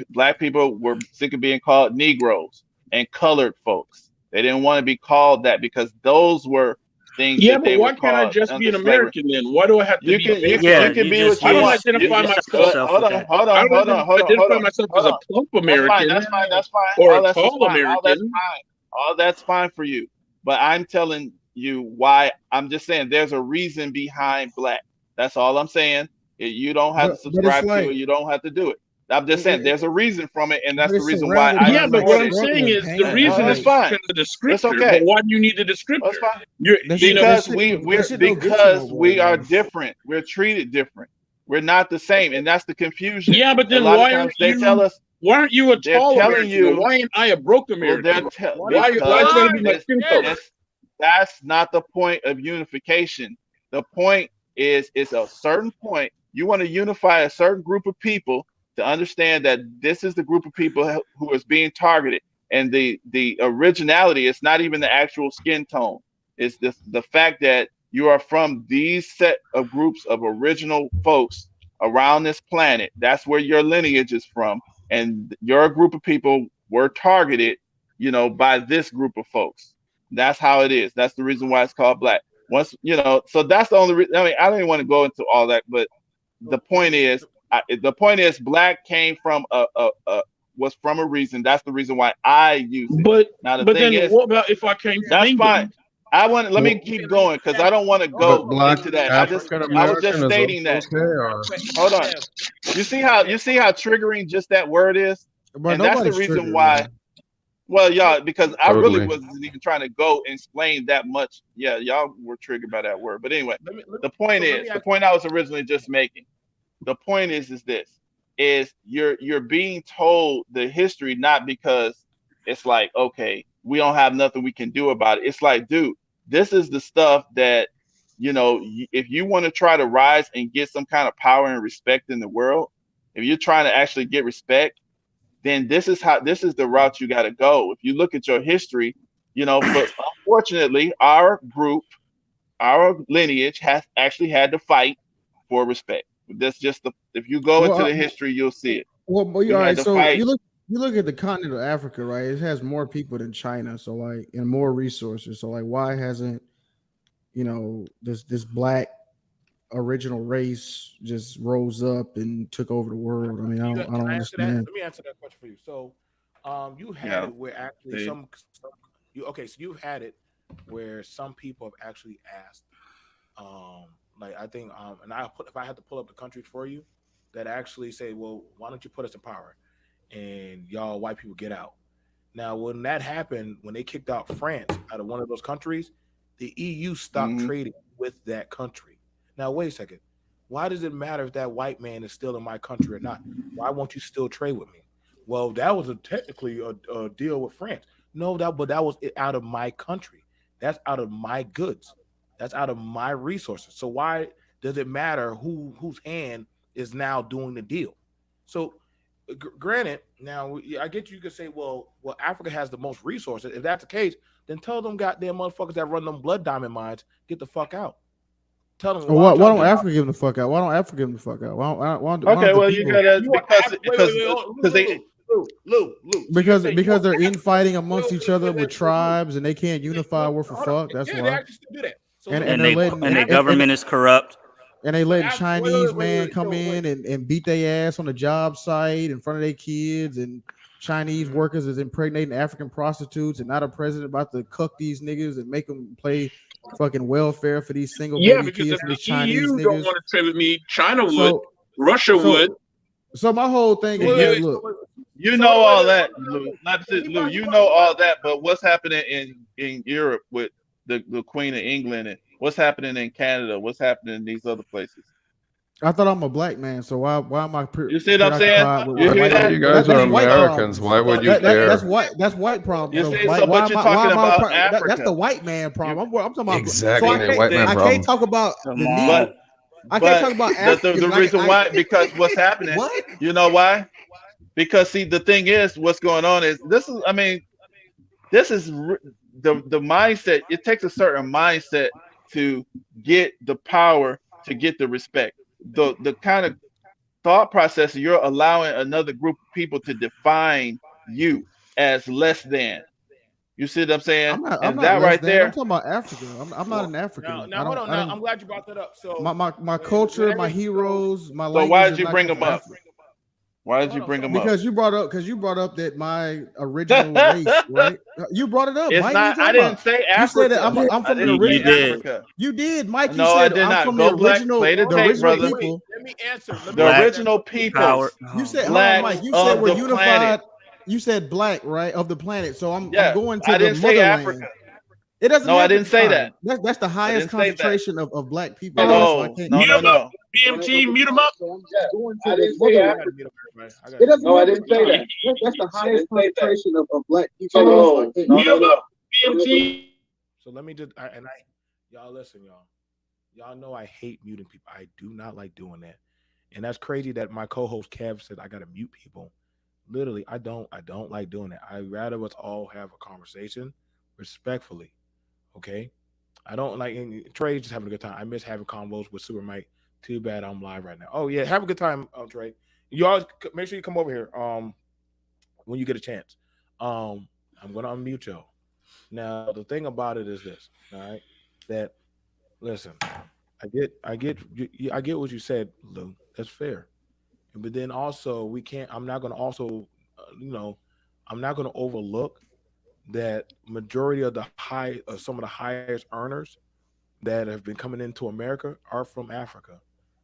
Black people were sick of being called Negroes and colored folks. They didn't want to be called that because those were things Yeah, that but they were why can't I called just be under an slavery. American then? Why do I have to be based Yeah, You on? can be what I you don't want. you identify just stuff myself. But yourself hold with on, that. hold I on, hold don't on, hold on, hold identify on, myself as hold a on. plump That's fine. American That's fine. That's fine. or All a that's just tall fine. All that's American. fine. All that's fine for you. But I'm telling you why. I'm just saying there's a reason behind black. That's all I'm saying. You don't have to But it's subscribe to it. like You don't have to do it. I'm just saying there's a reason from it, and but that's the it's reason why surrounded I by Yeah, but like what support I'm it. struggle saying and is the pain. It's reason That's is like fine. because of the That's descriptor. But okay. why do you need the That's descriptor? fine. You're, you know, that shit don't get you Because nowhere we are though. different. We're treated different. We're not the same, and that's the confusion. yeah, but A then lot of times they tell us why aren't you a they're tall telling American? Or you, why ain't I a broke well, American? What is Why it's got because to be my good? this skin Shit. color? this that's not the point of unification. The point is it's a certain point. You want to unify a certain group of people to understand that this is the group of people who is being targeted. And the originality is not even the actual skin tone. It's the fact that you are from these set of groups of original folks around this planet. That's where your lineage is from. And your group of people were targeted, by this group of folks. That's how it is. That's the reason why it's called black. So that's the only reason. I mean, I don't even want to go into all that, but the point is, black came from was from a reason. That's the reason why I use it. But Now the but thing then is, what about if I came from that's fine. England? Let me Well, keep going because I don't want to but go black into that. African I was just American is stating also that. okay, or Hold on. You see how triggering just that word is, But and that's the nobody's reason triggered, why. man. Well, y'all, because I really totally. wasn't even trying to go and explain that much. Yeah, y'all were triggered by that word. But anyway, the point I was originally just making. The point is this: is you're being told the history not because it's like okay, we don't have nothing we can do about it. It's like, dude, this is the stuff that if you want to try to rise and get some kind of power and respect in the world, if you're trying to actually get respect, then this is the route you got to go. If you look at your history, but unfortunately, our lineage has actually had to fight for respect. That's just if you go Well, into the history, you'll see it. but We all had right. to So fight. you look at the continent of Africa, right? It has more people than China, so like and more resources. So like, why hasn't this black original race just rose up and took over the world? I mean, I Can don't I answer that? understand. Let me answer that question for you. So, you had Yeah. it where actually See? so you've had it where some people have actually asked, like I think, and if I had to pull up the countries for you, that actually say, well, why don't you put us in power, and y'all white people get out. Now, when that happened, when they kicked out France out of one of those countries, the EU stopped Hmm. trading with that country. Now, wait a second. Why does it matter if that white man is still in my country or not? Why won't you still trade with me? Well, that was technically a deal with France. No, but that was it out of my country. That's out of my goods. That's out of my resources. So why does it matter whose hand is now doing the deal? So granted, now I get you could say, well, Africa has the most resources. If that's the case, then tell them goddamn motherfuckers that run them blood diamond mines get the fuck out. Tell them Or why don't why y'all don't get Africa give them the fuck out? Why don't Africa give them the fuck out? Why Okay, don't the well, you people? gotta you want because wait, because they Lou. So you're saying you Because want they're infighting wait, amongst each wait, other wait, with wait, Lou. tribes and they can't unify worth a Hold on. fuck. That's Yeah, they why. actually still do that. So And Lou, and And they're they hold on. letting and their and government is corrupt. they But letting Chinese man wait, come yo, wait. in and beat their ass on the job site in front of their kids, and Chinese Mhm. workers is impregnating African prostitutes, and not a president about to cuck these niggas and make them play fucking welfare for these single Yeah, baby because if kids from the these Chinese EU don't niggas. want to trade with me, China would, So Russia would. so so my whole thing So is wait, wait, that wait. look, you So know wait, all wait. that, No, Lou. no. Not No, to, Lou. You know all that, but what's happening in Europe with the Queen of England, and what's happening in Canada? What's happening in these other places? I thought I'm a black man, so why am I You see what I'm saying? preoccupied with You what hear white? But that? you guys are That's white Americans. problems. Why would you care? That's white problems. You So see, so but you're why talking am I about that's Africa. the white man You problem. I'm talking about. So Exactly, white man I can't problem. talk about Come the but on. Negro. I can't but talk about the Africans. reason why because what's happening, What? you know why? Because see, the thing is, what's going on is this is. I mean, this is the mindset. It takes a certain mindset to get the power, to get the respect. The kind of thought process you're allowing another group of people to define you as less than. You see what I'm saying? I'm And not that less right than. I'm there. talking about Africa. I'm not an Now, African. now hold on. I Now didn't I'm glad you brought that up. So my culture, my whenever heroes, my So why language did does you not bring come them from up? Africa. Why so did hold you on. bring So them up? Because you brought up that my original race, right? You brought it up, It's Mike. What are you not. I talking didn't about? say You said that Africa. I'm I from the didn't You say original. did. Africa. You did, Mike. You No, I said did I'm not. from the Go black. original, Play the the tape, original brother. people. let me answer. Let me The answer Black that original question. power. peoples, You Oh said, my hold on, black Mike. god. You said of we're the planet. unified. You said black, right, of the planet. So I'm Yes, going to I the didn't say motherland. Africa. It doesn't No, I have to didn't say define. that. That's the I highest didn't say that. concentration of black people, bro. So I No, can't. no, Mute no, him up, no. BMT, mute him up. So I'm just going to I the didn't say I got motherland. to mute up everybody. I got It to doesn't mute have up. to define. That's the highest concentration of black people. So I can't. Mute him up, BMT. So let me just y'all listen, y'all. Y'all know I hate muting people. I do not like doing that. And that's crazy that my co-host Kev said I gotta mute people. Literally, I don't like doing that. I'd rather us all have a conversation respectfully. Okay. I don't like Trey just having a good time. I miss having convos with Super Mike. Too bad I'm live right now. Oh yeah, have a good time, Trey. You always make sure you come over here when you get a chance. I'm gonna unmute y'all. Now the thing about it is this, all right? That listen, I get what you said, Lou. That's fair. But then also we can't. I'm not going to also, I'm not going to overlook that majority of some of the highest earners that have been coming into America are from Africa.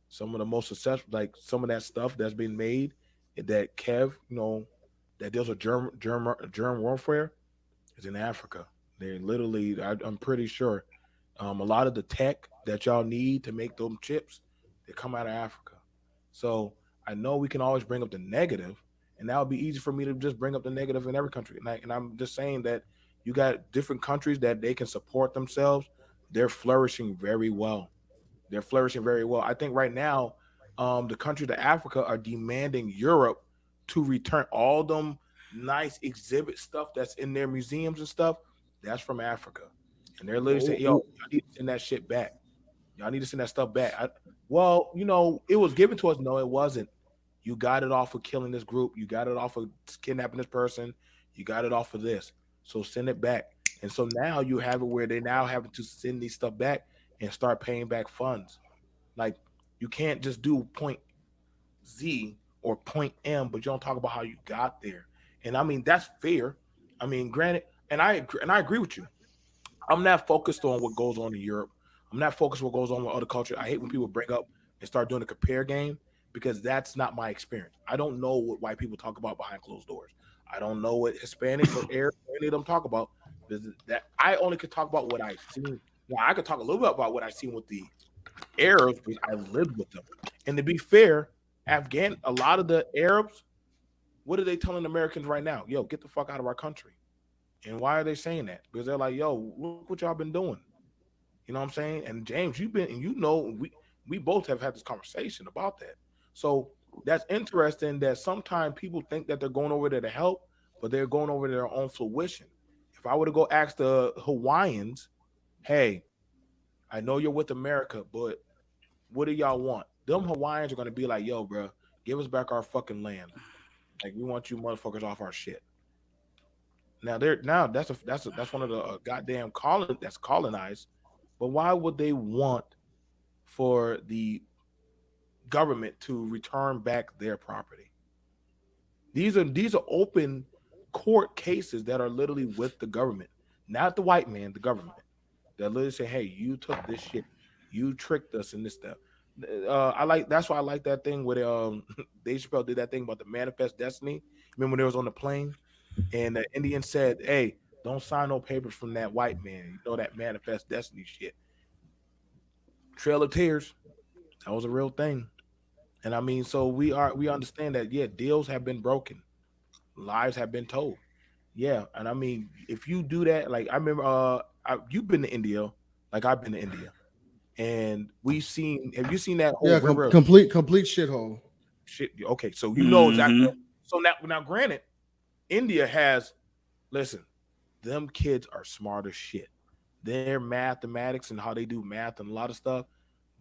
Some of the most successful, like some of that stuff that's been made, that Kev, that deals with germ warfare is in Africa. They're literally, I'm pretty sure, a lot of the tech that y'all need to make those chips, they come out of Africa. So I know we can always bring up the negative, and that would be easy for me to just bring up the negative in every country. And I'm just saying that you got different countries that they can support themselves. They're flourishing very well. They're flourishing very well. I think right now, the countries of Africa are demanding Europe to return all them nice exhibit stuff that's in their museums and stuff. That's from Africa, and they're literally saying, "Yo, y'all need to send that shit back. Y'all need to send that stuff back." Well, it was given to us. No, it wasn't. You got it off of killing this group. You got it off of kidnapping this person. You got it off of this. So send it back. And so now you have it where they now having to send these stuff back and start paying back funds. Like you can't just do point Z or point M, but you don't talk about how you got there. And I mean that's fair. I mean, granted, and I agree with you. I'm not focused on what goes on in Europe. I'm not focused on what goes on with other culture. I hate when people bring up and start doing a compare game because that's not my experience. I don't know what white people talk about behind closed doors. I don't know what Hispanics or Arabs or any of them talk about. That I only could talk about what I've seen. Now I could talk a little bit about what I've seen with the Arabs because I lived with them. And to be fair, a lot of the Arabs, what are they telling Americans right now? Yo, get the fuck out of our country. And why are they saying that? Because they're like, yo, look what y'all been doing. You know what I'm saying? And James, you've been, and we both have had this conversation about that. So that's interesting that sometimes people think that they're going over there to help, but they're going over their own fruition. If I were to go ask the Hawaiians, hey, I know you're with America, but what do y'all want? Them Hawaiians are going to be like, yo, bro, give us back our fucking land. Like we want you motherfuckers off our shit. Now that's one of the goddamn that's colonized. But why would they want for the government to return back their property? These are open court cases that are literally with the government, not the white man, the government. That literally say, "Hey, you took this shit, you tricked us in this stuff." That's why I like that thing where Dave Chappelle did that thing about the manifest destiny. Remember when they was on the plane and the Indian said, "Hey, don't sign no papers from that white man. You know that manifest destiny shit." Trail of Tears, that was a real thing. And I mean, so we understand that deals have been broken, lies have been told. Yeah, and I mean, if you do that, like I remember, you've been to India, like I've been to India, and we've seen. Have you seen that whole Yeah, river of complete shithole. shit? Okay, so you know exactly. Mhm. So now, granted, India has. Listen, them kids are smart as shit. Their mathematics and how they do math and a lot of stuff,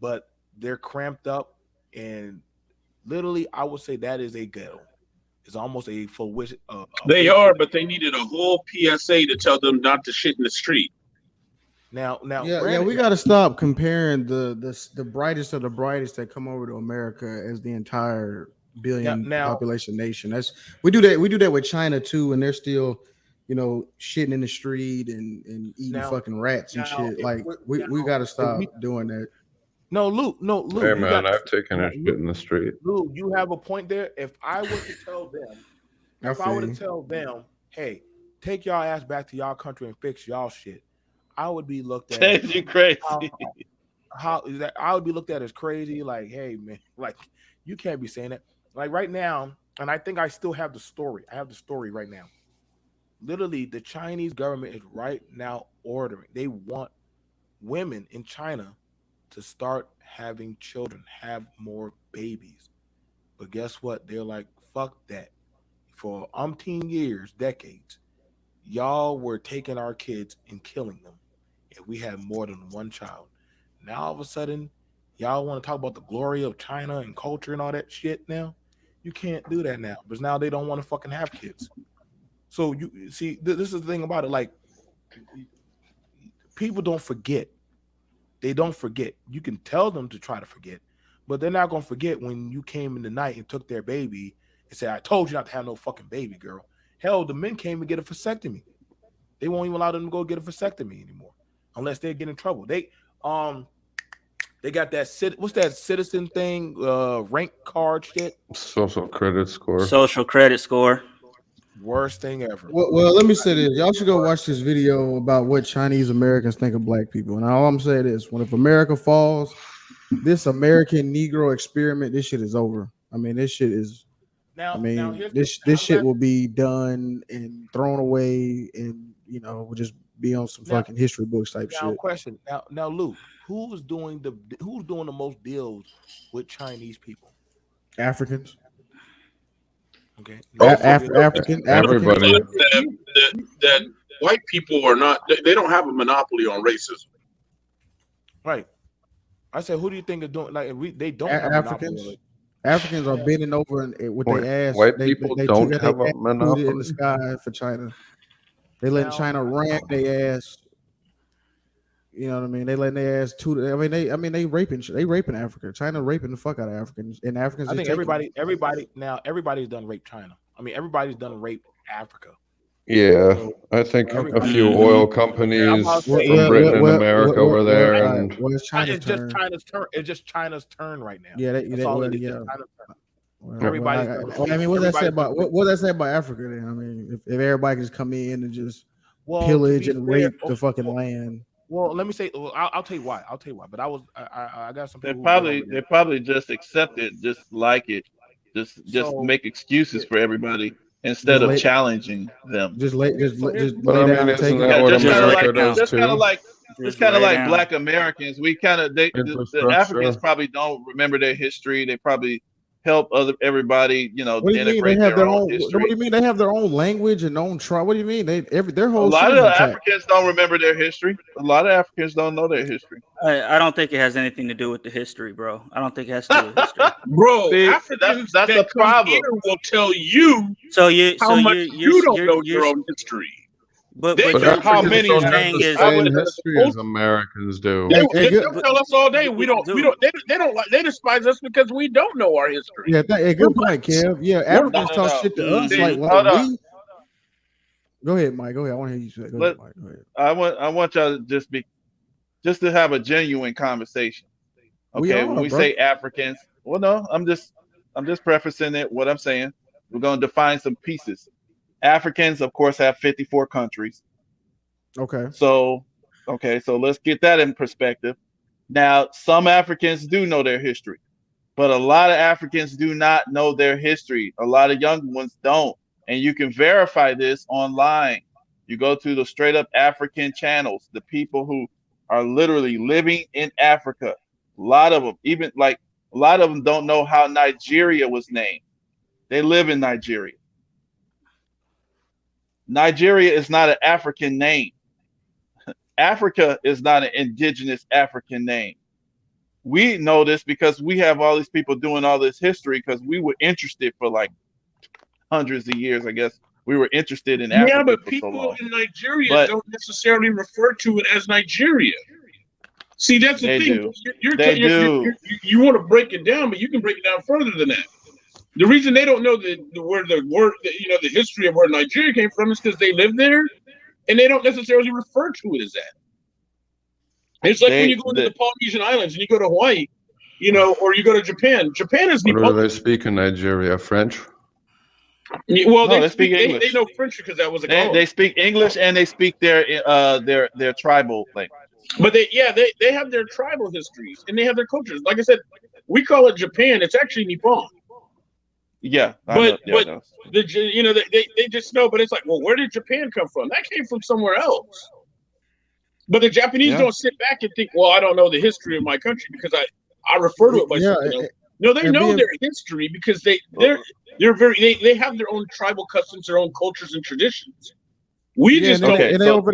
but they're cramped up and literally, I would say that is a ghetto. It's almost a for which a They big are, for but they needed a whole PSA to tell them not to shit in the street. now. Yeah, we Granted, got to stop comparing the brightest of the brightest that come over to America as the entire billion now population nation. That's we do that with China too, and they're still, shitting in the street and eating now fucking rats and now shit. if Like we we got to if stop we doing that. no Lou, Hey you man, got I've taken a shit Lou, in the street. Lou, you have a point there. I If I were feel to you. tell them, hey, take y'all ass back to y'all country and fix y'all shit, I would be looked at James, you crazy. how is that I would be looked at as crazy, like, hey man, like you can't be saying that. Like right now, and I think I still have the story. I have the story right now. Literally, the Chinese government is right now ordering. They want women in China to start having children, have more babies. But guess what? They're like, fuck that. For umpteen years, decades, y'all were taking our kids and killing them if we had more than one child. Now all of a sudden, y'all want to talk about the glory of China and culture and all that shit now? You can't do that now because now they don't want to fucking have kids. So you see, this is the thing about it. Like people don't forget. They don't forget. You can tell them to try to forget, but they're not gonna forget when you came in the night and took their baby and said, "I told you not to have no fucking baby, girl." Hell, the men came and get a vasectomy. They won't even allow them to go get a vasectomy anymore unless they get in trouble. Um they got that what's that citizen thing, rank card shit. Social credit score. Social credit score. Worst thing ever. Well, let me say this. Y'all should go watch this video about what Chinese Americans think of black people. And all I'm saying is, when if America falls, this American Negro experiment, this shit is over. I mean, this shit is. I Now mean, here's this shit will be done and thrown away, and will just be on some now fucking history books type now shit. question. Now Lou, who's doing the most deals with Chinese people? Africans, Okay. Oh, Name three of them. Africans. Everybody. That white people are not. They don't have a monopoly on racism. Right. I said, who do you think is doing like they don't have a monopoly on Africans. it? Africans are bending over with their ass. White They people they don't got their have a ass tweeted in the monopoly. sky for China. They letting Now China ram their ass. You know what I mean? They letting their ass toot. They raping Africa. China raping the fuck out of Africans, and Africans I just think taking it. everybody's done rape China. I mean, everybody's done rape Africa. Yeah, So I think a everybody, few Mhm. oil I'm companies about to Well, say from well, Britain well, and well, America well, over well, there, all right. and Well, it's China's it's just turn. China's turn. It's just China's turn right now. Yeah, That's all well, it is. yeah. Just China's turn. Well, Everybody's gonna I mean, what does that say everybody's about gonna what does that say about Africa? Then I mean, if everybody can just come in and just well, to pillage be and fair, rape the fucking land. well, let me say. Well, I'll tell you why. I'll tell you why. But I got some They people who've been over they there. probably just accept it, just like it, just So make excuses for everybody instead Just of lay, challenging them. here's just but lay I down mean, and take isn't it. that Yeah, what just Just kind of lay like America down. does too? just Just kind of lay like down. Black Americans. We kind of the Africans Infrastructure. probably don't remember their history. They probably help everybody, What do you mean they integrate have their their own own? What do history. you mean they have their own language and own tribe? What do you mean their A whole lot shit of is the intact? Africans don't remember their history. A lot of Africans don't know their history. I don't think it has anything to do with the history, bro. I don't think it has to do with history. Bro, See, Africans that's a that come problem. here will tell you So you, how so much you don't know you're, your own history. but They but But can you're How tell but Africans many you're don't have saying the Africans? is, I would. same history as Americans do. Hey, hey, good, They'll tell us all day we don't dude. they despise us because we don't know our history. yeah, good point, Kev. Yeah, We're Africans No, talk no. shit to us Mhm. Hold on. we. Go ahead, Mike. Go ahead. I want to hear you say. Go ahead, Let Mike. Go ahead. I want y'all to just to have a genuine conversation. We Okay, when are, we bro. say Africans, well, no, I'm just prefacing it. What I'm saying, we're going to define some pieces. Africans, of course, have 54 countries. Okay. So, okay, so let's get that in perspective. Now, some Africans do know their history, but a lot of Africans do not know their history. A lot of young ones don't. And you can verify this online. You go to the straight up African channels, the people who are literally living in Africa. A lot of them, even like a lot of them don't know how Nigeria was named. They live in Nigeria. Nigeria is not an African name. Africa is not an indigenous African name. We know this because we have all these people doing all this history because we were interested for like hundreds of years, I guess. We were interested in Yeah, Africa but for so people long. in Nigeria But don't necessarily refer to it as Nigeria. See, that's the they thing. do. They do. You want to break it down, but you can break it down further than that. The reason they don't know where the word, the history of where Nigeria came from is because they live there, and they don't necessarily refer to it as that. It's like when you go into the Polynesian Islands and you go to Hawaii, or you go to Japan. Japan is What do Nippon. they speak in Nigeria? French? Well, No, they speak English. They know French because that was a They colony. speak English and they speak their tribal language. But they have their tribal histories and they have their cultures. Like I said, we call it Japan. It's actually Nippon. Yeah, But I know. they just know. But it's like, well, where did Japan come from? That came from somewhere else. But the Japanese don't sit back and think, well, I don't know the history of my country because I refer to it by something else. No, they know their history because they have their own tribal customs, their own cultures and traditions. We just don't. And they over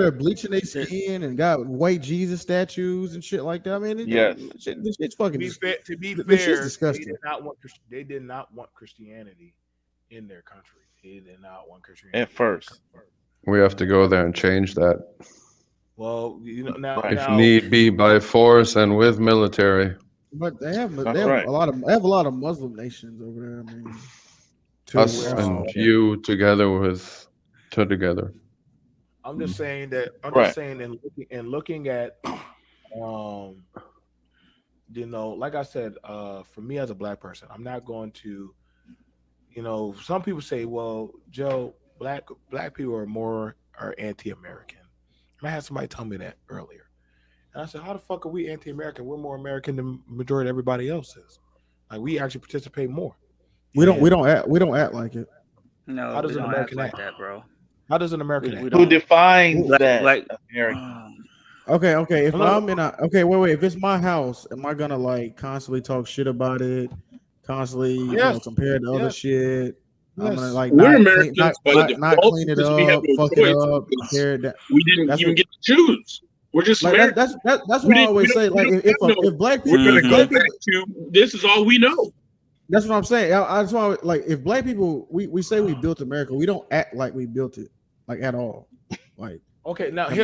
there bleaching their skin and got white Jesus statues and shit like that. I mean, this shit's fucking. To be this shit's fair, disgusting. they did not want Christianity in their country. They did not want Christianity at first. We have to go there and change that. Well, now if need be, by force and with military. But they have a lot of Muslim nations over there. I mean, us and you together together. I'm just saying that. I'm just saying, and looking at, like I said, for me as a black person, I'm not going to, some people say, well, Joe, black people are anti-American. And I had somebody tell me that earlier. And I said, how the fuck are we anti-American? We're more American than the majority of everybody else is. Like, we actually participate more. We don't act like it. No, how does an American act like that, bro? How does an American act? Who defines that? American. Okay. If I'm in wait. If it's my house, am I gonna like constantly talk shit about it? Constantly, compare to other shit. I'm gonna like we're Americans not clean it up, fuck it up, compare it down. We didn't even get to choose. We're just like that's what I always say. Like if black people, we're gonna go back to this is all we know. That's what I'm saying. I just want like if black people we say we built America, we don't act like we built it like at all. Like okay, now we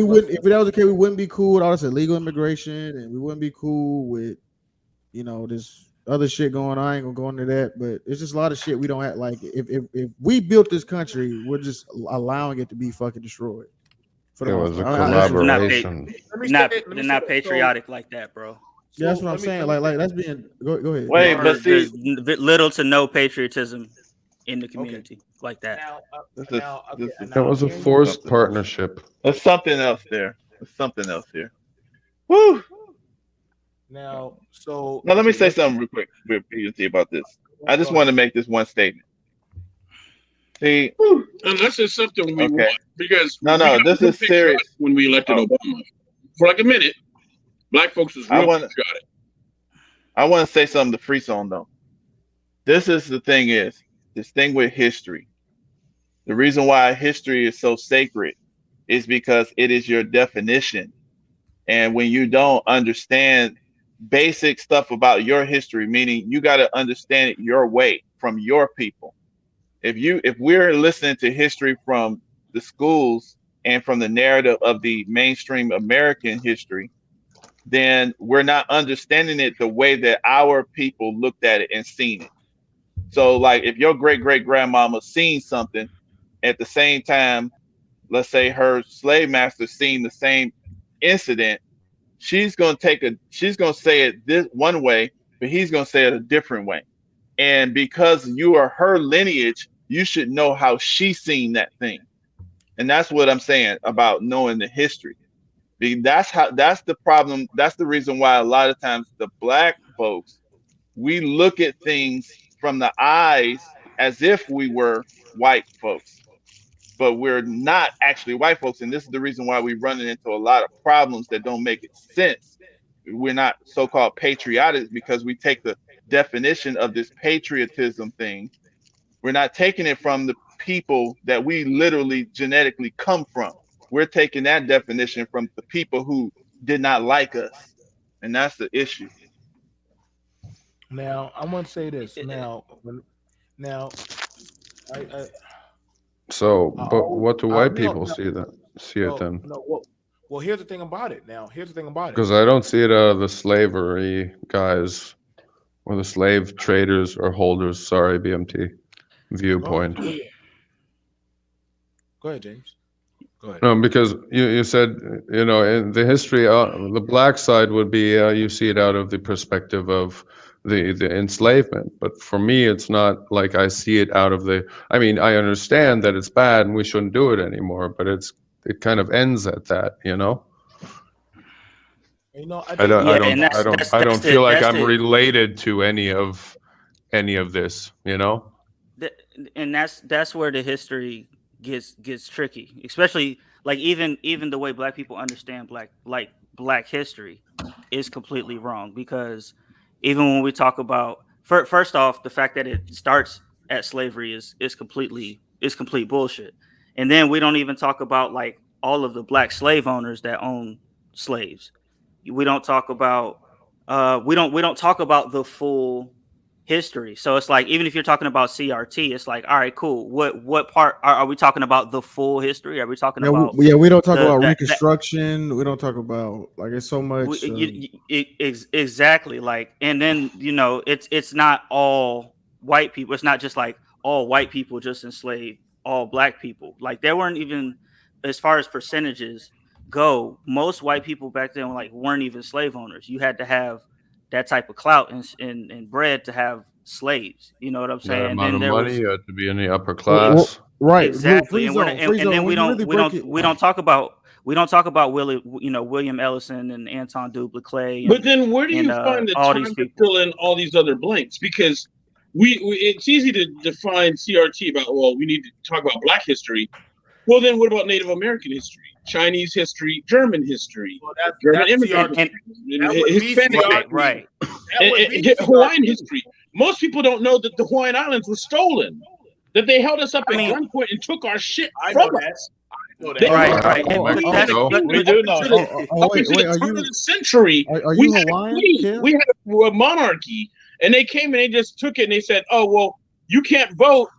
wouldn't if that was the case, we wouldn't be cool with all this illegal immigration, and we wouldn't be cool with this other shit going on. I ain't gonna go into that, but it's just a lot of shit we don't have. Like, if we built this country, we're just allowing it to be fucking destroyed. For the It most was a part. They're not, collaboration. they're not patriotic like that, bro. Yeah, that's what I'm saying. Like that's being. Go ahead. Wait, but see, There's little to no patriotism in the community like that. Now, this is okay, this is It was a hearing you- forced something. partnership. There's something else there. There's something else here. Woo! Now, so Now let me okay, say let's- something real quick with PNC about this. I just go want to ahead. make this one statement. See, Unless it's something we Okay. want, because No, we got this real is serious. patriotic when we elected Oh. Obama. For like a minute, black folks was I real wanna- patriotic. I want to say something to Free Zone though. This is the thing is this thing with history. The reason why history is so sacred is because it is your definition. And when you don't understand basic stuff about your history, meaning you got to understand it your way from your people. If we're listening to history from the schools and from the narrative of the mainstream American history, then we're not understanding it the way that our people looked at it and seen it. So like if your great grandmama seen something at the same time, let's say her slave master seen the same incident, she's gonna say it this one way, but he's gonna say it a different way. And because you are her lineage, you should know how she seen that thing. And that's what I'm saying about knowing the history. That's the problem. That's the reason why a lot of times the black folks, we look at things from the eyes as if we were white folks, but we're not actually white folks. And this is the reason why we're running into a lot of problems that don't make sense. We're not so-called patriotic because we take the definition of this patriotism thing. We're not taking it from the people that we literally genetically come from. We're taking that definition from the people who did not like us. And that's the issue. Now, I want to say this. Now, I So, but always- what do I- white no, people no, see it well, then? no, well, here's the thing about it. Now, here's the thing about it. Because I don't see it out of the slavery guys or the slave traders or holders. Sorry, BMT viewpoint. Go ahead, James. Go ahead. No, because you said, in the history, the black side would be you see it out of the perspective of the enslavement. But for me, it's not like I see it out of I mean, I understand that it's bad and we shouldn't do it anymore, but it kind of ends at that, You know, I don't, Yeah, I don't, and I don't, I don't feel like I'm related to any of this, And that's where the history gets tricky, especially like even the way black people understand black history is completely wrong, because even when we talk about first off, the fact that it starts at slavery is complete bullshit. And then we don't even talk about like all of the black slave owners that own slaves. We don't talk about we don't talk about the full history. So it's like, even if you're talking about CRT, it's like, all right, cool. What part are we talking about? The full history? Are we talking about? We don't talk about Reconstruction. We don't talk about, like, it's so much. Exactly. Like, and then it's not all white people. It's not just like all white people just enslaved all black people. Like, there weren't even, as far as percentages go, most white people back then weren't even slave owners. You had to have that type of clout and bread to have slaves. You know what I'm saying? That amount of money, you had to be in the upper class. Well, right. Exactly. Free And then we don't talk about William Ellison and Anton Dubuque. But then where do you find the time to fill in all these other blanks? Because it's easy to define CRT about, well, we need to talk about black history. Well, then what about Native American history, Chinese history, German history, German immigrant history, Hispanic, right? And Hawaiian history. Most people don't know that the Hawaiian Islands were stolen, that they held us up at gunpoint and took our shit from us. Right. We do know. Up until the turn of the century, we had a queen. We had a monarchy, and they came and they just took it and they said, "Oh, well, you can't vote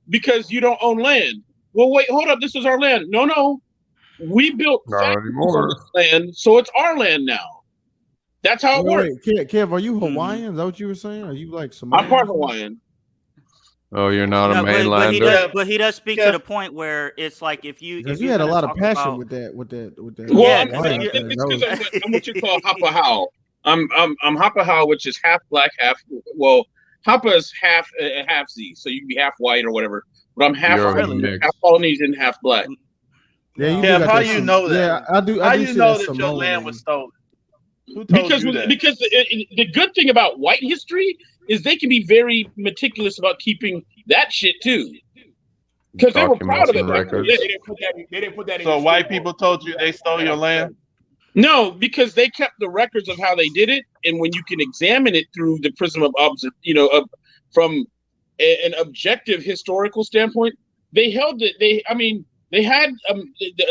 because you don't own land." Well, wait, hold up. This was our land. No. We built not anymore. land, so it's our land now. That's how it works. Wait, Kev, are you Hawaiian? Is that what you were saying? Are you like I'm part Samoan? Hawaiian. Oh, you're not a No, mainlander. but he does speak Yeah. to the point where it's like if Because you're you had a gonna lot of talk passion about, with that. Well, Yeah, it's because I'm what you call Hapa. I'm Hapa, which is half black, half Hapa is half Z, so you can be half white or whatever. But I'm half You're a Island, mix. half Polynesian, half black. Yeah, you do Kev, got how that you Sam- know that? Yeah, I do. How I do you see know that that your Samoan land in was you. stolen? Who told Because you that? the good thing about white history is they can be very meticulous about keeping that shit too. Because they were proud Documents of it and back in the records. day. They didn't put that in So your white school people book. told you they stole your land? No, because they kept the records of how they did it, and when you can examine it through the prism of from an objective historical standpoint, they held it. They had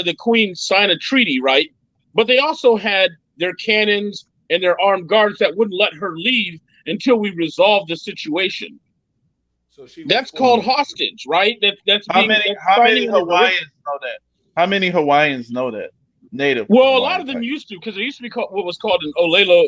the Queen sign a treaty, right? But they also had their cannons and their armed guards that wouldn't let her leave until we resolved the situation. So she was That's forced. called hostage, right? That's How many signing an Hawaiians know that? How many Hawaiians know that? Native. Well, a Hawaiians, lot of them right? used to, because there used to be what was called an Olelo,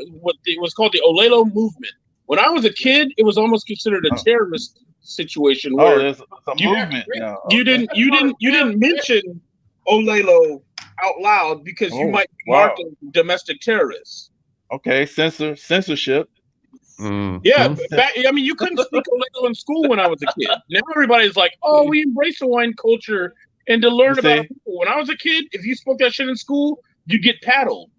was called the Olelo movement. When I was a kid, it was almost considered a terrorist situation Oh, where there's a movement now. you didn't mention Olelo out loud because you Oh, might be wow. marked as domestic terrorists. Okay, censorship. Yeah, Mhm. you couldn't speak Olelo in school when I was a kid. Now everybody's like, "Oh, we embrace Hawaiian culture and to learn You about see? our people." When I was a kid, if you spoke that shit in school, you get paddled.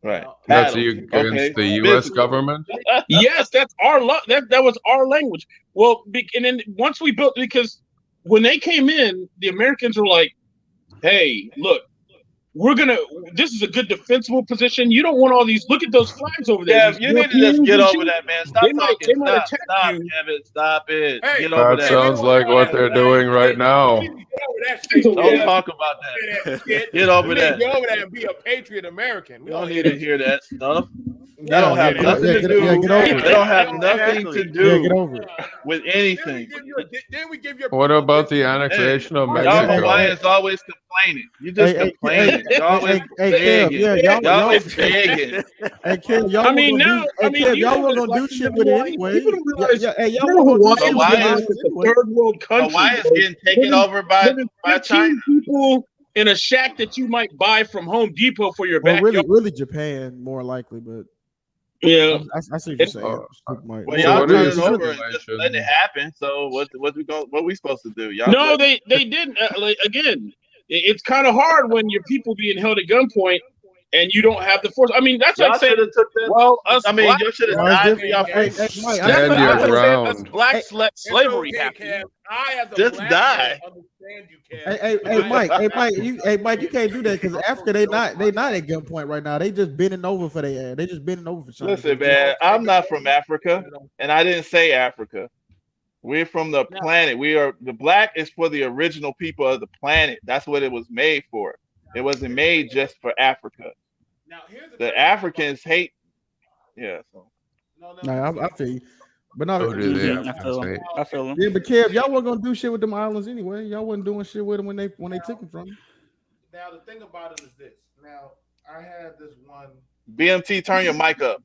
Right. That's Paddle. against Okay. the U.S. Business. government. Yes, that's our that was our language. Well, and then once we built, because when they came in, the Americans were like, "Hey, look, this is a good defensible position. You don't want all these. Look at those flags over there. Yeah, These you need to just Europeans get and over shit, that, man. Stop talking. they might Stop, attack stop, you." Kevin. Stop it. Hey, Get over That that. sounds like what they're doing right now. You need to get over that shit. Don't Kev. talk about that. Get over You need to that. get over that and be a patriot American. We don't need to hear that stuff. That Yeah, don't have yeah, nothing to do. get over it. That don't have nothing to Yeah, get do over it. with Then anything. we give your What people about the this- annexation of Hey, Y'all Mexico? Hawaiians always complaining. You just complaining. Y'all always Kev, begging. yeah, Y'all always begging. Hey, Kev, y'all I mean, gonna now, do, hey, Kev, y'all realize, gonna do like, shit with it Hawaii, anyway. people don't realize, Hey, y'all you know, gonna do Hawaii shit with was the Hawaiians- islands a anyway. third world country. Hawaii's bro. getting taken Living- over by living China. 15 people in a shack that you might buy from Home Depot for your Well, backyard. really Japan more likely, but Yeah. I see what you're saying. Well, So y'all what turning is it the over and just situation? letting it happen. So what we supposed to do? Y'all No, let- they didn't. Again, it's kind of hard when your people being held at gunpoint and you don't have the force. I mean, that's y'all like saying, should have took that. well, us I mean, black, you should have Well, it's died for different. y'all Hey, face. hey, Mike, that's Stand like your saying us ground. blacks let It's slavery okay, happen. Kev. I, as a Just black die. man, understand you, Kev. Hey, Mike, you can't do that because Africa, they not at gunpoint right now. They just bending over for their ass. They just bending over for China. Listen, man, I'm not from Africa, and I didn't say Africa. We're from the planet. The black is for the original people of the planet. That's what it was made for. It wasn't made just for Africa. Now, here's The Africans hate. Yeah. So. No, I feel you. But no, So do the Mhm, Africans. I feel him. yeah, but Kev, y'all wasn't gonna do shit with them islands anyway. Y'all wasn't doing shit with them when they took them from you. Now, the thing about it is this. Now, I had this one. BMT, turn your mic up.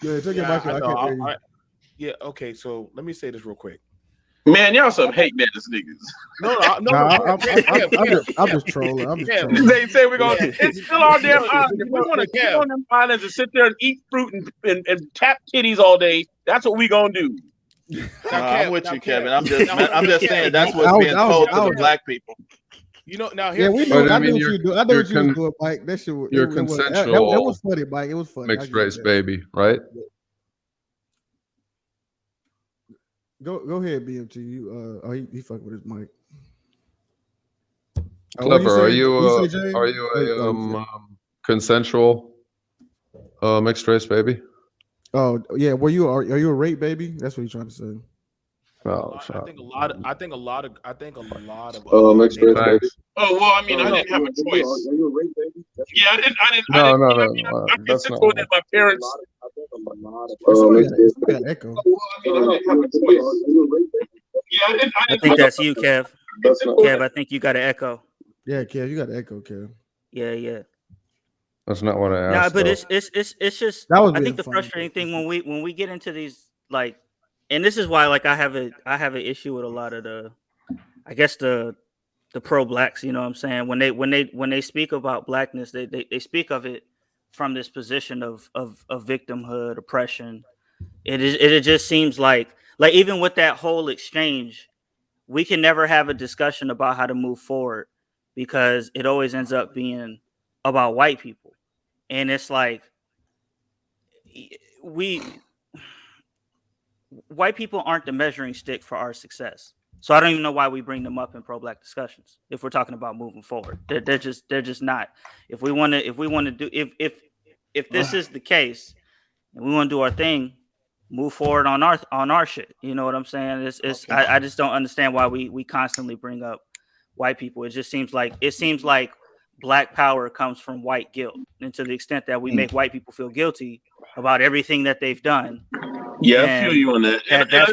Yeah, take your mic. I I know, can't hear you. Yeah, okay, so let me say this real quick. Man, y'all some hate ass niggas. No, I'm just trolling. I'm just Kev. trolling. They say we're gonna. It's still our damn Look, island. We look, want to Kev. sit on them islands and sit there and eat fruit and tap titties all day. That's what we gonna do. I'm with you, Kevin. I'm just saying that's what's I was- being I was- told I to the was- black people. You know, now Yeah, here's we the know. But I I knew mean, what you you're- do. I know what you you're was doing, Mike. That shit. you're That consensual. was funny, Mike. It was funny. I Mixed get race that. baby, right? Go ahead, BMT. You he fucking with his mic. Clever. Are you a consensual mixed race baby? Oh yeah, are you a rape baby? That's what you're trying to say. Oh, I think a lot of mixed race baby. Oh well, I mean, I didn't have a choice. Yeah, I didn't. No. I'm That's not. consensual that my parents. It's got echo. Well, I mean, I didn't have a choice. Yeah, I didn't. I think that's you, Kev. Kev, I think you got an echo. Yeah, Kev, you got echo, Kev. Yeah. That's not what I No, asked. but though. it's just That was I being think the funny. frustrating thing when we get into these like, and this is why like I have an issue with a lot of the, I guess the pro blacks. You know what I'm saying? When they speak about blackness, they speak of it from this position of victimhood, oppression. It just seems like even with that whole exchange, we can never have a discussion about how to move forward because it always ends up being about white people, and it's like we white people aren't the measuring stick for our success. So I don't even know why we bring them up in pro-black discussions if we're talking about moving forward. They're just not. If we want to do if this is the case and we want to do our thing, move forward on our shit. You know what I'm saying? It's Okay. I just don't understand why we constantly bring up white people. It just seems like black power comes from white guilt, and to the extent that we make white people feel guilty about everything that they've done, Yeah, I feel then you on that, that's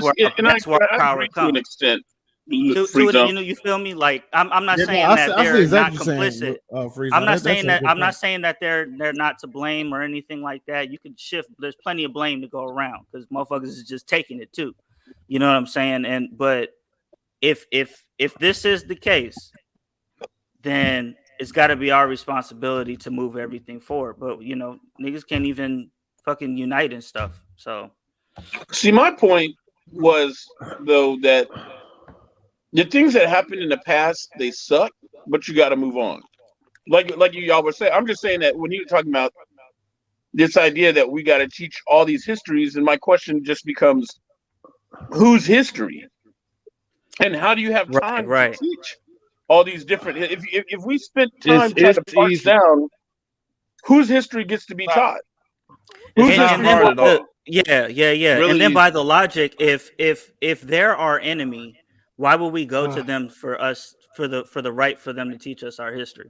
where our I power agree to an comes. extent. To it, Freeze. you feel me? Like I'm not Yeah, no, saying that I see they're not exactly what you're saying. complicit. Freeze I'm on. not That's saying a that good I'm not point. saying that they're not to blame or anything like that. You can shift. There's plenty of blame to go around because motherfuckers is just taking it too. You know what I'm saying? But if this is the case, then it's got to be our responsibility to move everything forward. But niggas can't even fucking unite and stuff. So See, my point was though that the things that happened in the past they suck, but you got to move on. Like you all were saying, I'm just saying that when you're talking about this idea that we got to teach all these histories, and my question just becomes, whose history, and how do you have time to right. teach all these different? If we spent It's time trying to parse easy. down whose history gets to be taught, It's whose not history then hard more at all. yeah. Really And then by easy. the logic, if they're our enemy, why would we go to them for the right for them to teach us our history?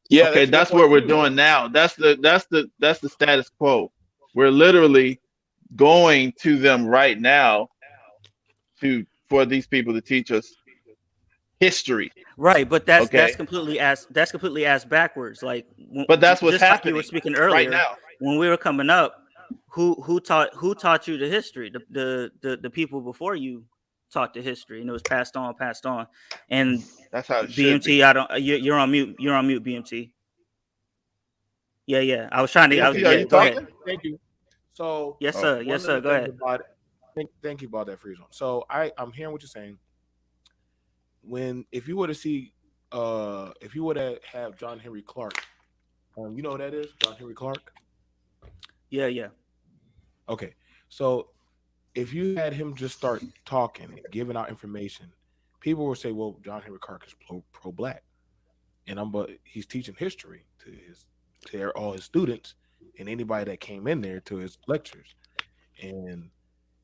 Yeah, Okay, that's a good that's point what we're too. doing now. That's the status quo. We're literally going to them right now for these people to teach us history. Right, but that's Okay, completely ass backwards. Like but that's what's just like you were happening speaking right earlier, now. when we were coming up, who taught you the history? The people before you taught the history, and it was passed on. And That's how it should BMT, be. I don't. You're on mute. You're on mute, BMT. Yeah. I was trying to. BMT, are Yeah, you go ahead. talking? Thank you. So Yes, Oh, sir. one Yes, of sir. the Go things ahead. about it, thank you about that free zone. So I'm hearing what you're saying. If you were to see, if you were to have John Henry Clark, you know who that is? John Henry Clark. Yeah. Okay, so if you had him just start talking and giving out information, people will say, "Well, John Henry Clark is pro black," but he's teaching history to all his students and anybody that came in there to his lectures. And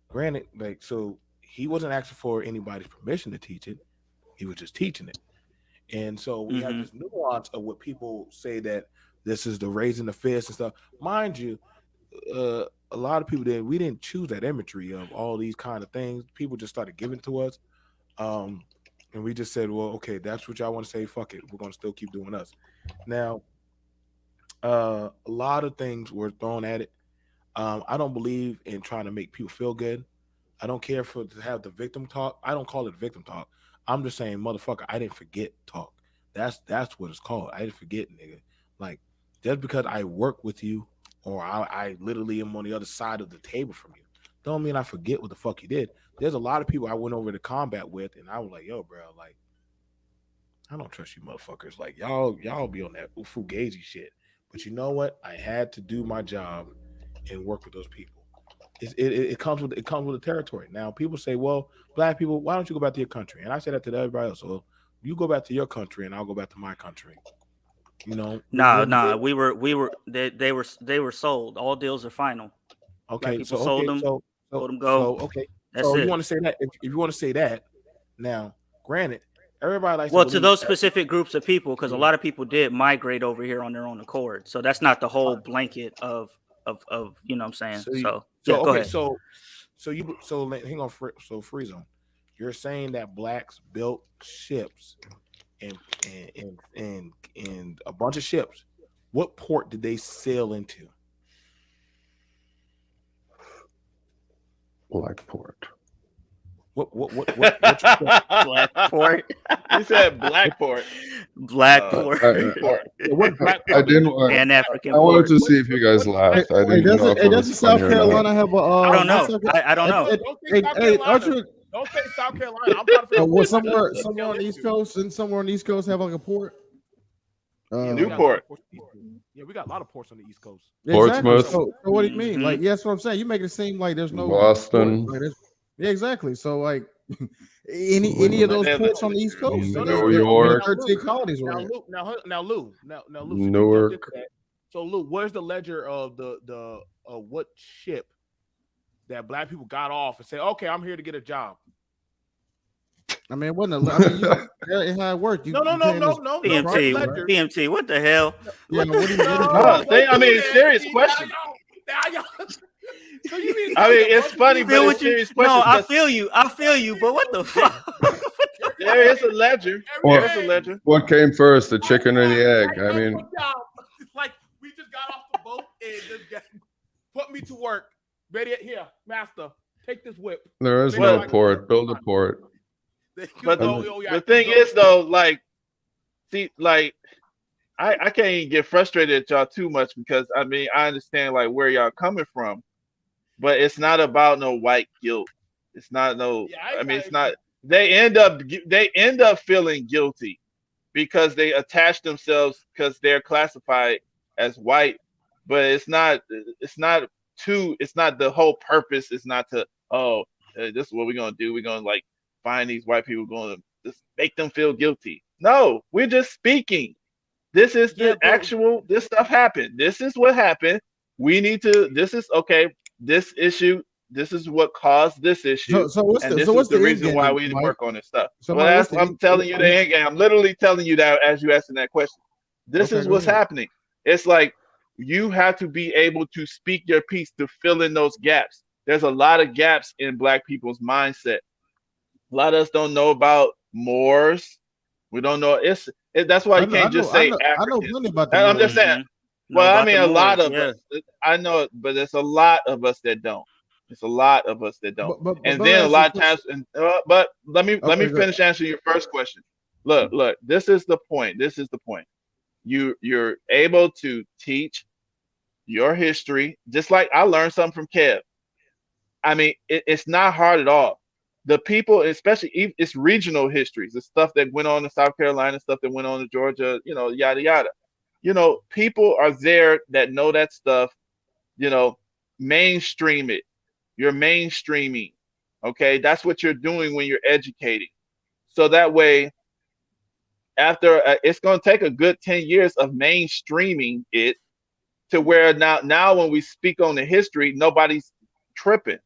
granted, so he wasn't asking for anybody's permission to teach it; he was just teaching it. And so we have Mm-hmm. this nuance of what people say that this is the raising the fist and stuff. Mind you, a lot of people we didn't choose that imagery of all these kind of things. People just started giving it to us. Um, and we just said, well, okay, that's what y'all want to say. Fuck it. We're going to still keep doing us. Now, a lot of things were thrown at it. I don't believe in trying to make people feel good. I don't care for to have the victim talk. I don't call it victim talk. I'm just saying, motherfucker, I didn't forget talk. That's what it's called. I didn't forget, nigga. Like, just because I work with you or I literally am on the other side of the table from you, don't mean I forget what the fuck you did. There's a lot of people I went over to combat with, and I was like, yo, bro, like, I don't trust you motherfuckers. Like, y'all be on that fugazi shit. But you know what? I had to do my job and work with those people. It comes with the territory. Now people say, well, black people, why don't you go back to your country? And I say that to everybody else. Well, you go back to your country, and I'll go back to my country. You know, Nah. They were sold. All deals are final. Black okay. people So sold okay. them. So Told so them go. so okay. That's So you it. want to say that? If you want to say that, now, granted, everybody likes to Well, to believe. those specific groups of people, because a lot of people did migrate over here on their own accord. So that's not the whole blanket of you know what I'm saying. So So so yeah, go okay. ahead. Hang on. So free zone. You're saying that blacks built ships and a bunch of ships What port did they sail into? Blackport. Which port? Blackport. You said Blackport. Blackport. Blackport. What black I port? didn't. Pan African I wanted port. to see if you guys laughed. I Hey, didn't know if it was doesn't funny South or not. Carolina have a? I don't know. I don't know. Don't say South Hey, aren't Carolina. you? Don't say South Carolina. I'm trying to figure out Well, what somewhere on the East Coast, and somewhere on the East Coast have like a port. Yeah, Newport. we got a lot of ports on the East Coast. Exactly. Portsmouth. So what do you mean? Mhm. Like, yes, what I'm saying. You make it seem like there's no Boston. port. Like, yeah, exactly. So like, any of those ports on the East Coast, New York. 13 colonies Now, were in. Lou. Lou. Newark. So Lou, where's the ledger of the what ship that black people got off and said, "Okay, I'm here to get a job"? I mean, it wasn't. It how it worked. No. PMT. What the hell? Yeah, what do you I mean, serious question. So you mean I mean, it's funny, but it's serious question. No, I feel you. But what the fuck? There is a ledger. What? There's a ledger. What came first, the chicken or the egg? I mean, like we just got off the boat and just put me to work. Ready here, master. Take this whip. there is Well, no port. Build a port. But the thing is, though, like, see, like, I can't even get frustrated at y'all too much because I mean I understand like where y'all coming from, but it's not about no white guilt. It's not no. Yeah, I mean, it's not. They end up feeling guilty because they attach themselves because they're classified as white, but it's not. It's not the whole purpose. It's not to this is what we're gonna do. We're gonna like find these white people, going to just make them feel guilty. No, we're just speaking. This is the actual. This stuff happened. This is what happened. We need to. This is okay. This issue. This is what caused this issue. So what's and the, this so what's is the the reason end why game, we need to Mike? work on this stuff. So well, Mike, that's I'm telling you the end game. I'm literally telling you that as you asking that question. This Okay, is go what's ahead. happening. It's like you have to be able to speak your piece to fill in those gaps. There's a lot of gaps in Black people's mindset. A lot of us don't know about Moors. We don't know. That's why you can't just say I know African. plenty about the I'm just Moors. saying. Know Well, I about mean, the a lot Moors, of yeah. us. I know it, but there's a lot of us that don't. It's a lot of us that don't. But And let me then a ask lot you of a times, but let me Okay, go finish answering your first question. Look, this is the point. This is the point. You're able to teach your history, just like I learned something from Kev. I mean, it's not hard at all. The people, especially it's regional histories, the stuff that went on in South Carolina, stuff that went on in Georgia, yada yada. People are there that know that stuff. Mainstream it. You're mainstreaming. Okay, that's what you're doing when you're educating. So that way, after it's going to take a good 10 years of mainstreaming it to where now when we speak on the history, nobody's tripping.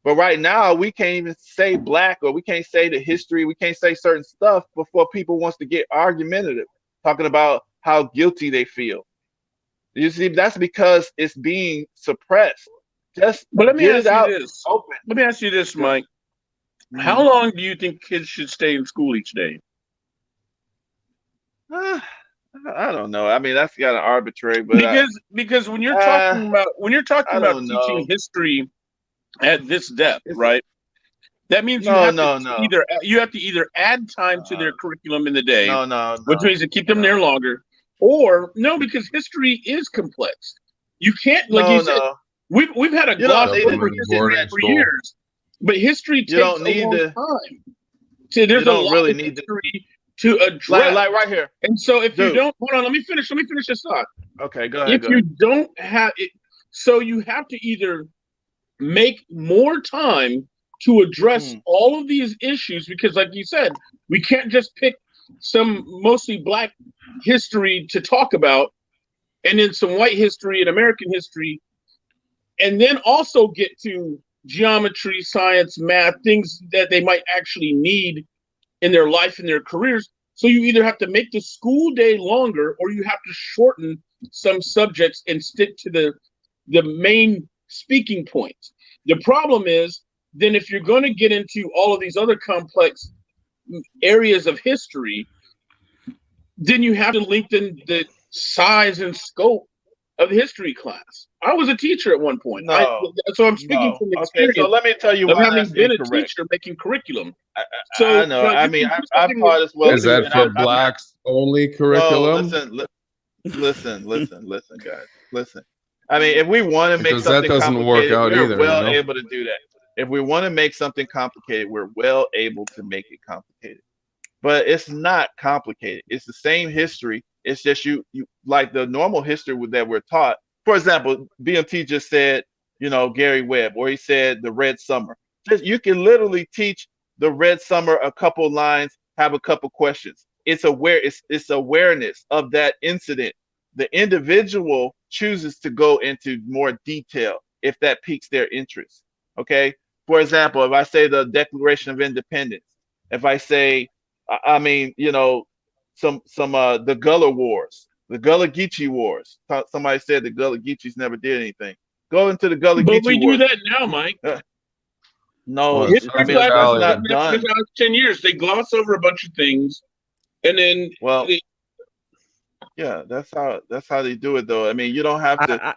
But right now, we can't even say Black, or we can't say the history. We can't say certain stuff before people wants to get argumentative, talking about how guilty they feel. You see, that's because it's being suppressed. But let me ask you this. Open. Let me ask you this, Mike. How long do you think kids should stay in school each day? I don't know. I mean, that's kind of arbitrary, but because when you're talking about teaching history at this depth, right? That means you have to either add time to their curriculum in the day, which means to keep them there longer, or no, because history is complex. You can't you said. We've had a gloss over history for years, but history takes a long time. So there's a lot of history to address. Like right here. And so if you don't, hold on, let me finish this thought. Okay, go ahead. If you don't have it, so you have to either make more time to address all of these issues, because like you said, we can't just pick some mostly Black history to talk about and then some white history and American history, and then also get to geometry, science, math, things that they might actually need in their life and their careers. So you either have to make the school day longer, or you have to shorten some subjects and stick to the main speaking points. The problem is, then if you're going to get into all of these other complex areas of history, then you have to lengthen size and scope of history class. I was a teacher at one point. No, So I'm speaking no. from Okay, so experience let me tell you of why having that's been a incorrect. teacher making curriculum. I, So I know. I you mean, can do I've something taught as well Is too, that and for I'm blacks only no. curriculum? Listen, guys. Listen. I mean, if we want to make Because that something doesn't work complicated, out we're either, you well know? able to do that. If we want to make something complicated, we're well able to make it complicated. But it's not complicated. It's the same history. It's just you like the normal history that we're taught. For example, BMT just said, Gary Webb, or he said the Red Summer. You can literally teach the Red Summer a couple lines, have a couple questions. It's awareness of that incident. The individual chooses to go into more detail if that piques their interest. Okay. For example, if I say the Declaration of Independence, if I say I mean, some the Gullah Wars, the Gullah Geechee Wars. Somebody said the Gullah Geechees never did anything. Go into the Gullah But we Geechee do Wars. that now, Mike. No, Well, it History I sounds mean that's classes not Italian. in the done. last 10 years, they gloss over a bunch of things, and then Well, yeah, that's how they do it though. I mean, you don't have to.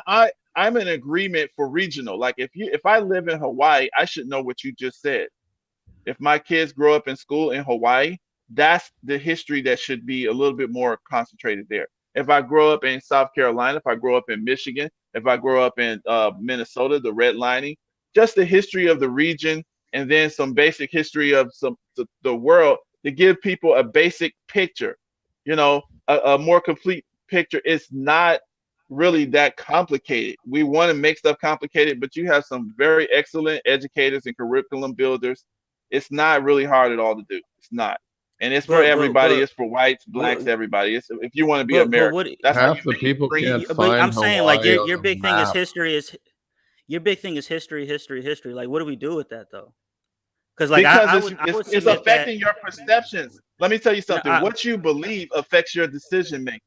I, I'm in agreement for regional. Like if I live in Hawaii, I should know what you just said. If my kids grow up in school in Hawaii, that's the history that should be a little bit more concentrated there. If I grow up in South Carolina, if I grow up in Michigan, if I grow up in Minnesota, the redlining, just the history of the region, and then some basic history of the world to give people a basic picture, a more complete picture. It's not really that complicated. We want to make stuff complicated, but you have some very excellent educators and curriculum builders. It's not really hard at all to do. It's not. And it's for everybody. It's for whites, blacks, but everybody. It's if you want to be but American. what? That's how you Half the make it. people Bring can't it. But I'm find saying like Hawaii your on a big thing is map. history. Like, what do we do with that though? Because like Because I would it's submit that. affecting your perceptions. Let me tell you No, something. What you believe affects your decision making.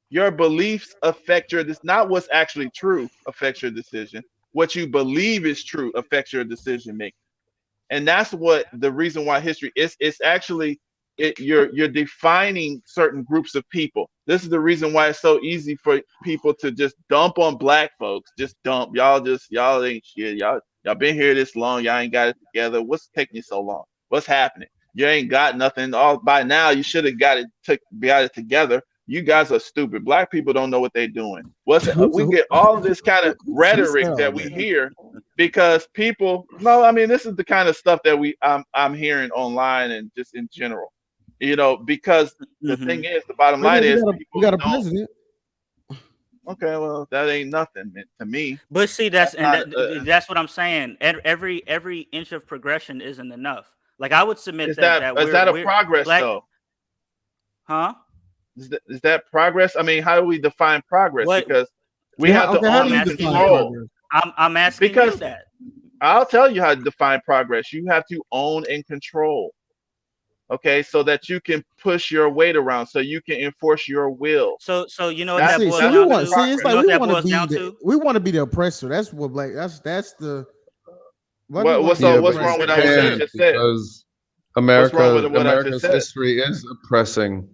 Your beliefs affect not what's actually true affects your decision. What you believe is true affects your decision making. And that's what the reason why history is. It's actually you're defining certain groups of people. This is the reason why it's so easy for people to just dump on black folks. Just dump y'all ain't shit. Y'all been here this long. Y'all ain't got it together. What's taking you so long? What's happening? You ain't got nothing. All by now you should have got it together. You guys are stupid. Black people don't know what they're doing. We get all of this kind of rhetoric that we hear because people. No, I mean this is the kind of stuff that I'm hearing online and just in general. Because the thing is, the bottom line is we got a don't. president. Okay, well that ain't nothing to me. But see, That's that's what I'm saying. Every inch of progression isn't enough. Like I would submit is that a progress black, though? huh? Is that progress? I mean, how do we define progress? What? Because we have to how own do you and define control. progress? I'm asking Because you that. I'll tell you how to define progress. You have to own and control. Okay, so that you can push your weight around, so you can enforce your will. So you know what That's that boils See, down want to? see. It's You know like what that boils down the to? we want to be the oppressor. That's what black. That's the. Black people What's wanna be the what's but wrong you with oppressor. what I can't just said? because What's wrong with what I just America's said? history is oppressing.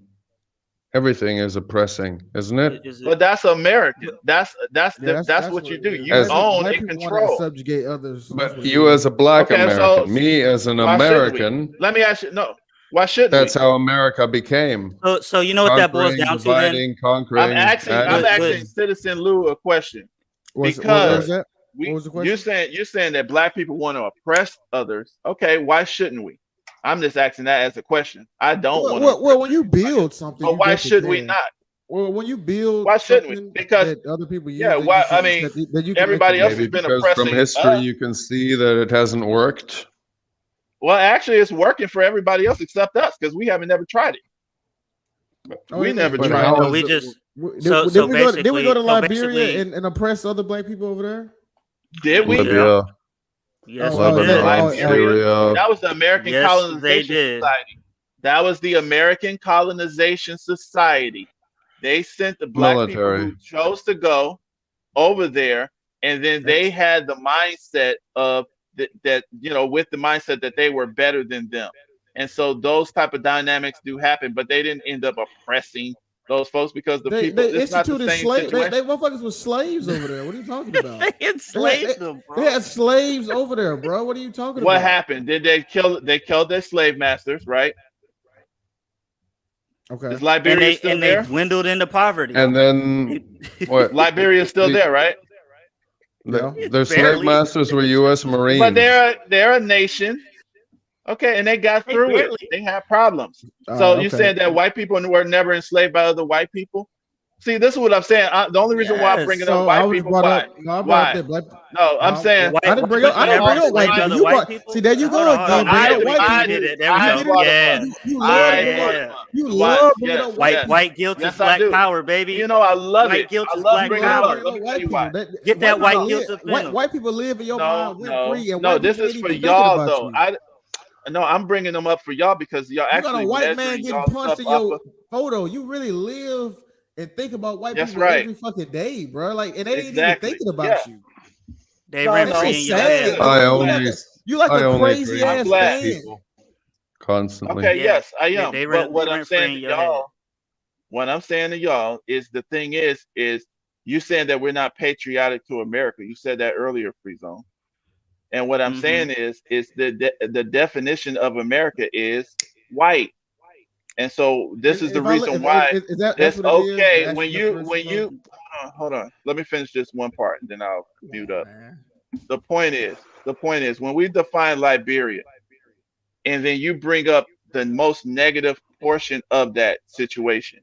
Everything is oppressing, isn't it? Is But that's American. That's Yeah, what you do. it is. You own Black and people want to control. subjugate others. That's But what it you is. as a black Okay, so American, me as an why shouldn't we? American, Let me ask you. No, why shouldn't that's we? how America became. so you know what that boils Conquering, down to then? dividing, I'm conquering, asking. I'm But asking Citizen Lou a question What was because that? What was the question? you're saying that black people want to oppress others. Okay, why shouldn't we? I'm just asking that as a question. I don't want to. Well, when you build something, But you why definitely should we can. not? Well, when you build Why shouldn't we? something Because that other people use, yeah, that why? you I can mean, that you can make everybody them else use. has maybe been because from oppressing history us. you can see that it hasn't worked. Well, actually, it's working for everybody else except us because we haven't never tried it. Oh, We never But tried how it. no, is we it? just Did so we go to Liberia basically, and oppress other black people over there? Did we? yeah, Libya, yes, we Is that did. Lebanon, Liberia? Syria. That was the American Yes, they Colonization did. Society. That was the American Colonization Society. They sent the black people Military. who chose to go over there, and then they had the mindset of that with the mindset that they were better than them. And so those type of dynamics do happen, but they didn't end up oppressing those folks because the people. They It's not the instituted same slave. situation. They motherfuckers was slaves over there. What are you talking about? They enslaved them, They bro. had slaves over there, bro. What are you talking What about? happened? Did they kill? They killed their slave masters, right? Okay. Is Liberia still And they there? dwindled into poverty. And then what? Liberia is still The- there, right? Yeah. Their slave Barely. masters were U.S. Marines. But they're a nation. Okay, and they got They through it. barely. They had problems. All So right, you okay. saying that white people were never enslaved by other white people? See, this is what I'm saying. The only reason why I'm Yes. bringing So up I white was people, brought why? up. No, I brought Why? up that black. No, I'm saying. I didn't bring up. I didn't bring up white people. You brought. See, there you go again. Hold on. Bring up white I people. did. There we I go. brought them Yeah. up. You love I bringing brought up. them up. You Why? love bringing Yes, up white yes. people. White guilt Yes, is I black do. power, baby. You know, I love White it. guilt I is love black bringing it power. up. Let me tell you why. Get that white guilt up in them. White people live in your mind rent free, and No. white This people is ain't for even thinking y'all about though. you. No, I'm bringing them up for y'all because y'all You got a actually white man measuring getting y'all punched stuff in off your of. photo. You really live and think about white That's people right. every fucking day, bro. Like, and they ain't even Exactly. thinking about Yeah. you. They No, rent That's so free in your That's sad. head. good. I I'm You glad. only you like I a only crazy agree I'm ass with glad. fan. people constantly. Okay, Yeah. yes, I am. They But what I'm rent free saying in to your head. y'all, what I'm saying to y'all is the thing is you saying that we're not patriotic to America. You said that earlier, Free Zone. And what I'm Mm-hmm. saying is the definition of America is white. And so this is the If I reason if, why is that that's that's what it is? The okay actual definition of hold on. Let me finish this one part and then I'll come mute on, up. man. The point is when we define Liberia and then you bring up the most negative portion of that situation,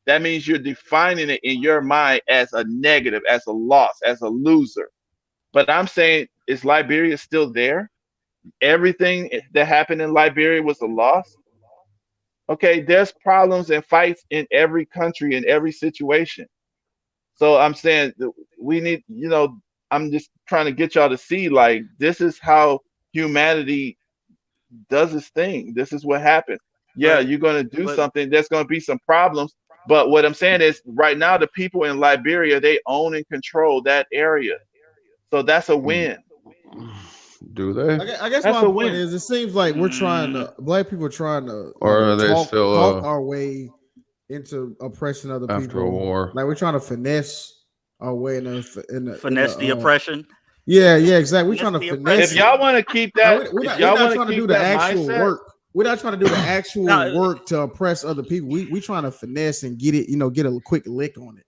that means you're defining it in your mind as a negative, as a loss, as a loser. But I'm saying, is Liberia still there? Everything that happened in Liberia was a loss. Okay, there's problems and fights in every country, in every situation. So I'm saying we need, I'm just trying to get y'all to see like this is how humanity does its thing. This is what happens. Yeah, But you're going to do but something. There's going to be some problems. But what I'm saying is right now, the people in Liberia, they own and control that area. So that's a win. Do they? I guess That's my a point win. is, it seems like we're trying to black people are trying to Or are they talk still our way into oppressing other after a people. war? Like we're trying to finesse our way finesse the oppression. yeah, exactly. We're Finesse trying to the finesse If oppression. it. y'all want to keep Like, that, we're if not we're y'all not want to trying to do keep the that actual mindset, work. We're not trying to do the actual No, work to oppress other people. We trying to finesse and get it, get a quick lick on it.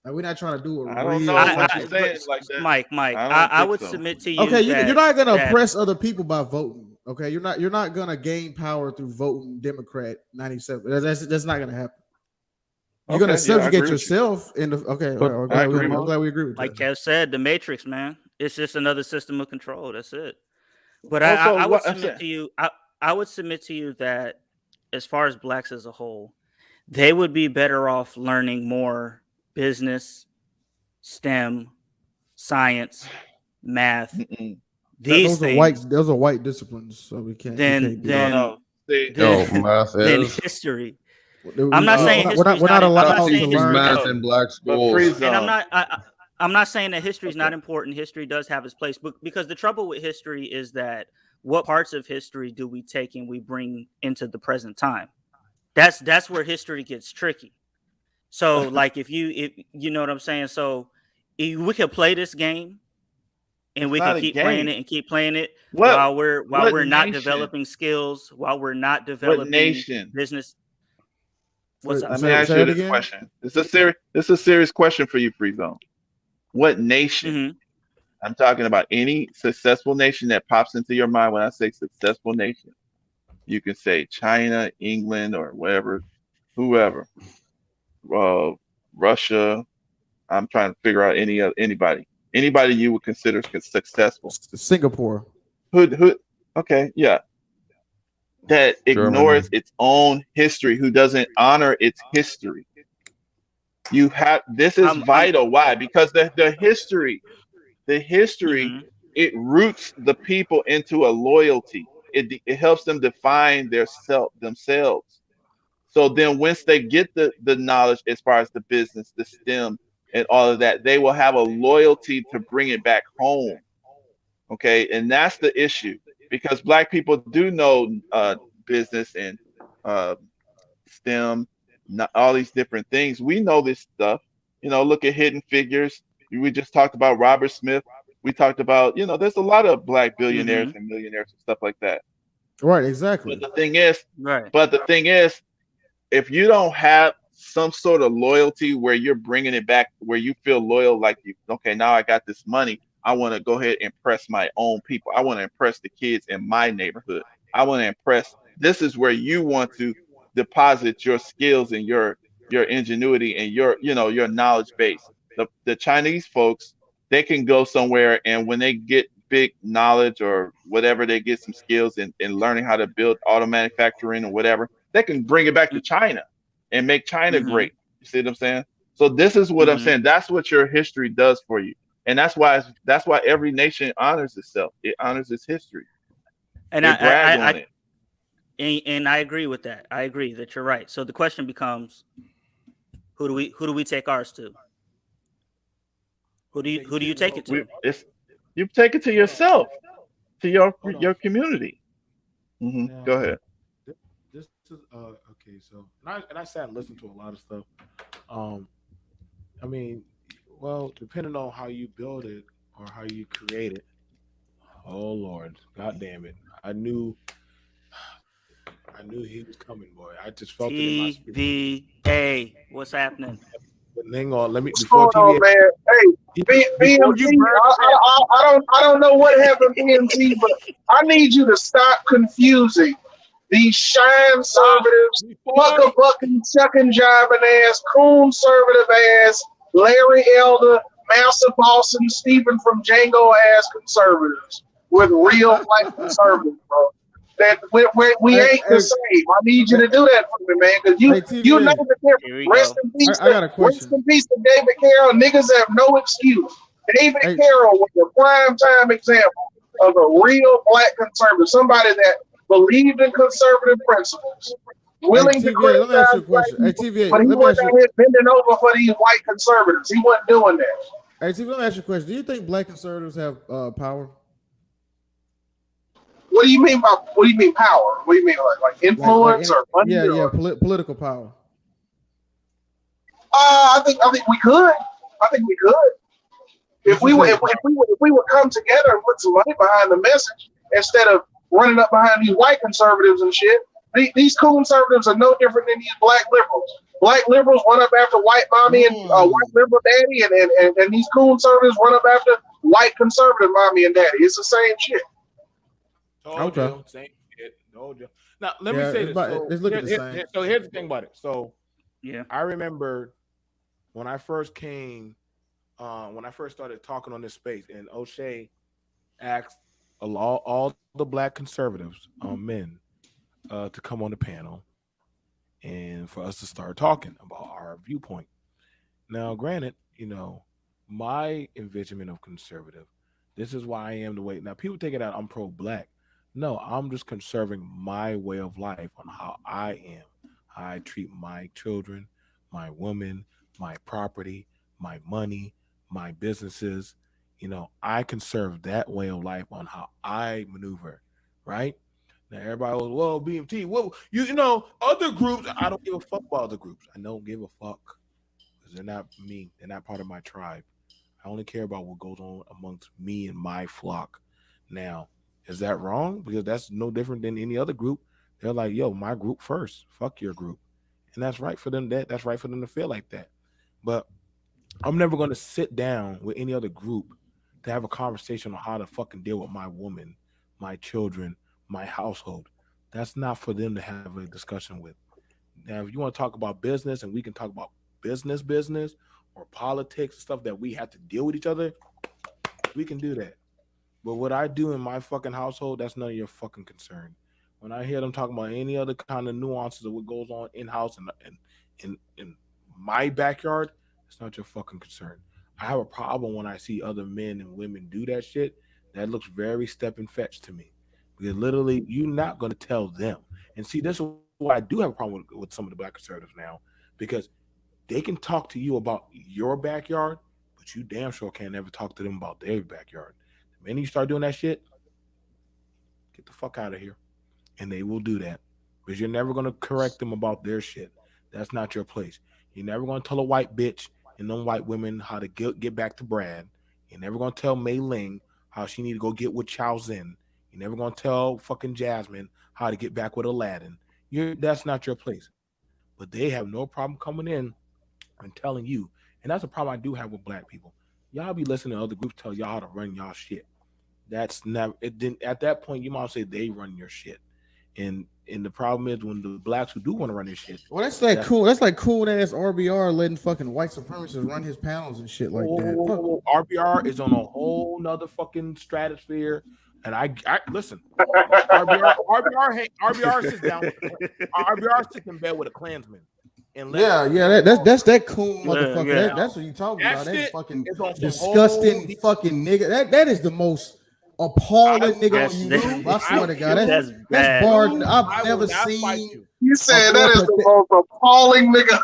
Like we're not trying to do a I don't real know what you're fucking. but saying like that. Mike, I don't I think would so. submit to you Okay, you're not gonna that oppress other people by voting. Okay, you're not gonna gain power through voting Democrat 97. That's not gonna happen. You're gonna Okay, yeah, I subjugate agree with you. yourself in the okay. But All right, I agree with I'm you. glad we agree with like that. Kev said, the Matrix, man. It's just another system of control. That's it. But Also, I would what I'm submit saying, to you. I would submit to you that as far as blacks as a whole, they would be better off learning more business, STEM, science, math, mm-mm. these things Those are white disciplines, so we can't do No, that. no. See, no, than math than is. history. I'm not We're saying no, not, we're not history's we're not not. I'm allowed not Stop to saying teaching learn. history. math no. in black But free schools. And I'm zone. not. I'm not saying that history is Okay. not important. History does have its place, but because the trouble with history is that what parts of history do we take and we bring into the present time? That's where history gets tricky. So, like, if you know what I'm saying, so we could play this game and It's we can not a keep playing game. it and keep playing it What while what we're not nation? developing skills, while we're not What developing nation? business. What's up? Let me ask Say you it this again. question. This is a serious question for you, Free Zone. What nation? Mm-hmm. I'm talking about any successful nation that pops into your mind when I say successful nation. You can say China, England, or whatever, whoever. Uh, Russia. I'm trying to figure out anybody you would consider successful. Singapore. Who? Okay, yeah, that Germany. ignores its own history, who doesn't honor its history. You have this is I'm. vital. Why? Because the history, Mm-hmm. it roots the people into a loyalty. It helps them define themselves. So then once they get the knowledge as far as the business, the STEM, and all of that, they will have a loyalty to bring it back home. Okay, and that's the issue because black people do know business and uh, STEM, not all these different things. We know this stuff. Look at Hidden Figures. We just talked about Robert Smith. We talked about, there's a lot of black billionaires Mm-hmm. and millionaires and stuff like that. Right, But exactly. the thing is, Right. but the thing is, if you don't have some sort of loyalty where you're bringing it back, where you feel loyal, like okay, now I got this money, I want to go ahead and impress my own people. I want to impress the kids in my neighborhood. I want to impress. This is where you want to deposit your skills and your ingenuity and your knowledge base. The Chinese folks, they can go somewhere, and when they get big knowledge or whatever, they get some skills in learning how to build auto manufacturing or whatever, they can bring it back to China and make China Mm-hmm. great. You see what I'm saying? So this is what I'm Mm-hmm. saying. That's what your history does for you, and that's why every nation honors itself. It honors its history. And They brag on I it. and I agree with that. I agree that you're right. So the question becomes, who do we take ours to? Who do you take it We to? it's You take it to Hold on. yourself, to your Hold on. your community. Go Now, ahead. this is okay. So, and I sat and listened to a lot of stuff. Um, I mean, well, depending on how you build it or how you create it. Oh Lord, God damn it! I knew he was coming, boy. I just felt it in my spirit. TVA. What's happening? But hang on, let me What's before going on, TVA. man? Hey, Before BMT, you burn I don't know what happened, BMT, but I need you to stop confusing these shine stop conservatives, before bucka bucking, chucking, jiving ass, conservative ass, Larry Elder, Master Boston, Stephen from Django ass conservatives with real white conservatives, bro. That we Hey, ain't the hey, same. I need you hey, to do that for me, man, because hey, you know TVA. the difference. Here we Rest go. in peace I got a rest question. in peace to David Carroll. Niggas have no excuse. David Hey, Carroll was a prime time example of a real black conservative, somebody that believed in conservative principles, hey, willing to TVA. Let me ask you criticize a black question. Hey, people, TVA. but he Let me wasn't ask you. out here bending over for these white conservatives. He wasn't doing that. Hey, TVA. Let me ask you a question. Do you think black conservatives have power? What do you mean by what do you mean power? What do you mean like Like influence any? or money Yeah, yeah. or Political power. I think we could. I think we could. If But you we would, say, if we would come together and put some money behind the message instead of running up behind these white conservatives and shit, these cool conservatives are no different than these black liberals. Black liberals run up after white mommy and white liberal daddy, and these cool conservatives run up after white conservative mommy and daddy. It's the same shit. told okay. you, same shit. Told you. Now let me Yeah, say it's this. about. So It's looking the same. so here's the thing about it. So Yeah. I remember when I first came, when I first started talking on this space, and O'Shea asked all the black conservatives, men, to come on the panel and for us to start talking about our viewpoint. Now, granted, my envisionment of conservative, this is why I am the way. Now, people take it out, I'm pro black. No, I'm just conserving my way of life on how I am, how I treat my children, my women, my property, my money, my businesses. I conserve that way of life on how I maneuver, right? Now everybody was, well, BMT, well, other groups, I don't give a fuck about other groups. I don't give a fuck because they're not me. They're not part of my tribe. I only care about what goes on amongst me and my flock. Now, is that wrong? Because that's no different than any other group. They're like, yo, my group first. Fuck your group. And that's right for them. That's right for them to feel like that. But I'm never going to sit down with any other group to have a conversation on how to fucking deal with my woman, my children, my household. That's not for them to have a discussion with. Now, if you want to talk about business and we can talk about business, or politics and stuff that we have to deal with each other, we can do that. But what I do in my fucking household, that's none of your fucking concern. When I hear them talking about any other kind of nuances of what goes on in house and in my backyard, it's not your fucking concern. I have a problem when I see other men and women do that shit. That looks very step and fetch to me. Because literally, you're not going to tell them. And see, this is why I do have a problem with some of the black conservatives now. Because they can talk to you about your backyard, but you damn sure can't ever talk to them about their backyard. The minute you start doing that shit, get the fuck out of here. And they will do that. because you're never gonna correct them about their shit. That's not your place. You're never gonna tell a white bitch and them white women how to get back to Brad. You're never gonna tell Mei Ling how she need to go get with Chao Zin. You're never gonna tell fucking Jasmine how to get back with Aladdin. That's not your place. But they have no problem coming in and telling you, and that's a problem I do have with black people. Y'all be listening to other groups tell y'all how to run y'all shit. That's never it. Then at that point, you might say they run your shit, and the problem is when the blacks who do want to run this shit. Well, that's like cool. That's like cool ass RBR letting fucking white supremacists run his panels and shit like that. RBR is on a whole nother fucking stratosphere. And I listen, RBR sits down. RBR sits in bed with a Klansman. And that's that cool motherfucker. Yeah. That's what you talking about. That fucking disgusting fucking nigga. That is the most appalling nigga on YouTube. I swear to God, that's barred. I've never seen. You said that is the most appalling nigga.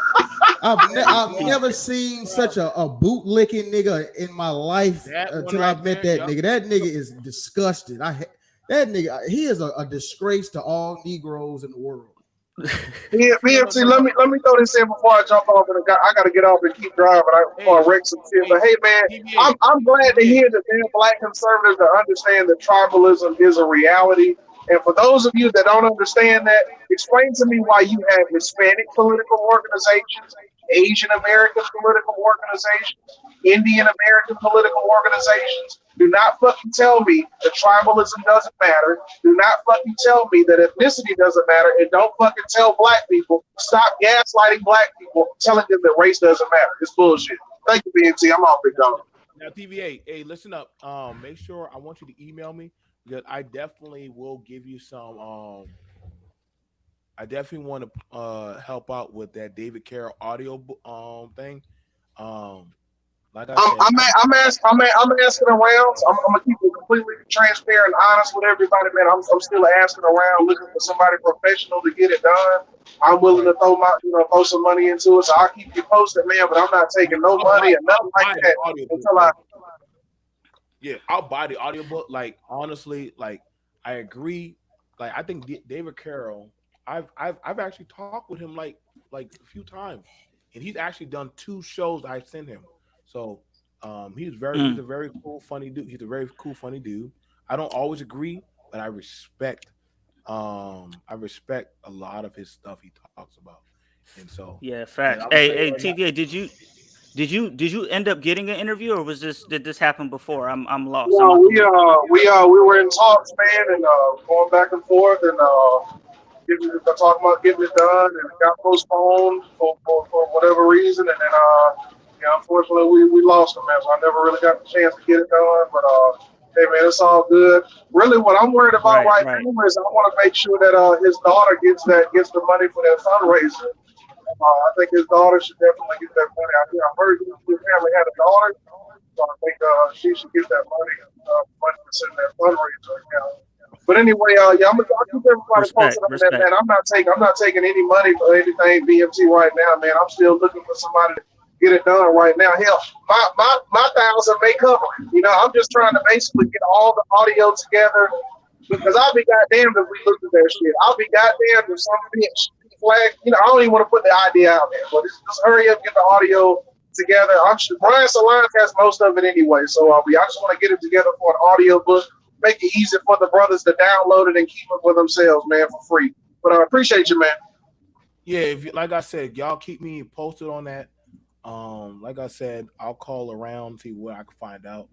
I've never seen such a bootlicking nigga in my life until I met that nigga. That nigga is disgusting. That nigga, he is a disgrace to all Negroes in the world. BMC, let me throw this in before I jump off. And I got to get off and keep driving. I wreck some shit. But hey, man, I'm glad to hear that they're black conservatives that understand that tribalism is a reality. And for those of you that don't understand that, explain to me why you have Hispanic political organizations, Asian American political organizations, Indian American political organizations. Do not fucking tell me that tribalism doesn't matter. Do not fucking tell me that ethnicity doesn't matter. And don't fucking tell black people, stop gaslighting black people, telling them that race doesn't matter. It's bullshit. Thank you, BNT. I'm off, big dog. Now, TVA, hey, listen up. Make sure I want you to email me because I definitely will give you some. I definitely want to help out with that David Carroll audio thing. Like I said, I'm asking around. I'm gonna keep it completely transparent and honest with everybody, man. I'm still asking around, looking for somebody professional to get it done. I'm willing to throw some money into it, so I'll keep you posted, man. But I'm not taking no money or nothing like that until I'll buy the audiobook. Like honestly, like I agree. Like I think David Carroll. I've actually talked with him like a few times, and he's actually done 2 shows I sent him. So he's a very cool, funny dude. He's a very cool, funny dude. I don't always agree, but I respect a lot of his stuff he talks about. And so facts. Hey, TVA, did you end up getting an interview, or did this happen before? I'm lost. No, we were in talks, man, and going back and forth, and talking about getting it done, and it got postponed for whatever reason, and then unfortunately we lost him, man. So I never really got the chance to get it done, but hey, man, it's all good. Really, what I'm worried about right now is I want to make sure that his daughter gets the money for that fundraiser. I think his daughter should definitely get that money. I heard his family had a daughter, so I think she should get that money to send that fundraiser account. But anyway, I'm gonna keep everybody posted on that, man. I'm not taking any money for anything BMT right now, man. I'm still looking for somebody to get it done right now. Hell, my 1,000 may cover it. I'm just trying to basically get all the audio together because I'll be goddamned if we look at that shit. I'll be goddamned if some bitch flag. I don't even want to put the idea out there, but just hurry up, get the audio together. I'm sure Brian Salons has most of it anyway, so I just want to get it together for an audio book. Make it easy for the brothers to download it and keep it for themselves, man, for free. But I appreciate you, man. Yeah, like I said, y'all keep me posted on that. Like I said, I'll call around, see what I can find out.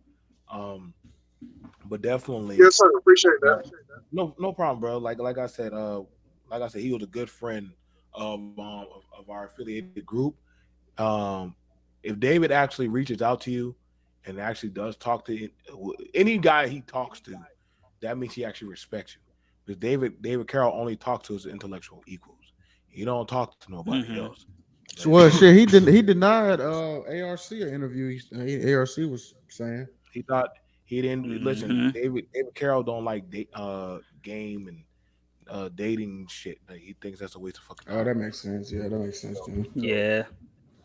But definitely, yes, sir. Appreciate that. No problem, bro. Like I said, he was a good friend of our affiliated group. If David actually reaches out to you and actually does talk to any guy he talks to, that means he actually respects you. Because David Carroll only talks to his intellectual equals. He don't talk to nobody else. So, well, shit, he denied ARC an interview. ARC was saying he thought he didn't listen. David Carroll don't like game and dating shit. Like, he thinks that's a waste of fucking time. Oh, that makes sense. Yeah, that makes sense to me. Yeah.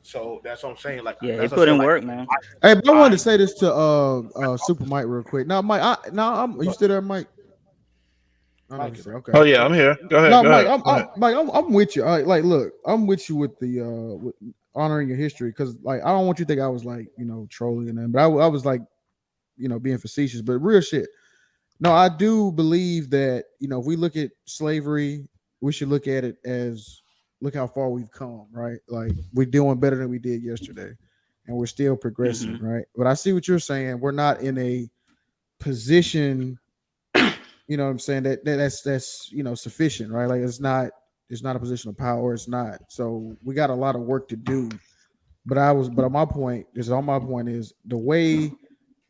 So that's what I'm saying. Like, yeah, he put in work, man. Hey, but I wanted to say this to Super Mike real quick. Now, Mike, you still there, Mike? I Mike, understand. Okay. Oh yeah, I'm here. Go ahead. No, Go Mike, ahead. Go ahead. Mike, I'm with you. Like, look, I'm with you with the with honoring your history because, like, I don't want you to think I was like, trolling and then, but I was like, being facetious, but real shit. No, I do believe that if we look at slavery, we should look at it as look how far we've come, right? Like we're doing better than we did yesterday, and we're still progressing, Mhm. right? But I see what you're saying. We're not in a position, you know what I'm saying, that's sufficient, right? Like it's not a position of power. It's not. So we got a lot of work to do. But on my point is the way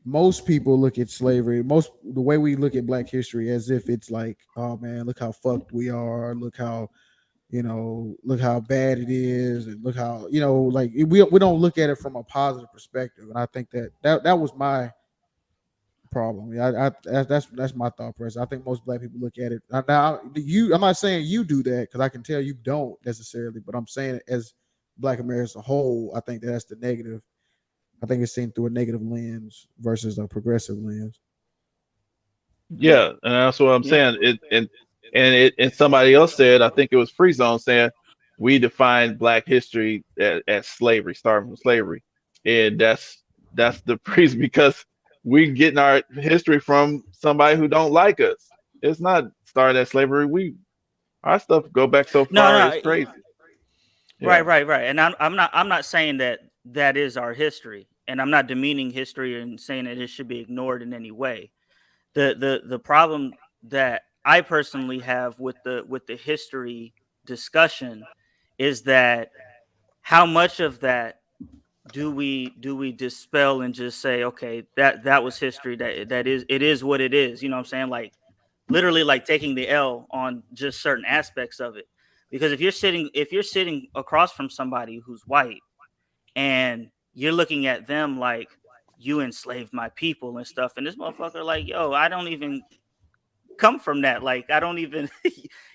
most people look at slavery, the way we look at Black history as if it's like, oh man, look how fucked we are, look how bad it is, and look how like we don't look at it from a positive perspective. And I think that was my problem. Yeah, that's my thought process. I think most Black people look at it now. I'm not saying you do that because I can tell you don't necessarily, but I'm saying as Black America as a whole, I think that's the negative. I think it's seen through a negative lens versus a progressive lens. Yeah, and that's what I'm Yeah. saying. And somebody else said, I think it was Free Zone saying, we define Black history as slavery, starting from slavery, and that's the reason because we getting our history from somebody who don't like us. It's not started as slavery. Our stuff go back so No, far. no. It's crazy. Right, Yeah. right. And I'm not saying that that is our history, and I'm not demeaning history and saying that it should be ignored in any way. The problem that I personally have with the history discussion is that how much of that do we dispel and just say, okay, that was history, that is, it is what it is, you know what I'm saying? Like literally like taking the L on just certain aspects of it. Because if you're sitting across from somebody who's white and you're looking at them like you enslaved my people and stuff, and this motherfucker like, yo, I don't even come from that. Like I don't even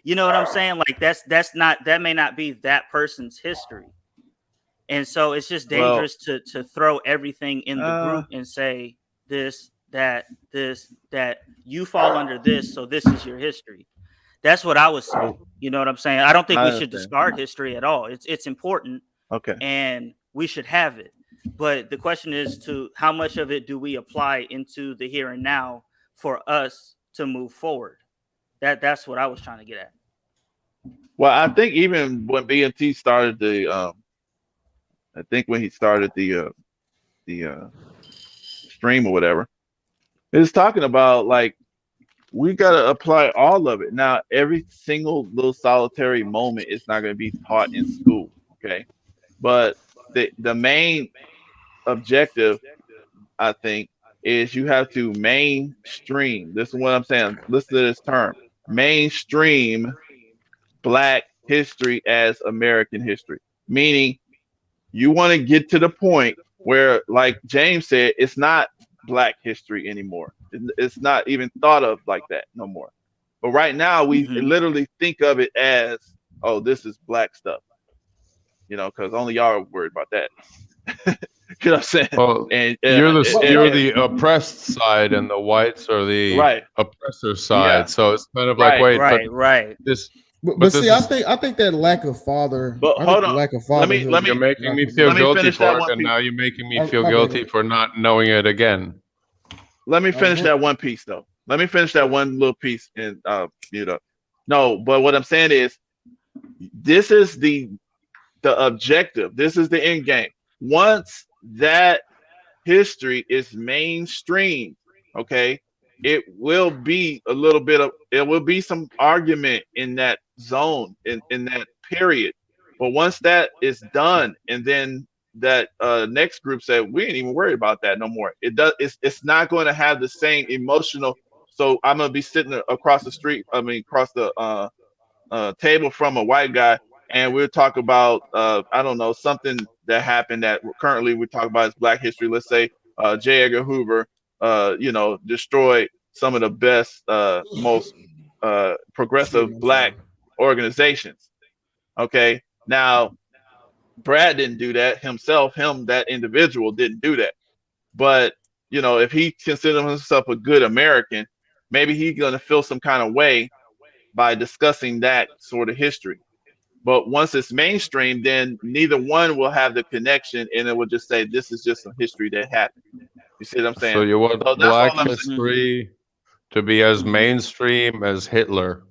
you know what I'm saying? Like that may not be that person's history. And so it's just Well, dangerous to throw everything in the uh, group and say this, that you fall under this, so this is your history. That's what I was saying. You know what I'm saying? I don't think I we should understand. discard history at all. It's important Okay. and we should have it. But the question is to how much of it do we apply into the here and now for us to move forward? That's what I was trying to get at. Well, I think even when BMT started I think when he started the stream or whatever, it was talking about like we gotta apply all of it. Now, every single little solitary moment is not gonna be taught in school, okay? But the main objective, I think, is you have to mainstream. This is what I'm saying. Listen to this term: mainstream Black history as American history. Meaning, you want to get to the point where, like James said, it's not Black history anymore. It's not even thought of like that no more. But right now, we Hmm. literally think of it as, oh, this is Black stuff, because only y'all are worried about that. You know what I'm saying? Well, And, you're the oppressed side, and the whites are the right, oppressor yeah, side. So it's kind of like, right. wait, but Right. this, But but this see, I is think I think that lack of But hold on, let me fatherhood let you're me making got me to feel let me be. guilty finish that for it, one and piece. now you're making me feel My bad. Go guilty ahead. for not knowing it again. Let me finish Go that one piece though. Let me finish that one little piece and mute up. No, but what I'm saying is this is the objective. This is the end game. Once that history is mainstream, okay, it will be some argument in that zone, in that period. But once that is done, and then that next group said, we ain't even worried about that no more. It's not going to have the same emotional. So I'm gonna be sitting across the street, across the table from a white guy, and we'll talk about I don't know, something that happened that currently we talk about as Black history. Let's say J. Edgar Hoover, destroyed some of the best, most Excuse me. progressive I'm Black sorry. organizations. Okay, now Brad didn't do that himself. That individual didn't do that. But if he considers himself a good American, maybe he's gonna feel some kind of way by discussing that sort of history. But once it's mainstream, then neither one will have the connection, and it will just say this is just some history that happened. You see what I'm So saying? you want So that's Black all I'm saying. history to be as Mhm. mainstream as Hitler?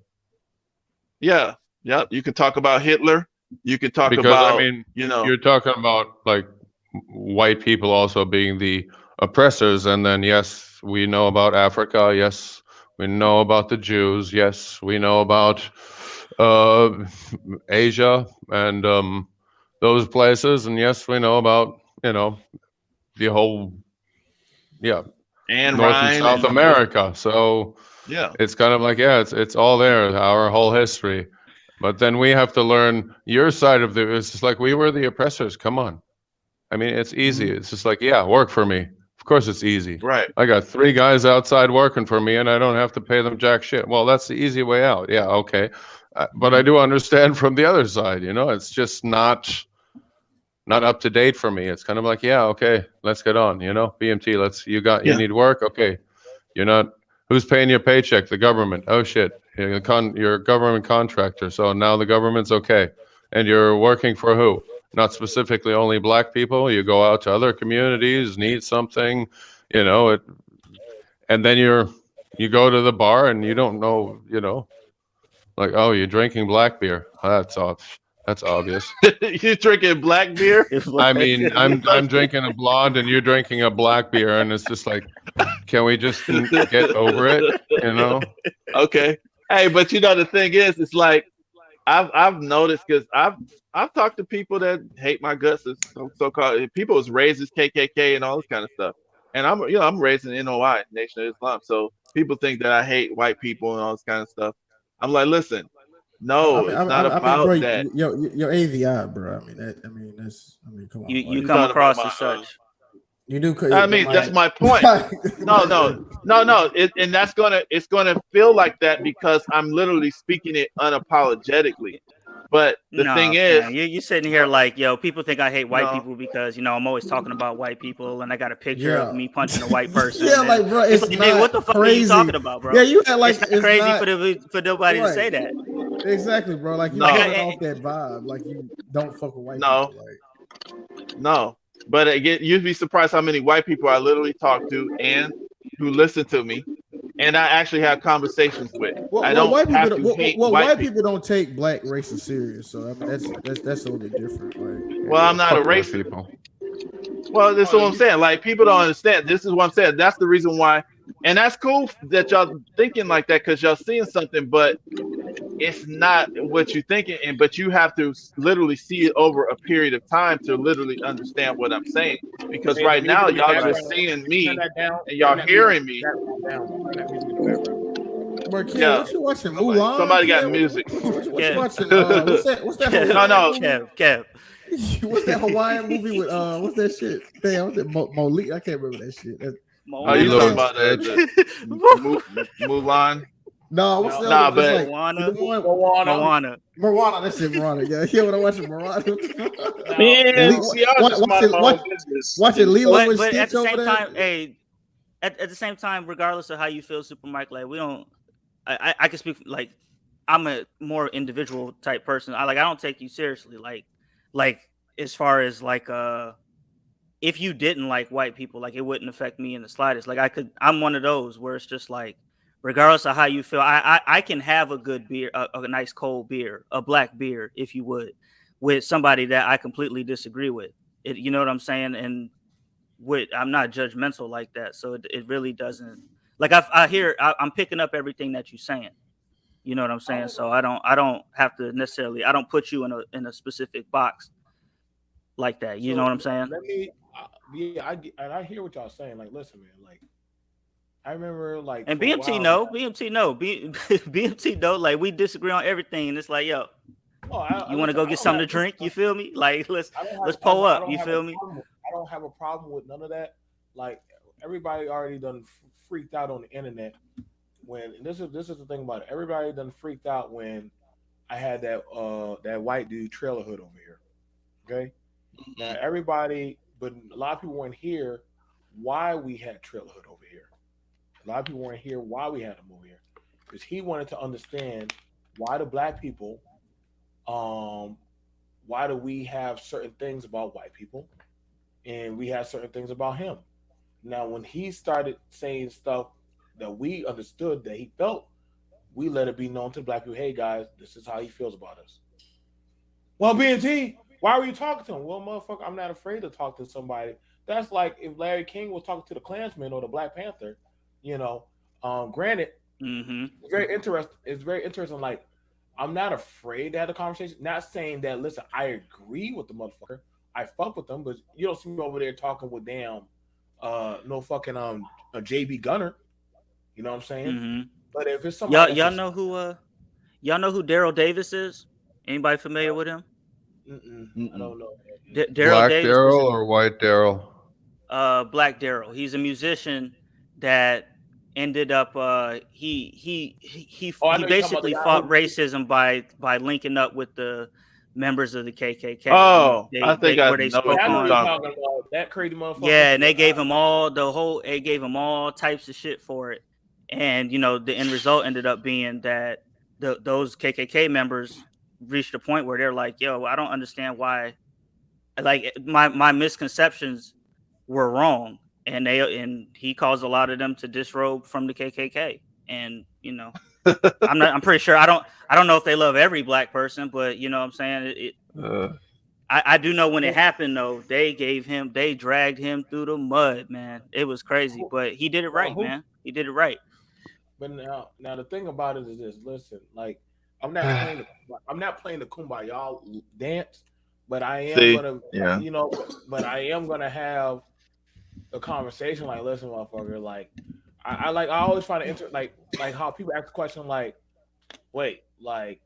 Yeah, yeah. You can talk about Hitler. You can talk Because I about, mean, you know, you're talking about like white people also being the oppressors, and then yes, we know about Africa. Yes, we know about the Jews. Yes, we know about uh, Asia and those places, and yes, we know about the whole Anne North and Ryan South and those. America. So Yeah. it's kind of like, yeah, it's all there, our whole history. But then we have to learn your side of the. It's just like we were the oppressors. Come on. I mean, it's easy. Mhm. It's just like, yeah, work for me. Of course, it's easy. Right. I got 3 guys outside working for me, and I don't have to pay them jack shit. Well, that's the easy way out. Yeah, okay. But I Mhm. do understand from the other side. It's just not up to date for me. It's kind of like, yeah, okay, let's get on. BMT. You Yeah. need work. Okay, you're not. Who's paying your paycheck? The government. Oh shit, you're a government contractor. So now the government's okay, and you're working for who? Not specifically only black people. You go out to other communities, need something, it, and then you go to the bar and you don't know, like, oh, you're drinking black beer. That's obvious. You drinking black beer? It's I like mean, I'm drinking a blonde and you're drinking a black beer, and it's just like, can we just get over it? You know? Okay. Hey, but the thing is, it's like I've noticed because I've talked to people that hate my guts, as so-called people was raised as KKK and all this kind of stuff, and I'm raised in NOI, Nation of Islam, so people think that I hate white people and all this kind of stuff. I'm like, listen, I no, mean, it's not bro, about that. your AVI, bro. come you on, you You like come talking about across my as such. you do, I but mean, that's like, my point. No, no, no, no. And it's gonna feel like that because I'm literally speaking it unapologetically. But the thing No, is, fam, you sitting here like, yo, people think I hate white no, people because I'm always talking about white people, and I got a picture of yeah, me punching a white yeah, person, and like, bro, it's it's like, nigga, what not the fuck are you crazy. talking about, Yeah, bro? you had like It's not it's crazy not for nobody to right. say that. Exactly, bro. Like you Like, no, giving off that vibe, like you don't fuck with white no, people. Like, no. But again, you'd be surprised how many white people I literally talk to and who listen to me, and I actually have conversations with. I well, don't white people, have to hate white white people people. don't take black races serious. So I mean, that's a little bit different. Like, Well, I'm not a Fuck white racist. people. Well, that's Oh, what I'm saying. Like people don't understand. This is what I'm saying. That's the reason why, and that's cool that y'all thinking like that because y'all seeing something, but it's not what you're thinking. And but you have to literally see it over a period of time to literally understand what I'm saying. Because hey, the right now music in the y'all right. just background. seeing Turn me that down. and Turn y'all that music hearing in me. the background down. Turn that music in the background. bro, Kev, Yeah, what you watching? Mulan, somebody got Kev? music. What you Kev, watching? What's that No, Hawaiian no, movie? Kev. What's that Hawaiian movie with what's that shit? Damn, what's that Malik? I can't remember that shit. are you What's talking Lilo and that? about Stitch. Mulan? No, what's No, the other? Nah, It's but like the Moana, one Moana. Moana. Moana. That's it, Moana. Yeah, yeah. When I watch Moana, Now, Man, now, see, I was just minding my own business watching and stuff. Lilo and But at Stitch the over same there. time, hey, at the same time, regardless of how you feel, Super Mike, like we don't. I can speak like I'm a more individual type person. I don't take you seriously. Like as far as like if you didn't like white people, like it wouldn't affect me in the slightest. Like I'm one of those where it's just like, regardless of how you feel, I can have a good beer, a nice cold beer, a black beer, if you would, with somebody that I completely disagree with. You know what I'm saying? And I'm not judgmental like that, so it really doesn't. Like I'm picking up everything that you're saying. You know what I'm saying? So I don't have to necessarily. I don't put you in a specific box like that. You know so what I'm saying? let me. Yeah, and I hear what y'all saying. Like, listen, man. Like, I remember, like, And for a BMT while no, now. BMT no, BMT no. Like we disagree on everything, and it's like, yo, Oh, you want to listen. go I get don't something have. to drink? You feel me? Like I don't let's have. pull I up. don't You have a feel me? problem. I don't have a problem with none of that. Like, everybody already done freaked out on the internet when. And this is the thing about it. Everybody done freaked out when I had that white dude trailer hood over here. Okay. Now everybody, but a lot of people weren't here why we had trailer hood over here. A lot of people weren't here why we had him over here because he wanted to understand why do black people, why do we have certain things about white people, and we have certain things about him? Now, when he started saying stuff that we understood that he felt, we let it be known to the black people, hey guys, this is how he feels about us. Well, BNT, why were you talking to him? Well, motherfucker, I'm not afraid to talk to somebody. That's like if Larry King was talking to the Klansman or the Black Panther, you know. Granted, Mm-hmm. it's very interesting. It's very interesting. Like, I'm not afraid to have a conversation. Not saying that. Listen, I agree with the motherfucker. I fuck with them, but you don't see me over there talking with damn, no fucking a JB Gunner. You know what I'm saying? Mm-hmm. But if it's Y'all, somebody that's y'all just, know who Daryl Davis is? Anybody familiar with him? I don't know. Daryl Black Davis is Daryl or White Daryl? Black Daryl. He's a musician that ended up Oh, I he know you're talking about the basically guy fought who. racism by linking up with the members of the KKK. Oh, I think I Where they know Yeah, what spoke I you're know on, you're talking talking about that crazy motherfucker. yeah, and Yeah, they gave him it gave him all types of shit for it. And the end result ended up being that those KKK members reached a point where they're like, yo, I don't understand why, like, my misconceptions were wrong, and he caused a lot of them to disrobe from the KKK. And about. I'm pretty sure I don't know if they love every black person, but you know what I'm saying. I do know when it happened though, they dragged him through the mud, man. It was crazy, but he did it right, who? man. He did it right. But now the thing about it is this. Listen, like I'm not playing the kumbaya dance, but I am See, gonna, yeah, you know, but I am gonna have a conversation. Like, listen, motherfucker. Like, I always find it interesting. Like how people ask the question, like, wait, like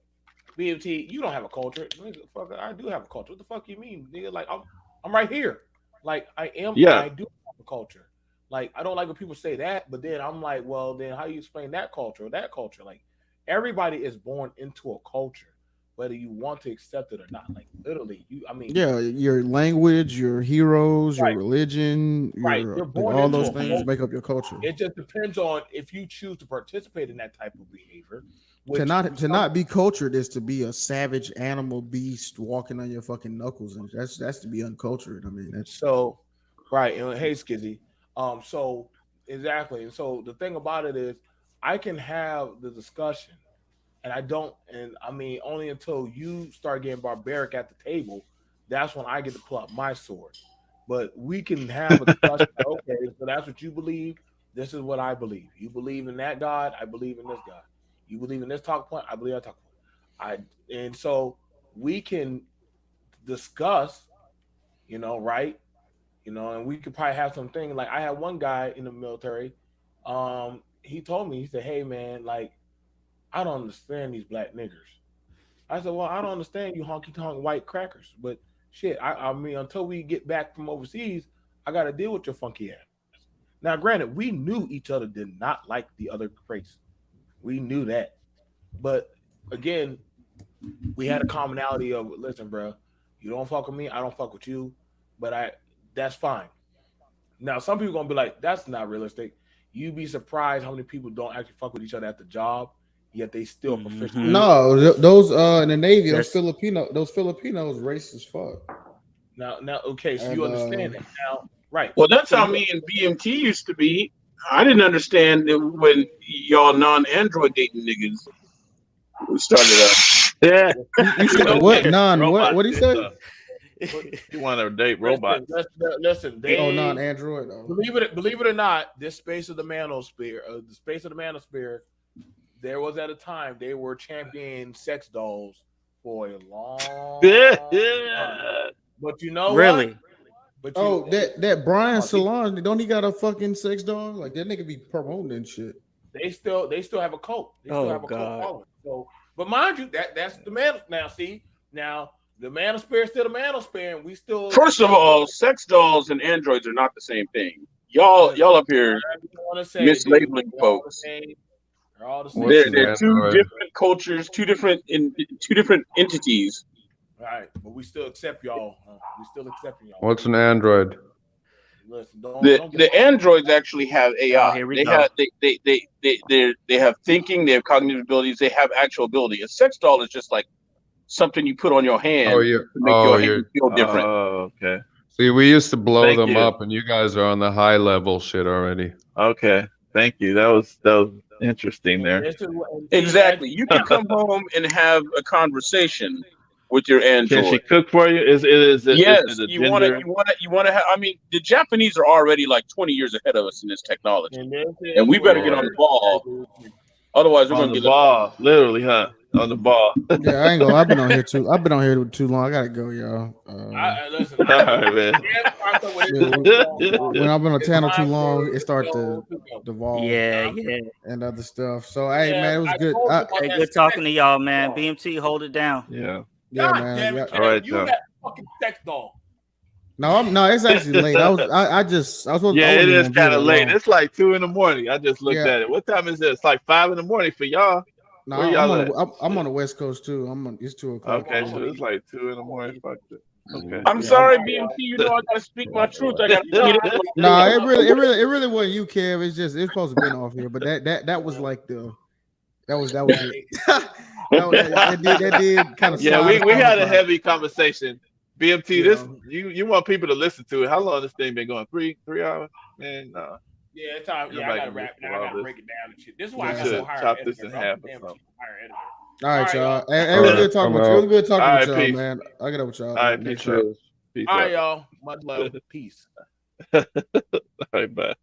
BMT, you don't have a culture. Nigga, fucker, I do have a culture. What the fuck you mean, nigga? Like I'm right here. Like yeah. I do have a culture. Like I don't like when people say that, but then I'm like, well, then how you explain that culture or that culture? Like everybody is born into a culture, whether you want to accept it or not. Like literally, I mean, Yeah, your language, your heroes, your right, religion, right. your You're born all into those a things Mhm. culture. make up your culture. It just depends on if you choose to participate in that type of behavior, To which not to some not be cultured is to be a savage animal beast walking on your fucking knuckles, and that's to be uncultured. I mean, that's so right. And hey, Skizzy. So exactly. And so the thing about it is, I can have the discussion, and I don't. And I mean, only until you start getting barbaric at the table, that's when I get to pull out my sword. But we can have a discussion. Okay, so that's what you believe. This is what I believe. You believe in that God. I believe in this God. You believe in this talk point. I believe I talk point. And so we can discuss. Right? And we could probably have something like I had one guy in the military. He told me, he said, "Hey man, like I don't understand these black niggers." I said, "Well, I don't understand you honky tonk white crackers, but shit, I mean, until we get back from overseas, I got to deal with your funky ass." Now, granted, we knew each other did not like the other race. We knew that, but again, we had a commonality of, listen, bro, you don't fuck with me, I don't fuck with you, but that's fine. Now, some people gonna be like, "That's not realistic." You'd be surprised how many people don't actually fuck with each other at the job, yet they still proficient. Mhm. no those in the Navy, That's those Filipinos racist as fuck. Now, okay, so And you understand that now, right? Well, that's So how you me and BMT used to be. I didn't understand it when y'all non-android dating niggas started up. Yeah. you you said know what? what? Non what? Robot What do you say? stuff. You want to date Listen, robots? listen. Oh, They non-android. Oh. believe it or not, this space of the manosphere, the space of the manosphere, there was at a time they were championing sex dolls for a long time. But you know what? really. But you, Oh, that Brian oh, he- Salon, don't he got a fucking sex dog? Like that nigga be promoting and shit. they still have a cult. They still Oh have a cult God. following. So, but mind you, that's the man. Now, see, now the manosphere is still the manosphere, and we still First of accept. all, sex dolls and androids are not the same thing. Y'all up here Whatever you want to say, dude. mislabeling They're all the folks. same. They're all the same. What's They're an they're So, two android? different cultures, two different entities. all right, but we still accept y'all. Huh? We still accepting y'all. What's an android? Listen, don't get The androids actually have AI. here we They go. have they have thinking, they have cognitive abilities, they have actual ability. A sex doll is just like something you put on your hand Oh, to make your hand feel different. Oh, okay. See, we used to blow Thank them you. up, and you guys are on the high level shit already. Okay. Thank you. That was interesting there. This is what- Exactly. You can come home and have a conversation with your Can she android. cook for you? Is it Yes, a you want ginger? to have. I mean, the Japanese are already like 20 years ahead of us in this technology, and this is and we better where- get on the ball. Otherwise, we're On gonna the get left ball, literally, huh? On the ball. Yeah, I ain't gonna. I've been on here too long. I gotta go, y'all. Listen, All right, man. When I've been on channel too long, it starts to devolve Yeah. and other stuff. So hey, man, it was good. Hey, good talking to y'all, man. BMT, hold it down. Yeah. Yeah, God man. damn Yeah. it, All right, you John. that fucking sex doll. No, it's actually late. I was supposed. Yeah, I it wasn't is gonna be kind here of that late. long. It's like 2 a.m. I just looked Yeah. at it. What time is it? It's like 5 a.m. for y'all. No, Where I'm y'all on. at? I'm on the West Coast too. It's 2:00. Okay, so it's like 2 a.m. Fuck it. Okay. I'm sorry, BMT. You know I gotta speak my truth. I gotta tweet it. No, it really wasn't you, Kev. It's supposed to have been off here, but that was like that was it. that did kind of. Yeah, we had a heavy conversation. BMT, Yeah. this you want people to listen to it. How long this thing been going? 3 hours? Man, nah. Yeah, it's time. Yeah, I gotta wrap. Now I gotta break it down and shit. This is why I should gotta hire chop an this editor. in half or Damn, something. hire an editor. All right, y'all. y'all. It was good talking with you. It was good talking All with right, y'all, peace. man. I'll get up with y'all. All right, peace out. Peace All out. right, y'all. Much love. Peace. All right, bye.